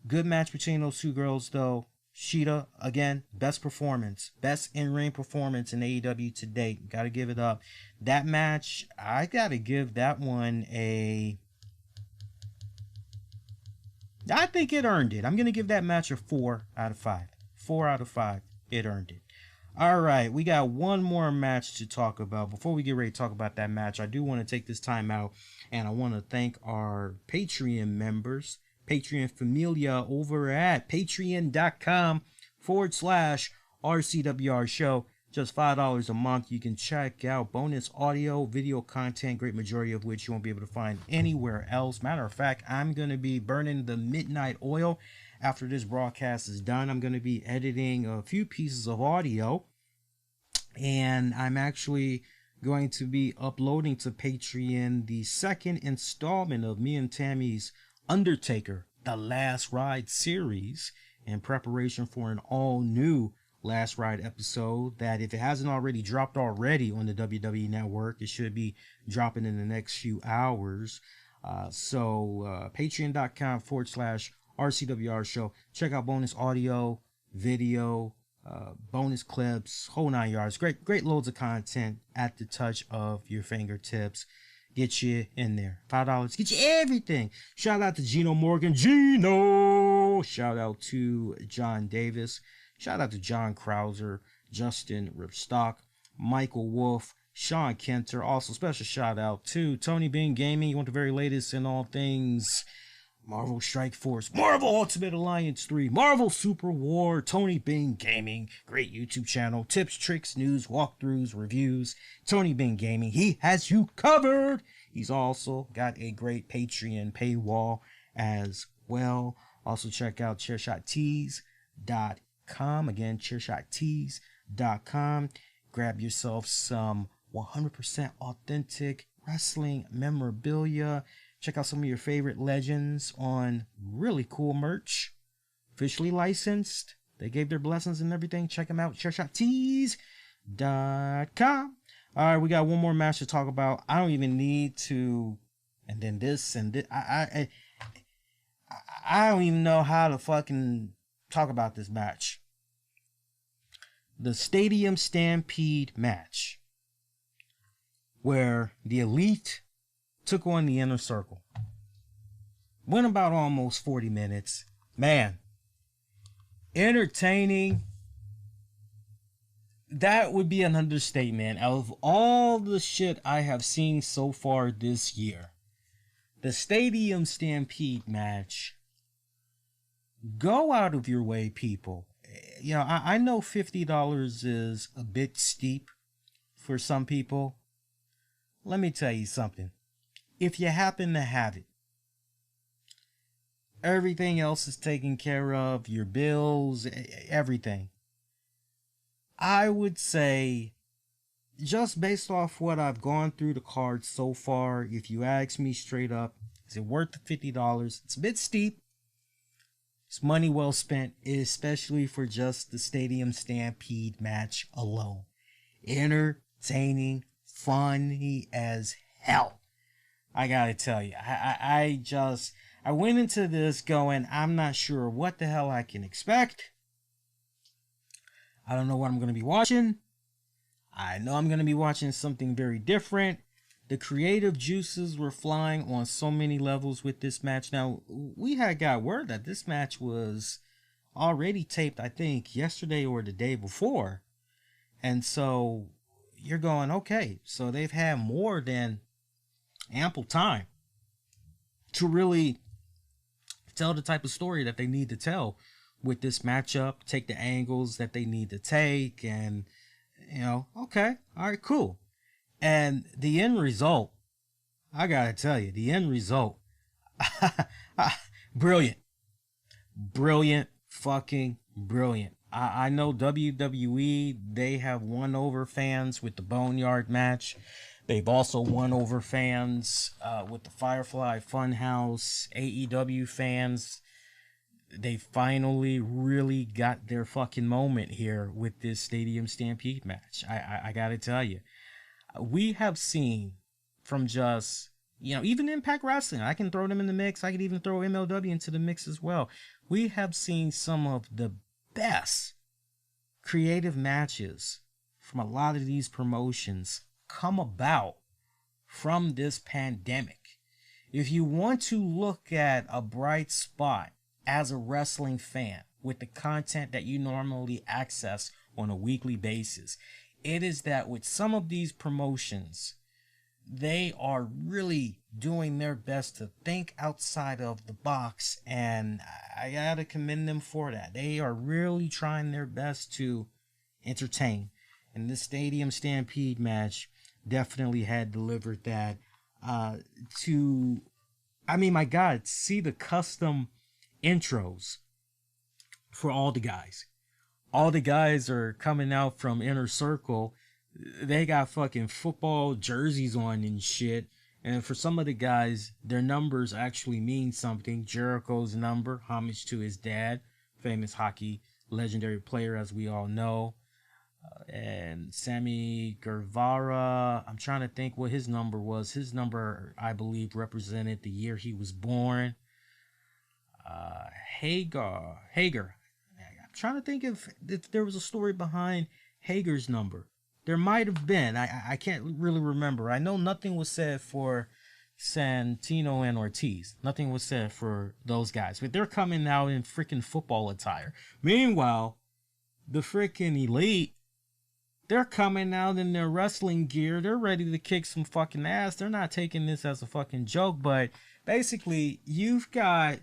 Good match between those two girls, though. Shida, again, best performance, best in-ring performance in AEW to date. Gotta give it up. That match, I gotta give that one I think it earned it. I'm gonna give that match a 4 out of 5. 4 out of 5. It earned it. All right, we got one more match to talk about. Before we get ready to talk about that match, I do want to take this time out and I want to thank our Patreon members, Patreon Familia over at patreon.com/RCWR show. Just $5 a month. You can check out bonus audio, video content, great majority of which you won't be able to find anywhere else. Matter of fact, I'm going to be burning the midnight oil. After this broadcast is done, I'm going to be editing a few pieces of audio. And I'm actually going to be uploading to Patreon the second installment of me and Tammy's Undertaker, The Last Ride series in preparation for an all-new Last Ride episode that, if it hasn't already dropped already on the WWE Network, it should be dropping in the next few hours. Patreon.com/RCWR show. Check out bonus audio, video, bonus clips, whole 9 yards. Great loads of content at the touch of your fingertips. Get you in there. $5. Get you everything. Shout out to Gino Morgan. Gino! Shout out to John Davis. Shout out to John Krauser, Justin Ripstock, Michael Wolf, Sean Kenter. Also, special shout out to Tony Bean Gaming. You want the very latest in all things Marvel Strike Force, Marvel Ultimate Alliance 3, Marvel Super War, Tony Bean Gaming. Great YouTube channel. Tips, tricks, news, walkthroughs, reviews. Tony Bean Gaming. He has you covered. He's also got a great Patreon paywall as well. Also, check out ChairShotTees.com. Again, ChairShotTees.com. Grab yourself some 100% authentic wrestling memorabilia. Check out some of your favorite legends on really cool merch. Officially licensed. They gave their blessings and everything. Check them out. ChairShotTees.com. All right, we got one more match to talk about. I don't even need to. And then this and this. I don't even know how to fucking talk about this match. The Stadium Stampede match, where the Elite took on the Inner Circle. Went about almost 40 minutes. Man, entertaining. That would be an understatement. Of all the shit I have seen so far this year, the Stadium Stampede match, go out of your way, people. You know, I know $50 is a bit steep for some people. Let me tell you something. If you happen to have it, everything else is taken care of, your bills, everything. I would say, just based off what I've gone through the cards so far, if you ask me straight up, is it worth the $50? It's a bit steep. It's money well spent, especially for just the Stadium Stampede match alone. Entertaining, funny as hell. I gotta tell you, I went into this going, I'm not sure what the hell I can expect. I don't know what I'm going to be watching. I know I'm going to be watching something very different. The creative juices were flying on so many levels with this match. Now, we had got word that this match was already taped, I think, yesterday or the day before. And so you're going, okay, so they've had more than ample time to really tell the type of story that they need to tell with this matchup, take the angles that they need to take, and, you know, okay, all right, cool. And the end result, I gotta tell you, the end result, brilliant. Brilliant, fucking brilliant. I know WWE, they have won over fans with the Boneyard match. They've also won over fans with the Firefly Funhouse. AEW fans, they finally really got their fucking moment here with this Stadium Stampede match. I gotta tell you, we have seen from just, you know, even Impact Wrestling, I can throw them in the mix. I could even throw MLW into the mix as well. We have seen some of the best creative matches from a lot of these promotions come about from this pandemic. If you want to look at a bright spot as a wrestling fan with the content that you normally access on a weekly basis, it is that with some of these promotions, they are really doing their best to think outside of the box, and I gotta commend them for that. They are really trying their best to entertain, and this Stadium Stampede match definitely had delivered that. My God, see the custom intros for all the guys. All the guys are coming out from Inner Circle. They got fucking football jerseys on and shit. And for some of the guys, their numbers actually mean something. Jericho's number, homage to his dad, famous hockey legendary player, as we all know. And Sammy Guevara, I'm trying to think what his number was. His number, I believe, represented the year he was born. Hager. I'm trying to think if there was a story behind Hager's number. There might have been. I can't really remember. I know nothing was said for Santino and Ortiz. Nothing was said for those guys. But they're coming out in freaking football attire. Meanwhile, the freaking Elite, they're coming out in their wrestling gear. They're ready to kick some fucking ass. They're not taking this as a fucking joke. But basically, you've got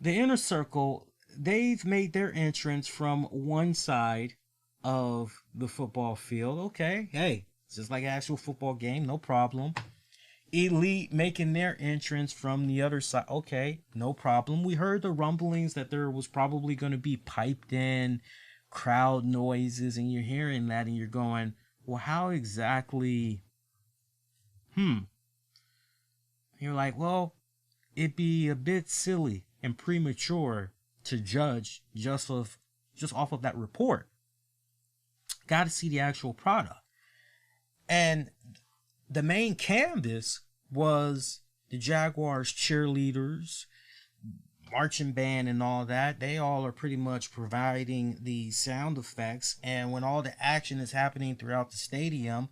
the Inner Circle. They've made their entrance from one side of the football field. Okay, hey, it's just like an actual football game, no problem. Elite making their entrance from the other side. Okay, no problem. We heard the rumblings that there was probably going to be piped in crowd noises, and you're hearing that and you're going, well, how exactly? You're like, well, it'd be a bit silly and premature to judge just off of that report. Got to see the actual product. And the main canvas was the Jaguars cheerleaders, marching band, and all that. They all are pretty much providing the sound effects. And when all the action is happening throughout the stadium,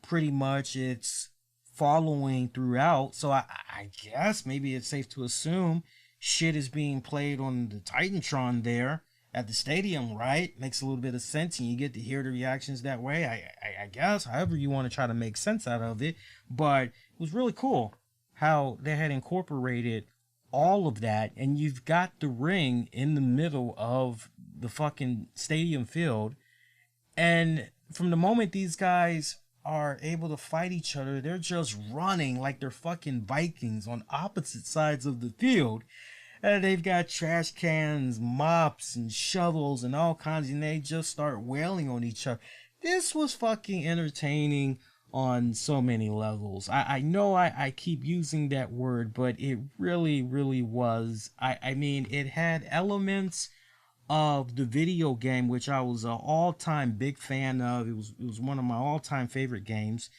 pretty much it's following throughout. So I guess maybe it's safe to assume shit is being played on the Titantron there at the stadium, right? Makes a little bit of sense, and you get to hear the reactions that way. I guess, however you want to try to make sense out of it. But it was really cool how they had incorporated all of that, and you've got the ring in the middle of the fucking stadium field. And from the moment these guys are able to fight each other, they're just running like they're fucking Vikings on opposite sides of the field. And they've got trash cans, mops, and shovels, and all kinds, and they just start wailing on each other. This was fucking entertaining on so many levels. I know I keep using that word, but it really, really was. I mean, it had elements of the video game, which I was an all-time big fan of. It was one of my all-time favorite games,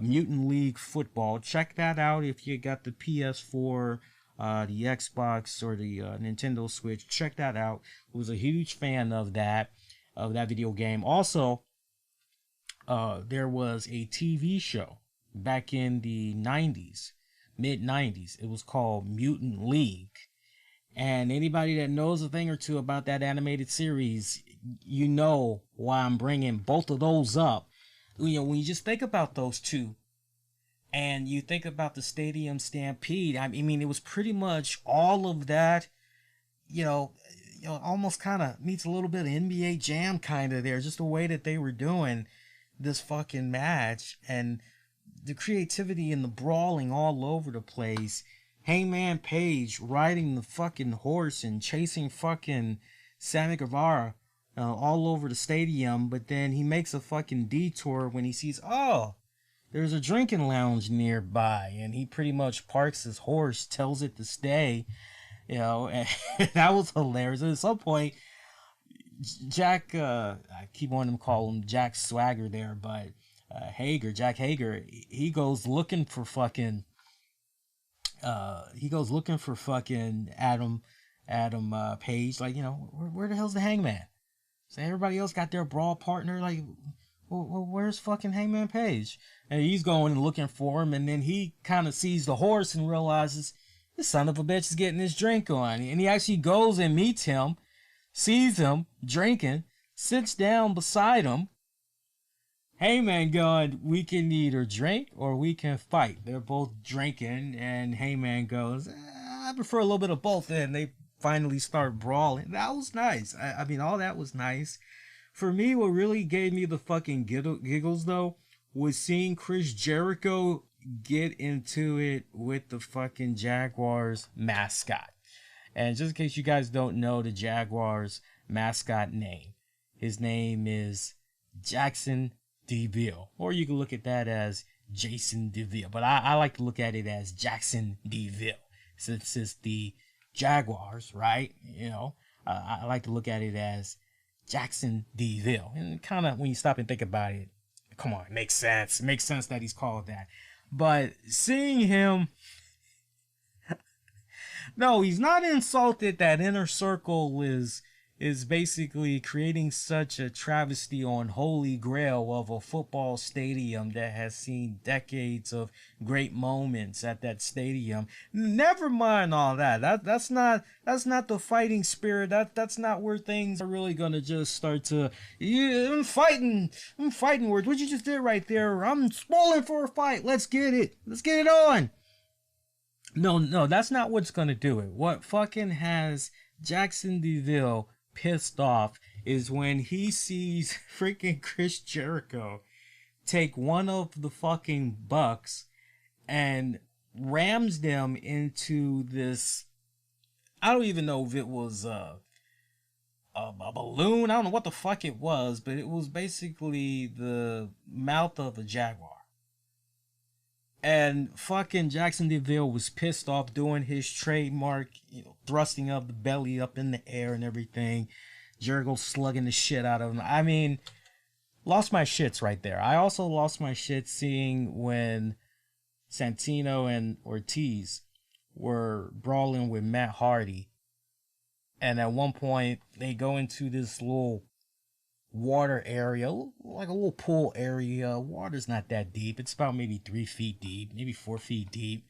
Mutant League Football. Check that out if you got the PS4, the Xbox, or the Nintendo Switch. Check that out. I was a huge fan of that video game. Also, there was a TV show back in the 90s, mid-90s. It was called Mutant League. And anybody that knows a thing or two about that animated series, you know why I'm bringing both of those up. You know, when you just think about those two, and you think about the Stadium Stampede, I mean, it was pretty much all of that, almost kind of meets a little bit of NBA Jam kind of there, just the way that they were doing this fucking match, and the creativity and the brawling all over the place. Hangman Page riding the fucking horse and chasing fucking Sammy Guevara all over the stadium, but then he makes a fucking detour when he sees, oh, there's a drinking lounge nearby, and he pretty much parks his horse, tells it to stay, and that was hilarious. At some point, Jack, I keep wanting to call him Jack Swagger there, but Jack Hager, he goes looking for fucking Adam Adam Page, like, where the hell's the Hangman? So everybody else got their brawl partner, like, well, where's fucking Hangman Page? And he's going and looking for him, and then he kind of sees the horse and realizes this son of a bitch is getting his drink on. And he actually goes and meets him, sees him drinking, sits down beside him. Heyman going, we can either drink or we can fight. They're both drinking, and Heyman goes, I prefer a little bit of both. And they finally start brawling. That was nice. I mean, all that was nice. For me, what really gave me the fucking giggles, though, was seeing Chris Jericho get into it with the fucking Jaguars mascot. And just in case you guys don't know the Jaguars mascot name, his name is Jackson DeVille. Or you can look at that as Jason DeVille. But I like to look at it as Jackson DeVille. Since it's the Jaguars, right? I like to look at it as Jackson DeVille. And kind of, when you stop and think about it, come on, it makes sense. It makes sense that he's called that. But seeing him... No, he's not insulted that Inner Circle is basically creating such a travesty on Holy Grail of a football stadium that has seen decades of great moments at that stadium. Never mind all that. That's not the fighting spirit. That's not where things are really gonna just start to. Yeah, I'm fighting words. What you just did right there. I'm spoiling for a fight. Let's get it. Let's get it on. No, that's not what's gonna do it. What fucking has Jackson DeVille pissed off is when he sees freaking Chris Jericho take one of the fucking Bucks and rams them into this. I don't even know if it was a balloon. I don't know what the fuck it was, but it was basically the mouth of a jaguar. And fucking Jackson DeVille was pissed off doing his trademark, thrusting of the belly up in the air and everything. Jericho slugging the shit out of him. I mean, lost my shits right there. I also lost my shit seeing when Santino and Ortiz were brawling with Matt Hardy. And at one point, they go into this little water area, like a little pool area. Water's not that deep. It's about maybe 3 feet deep, maybe 4 feet deep.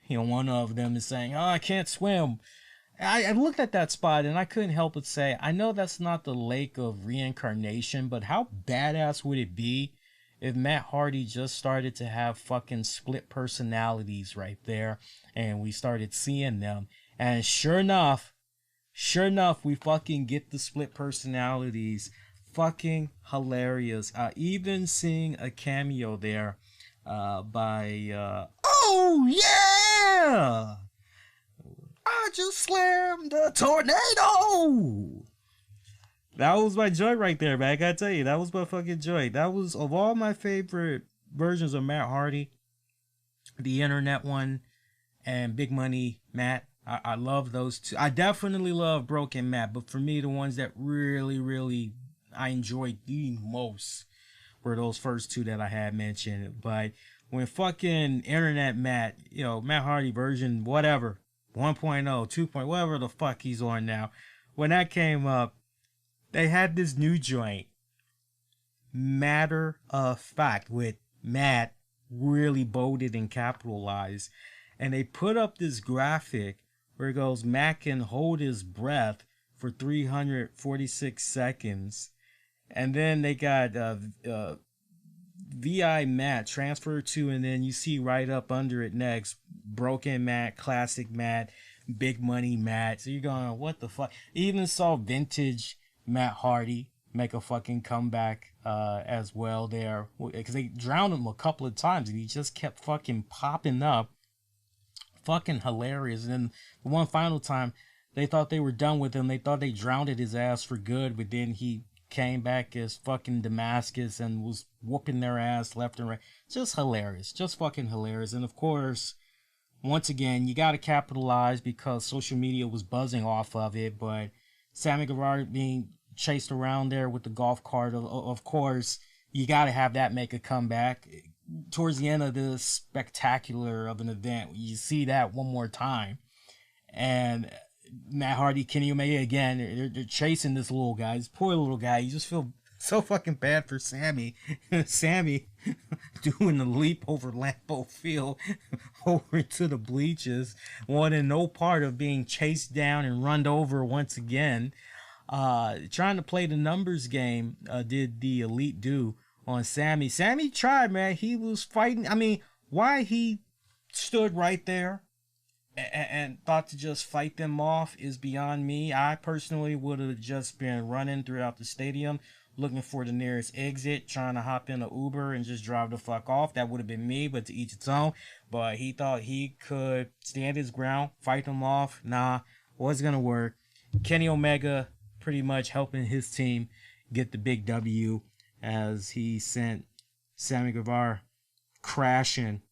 One of them is saying, oh, I can't swim. I looked at that spot and I couldn't help but say, I know that's not the lake of reincarnation, but how badass would it be if Matt Hardy just started to have fucking split personalities right there and we started seeing them? And sure enough, we fucking get the split personalities. Fucking hilarious. Even seeing a cameo there by oh yeah, I just slammed a tornado. That was my joint right there, man. I gotta tell you, that was my fucking joint. That was, of all my favorite versions of Matt Hardy, the internet one and Big Money Matt. I love those two. I definitely love Broken Matt, but for me, the ones that really I enjoyed the most were those first two that I had mentioned. But when fucking internet Matt, Matt Hardy version, whatever, 1.0, 2.0, whatever the fuck he's on now, when that came up, they had this new joint, Matter of Fact, with Matt really bolded and capitalized. And they put up this graphic where it goes, Matt can hold his breath for 346 seconds. And then they got VI Matt transfer to, and then you see right up under it next, Broken Matt, Classic Matt, Big Money Matt. So you're going, what the fuck? Even saw vintage Matt Hardy make a fucking comeback as well there, because they drowned him a couple of times and he just kept fucking popping up. Fucking hilarious. And then the one final time, they thought they were done with him. They thought they drowned his ass for good, but then he came back as fucking Damascus and was whooping their ass left and right. Just hilarious. Just fucking hilarious. And of course, once again, you gotta capitalize because social media was buzzing off of it, but Sammy Guevara being chased around there with the golf cart, of course, you gotta have that make a comeback. Towards the end of this spectacular of an event, you see that one more time. And Matt Hardy, Kenny Omega again. They're chasing this little guy. This poor little guy. You just feel so fucking bad for Sammy. Sammy doing the leap over Lambeau Field over to the bleachers, wanting no part of being chased down and run over once again. Trying to play the numbers game, did the Elite do on Sammy. Sammy tried, man. He was fighting. I mean, why he stood right there and thought to just fight them off is beyond me. I personally would have just been running throughout the stadium looking for the nearest exit, trying to hop in an Uber and just drive the fuck off. That would have been me, but to each its own. But he thought he could stand his ground, fight them off. Nah, wasn't gonna work. Kenny Omega pretty much helping his team get the big W as he sent Sammy Guevara crashing.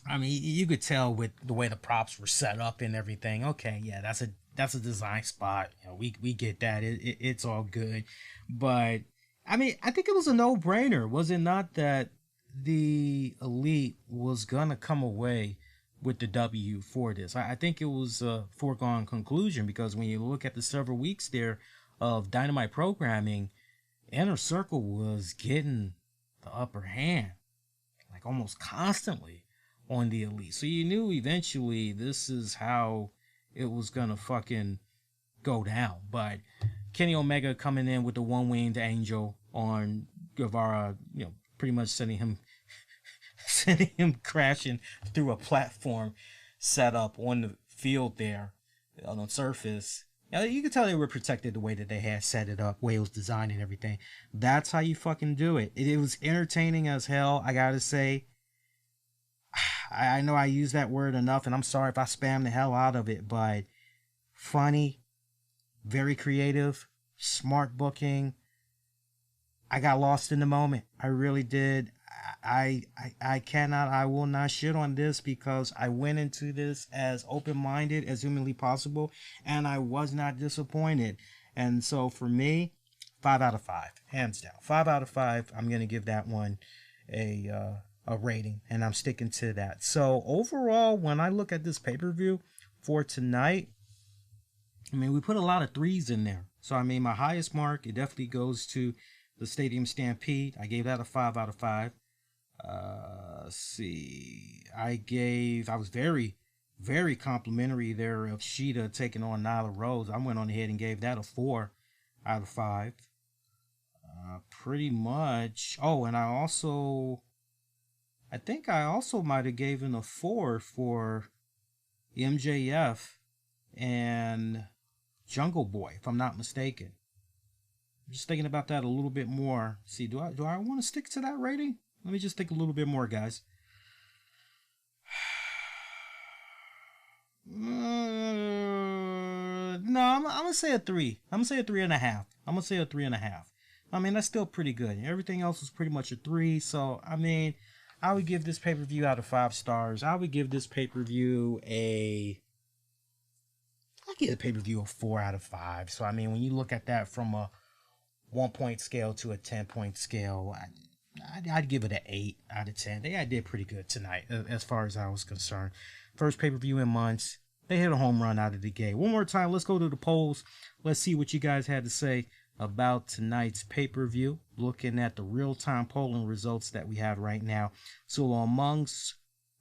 I mean, you could tell with the way the props were set up and everything. Okay, yeah, that's a design spot. You know, we get that. It's all good. But I mean, I think it was a no-brainer, was it not, that the Elite was gonna come away with the W for this? I think it was a foregone conclusion, because when you look at the several weeks there of Dynamite programming, Inner Circle was getting the upper hand, like almost constantly on the Elite. So you knew eventually this is how it was gonna fucking go down. But Kenny Omega coming in with the one-winged angel on Guevara, you know, pretty much sending him crashing through a platform set up on the field there on the surface. You could tell they were protected the way that they had set it up, way it was designed and everything. That's how you fucking do it. It was entertaining as hell, I gotta say. I know I use that word enough, and I'm sorry if I spam the hell out of it, but funny, very creative, smart booking. I got lost in the moment. I really did. I will not shit on this, because I went into this as open-minded as humanly possible, and I was not disappointed. And so for me, 5 out of 5, hands down. 5 out of 5. I'm gonna give that one a rating, and I'm sticking to that. So overall, when I look at this pay-per-view for tonight, I mean, we put a lot of 3s in there. So I mean, my highest mark, it definitely goes to the Stadium Stampede. I gave that a 5 out of 5. Let's see, I was very, very complimentary there of Sheeta taking on Nyla Rose. I went on ahead and gave that a 4 out of 5. Pretty much. Oh, and I think I also might have given a 4 for MJF and Jungle Boy, if I'm not mistaken. I'm just thinking about that a little bit more. See, do I want to stick to that rating? Let me just think a little bit more, guys. No, I'm gonna say a 3. I'm gonna say a 3.5. I'm gonna say a 3.5. I mean, that's still pretty good. Everything else was pretty much a 3. So I mean, I would give this pay-per-view out of 5 stars. I would give this pay-per-view a 4 out of 5. So I mean, when you look at that from a 1-point scale to a 10-point scale, I'd give it an 8 out of 10. They did pretty good tonight, as far as I was concerned. First pay-per-view in months. They hit a home run out of the gate. One more time, let's go to the polls. Let's see what you guys had to say about tonight's pay-per-view. Looking at the real-time polling results that we have right now. So amongst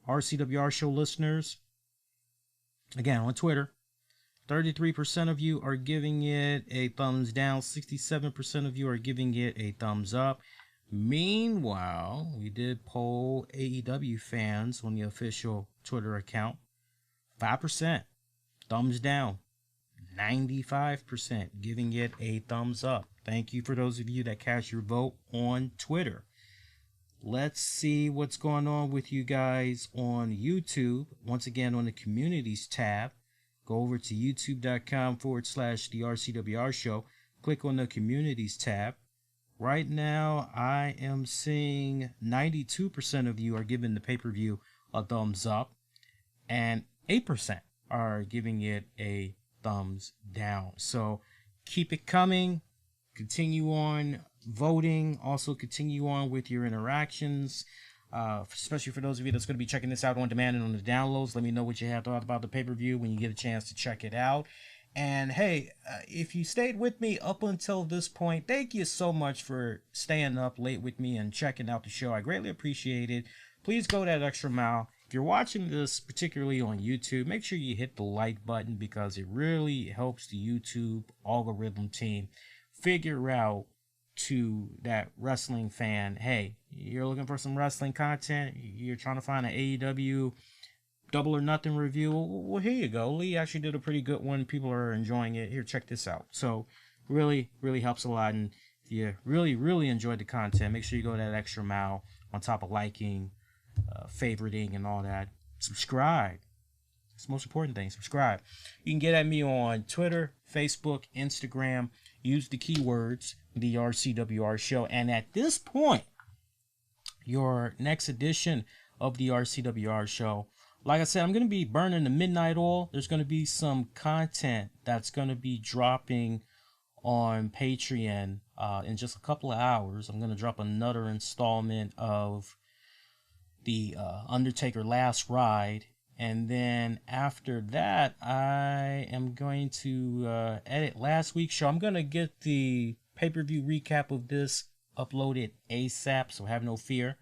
RCWR show listeners, again on Twitter, 33% of you are giving it a thumbs down. 67% of you are giving it a thumbs up. Meanwhile, we did poll AEW fans on the official Twitter account. 5% thumbs down. 95% giving it a thumbs up. Thank you for those of you that cast your vote on Twitter. Let's see what's going on with you guys on YouTube. Once again, on the communities tab, go over to youtube.com/the RCWR show. Click on the communities tab. Right now, I am seeing 92% of you are giving the pay-per-view a thumbs up, and 8% are giving it a thumbs down. So keep it coming. Continue on voting. Also continue on with your interactions. especially for those of you that's going to be checking this out on demand and on the downloads. Let me know what you have thought about the pay-per-view when you get a chance to check it out. And hey, if you stayed with me up until this point, thank you so much for staying up late with me and checking out the show. I greatly appreciate it. Please go that extra mile. If you're watching this particularly on YouTube, make sure you hit the like button because it really helps the YouTube algorithm team figure out to that wrestling fan, hey, you're looking for some wrestling content, you're trying to find an AEW Double or Nothing review, well, here you go. Lee actually did a pretty good one. People are enjoying it. Here, check this out. So really, really helps a lot. And if you really, really enjoyed the content, make sure you go that extra mile on top of liking, favoriting, and all that. Subscribe. It's the most important thing. Subscribe. You can get at me on Twitter, Facebook, Instagram. Use the keywords, the RCWR show. And at this point, your next edition of the RCWR show, like I said, I'm going to be burning the midnight oil. There's going to be some content that's going to be dropping on Patreon in just a couple of hours. I'm going to drop another installment of the Undertaker Last Ride. And then after that, I am going to edit last week's show. I'm going to get the pay-per-view recap of this uploaded ASAP, so have no fear.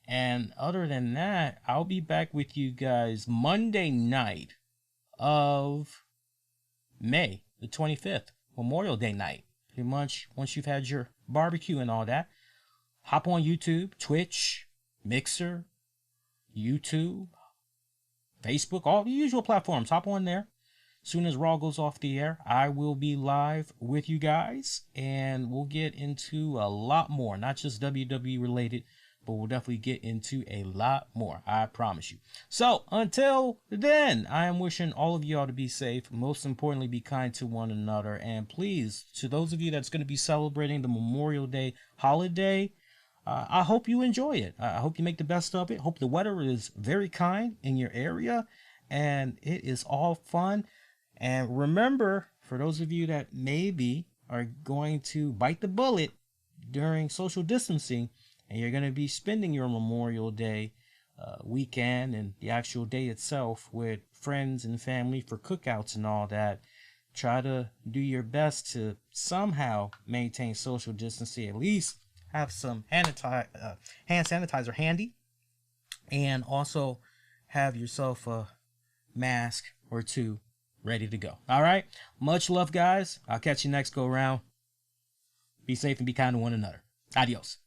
And other than that, I'll be back with you guys Monday night of May the 25th, Memorial Day night. Pretty much once you've had your barbecue and all that, hop on YouTube, Twitch, Mixer, YouTube, Facebook, all the usual platforms. Hop on there. As soon as Raw goes off the air, I will be live with you guys, and we'll get into a lot more, not just WWE related, but we'll definitely get into a lot more. I promise you. So until then, I am wishing all of y'all to be safe. Most importantly, be kind to one another. And please, to those of you that's going to be celebrating the Memorial Day holiday, I hope you enjoy it. I hope you make the best of it. Hope the weather is very kind in your area and it is all fun. And remember, for those of you that maybe are going to bite the bullet during social distancing, and you're going to be spending your Memorial Day weekend and the actual day itself with friends and family for cookouts and all that, try to do your best to somehow maintain social distancing. At least have some hand sanitizer handy. And also have yourself a mask or two ready to go. All right? Much love, guys. I'll catch you next go round. Be safe and be kind to one another. Adios.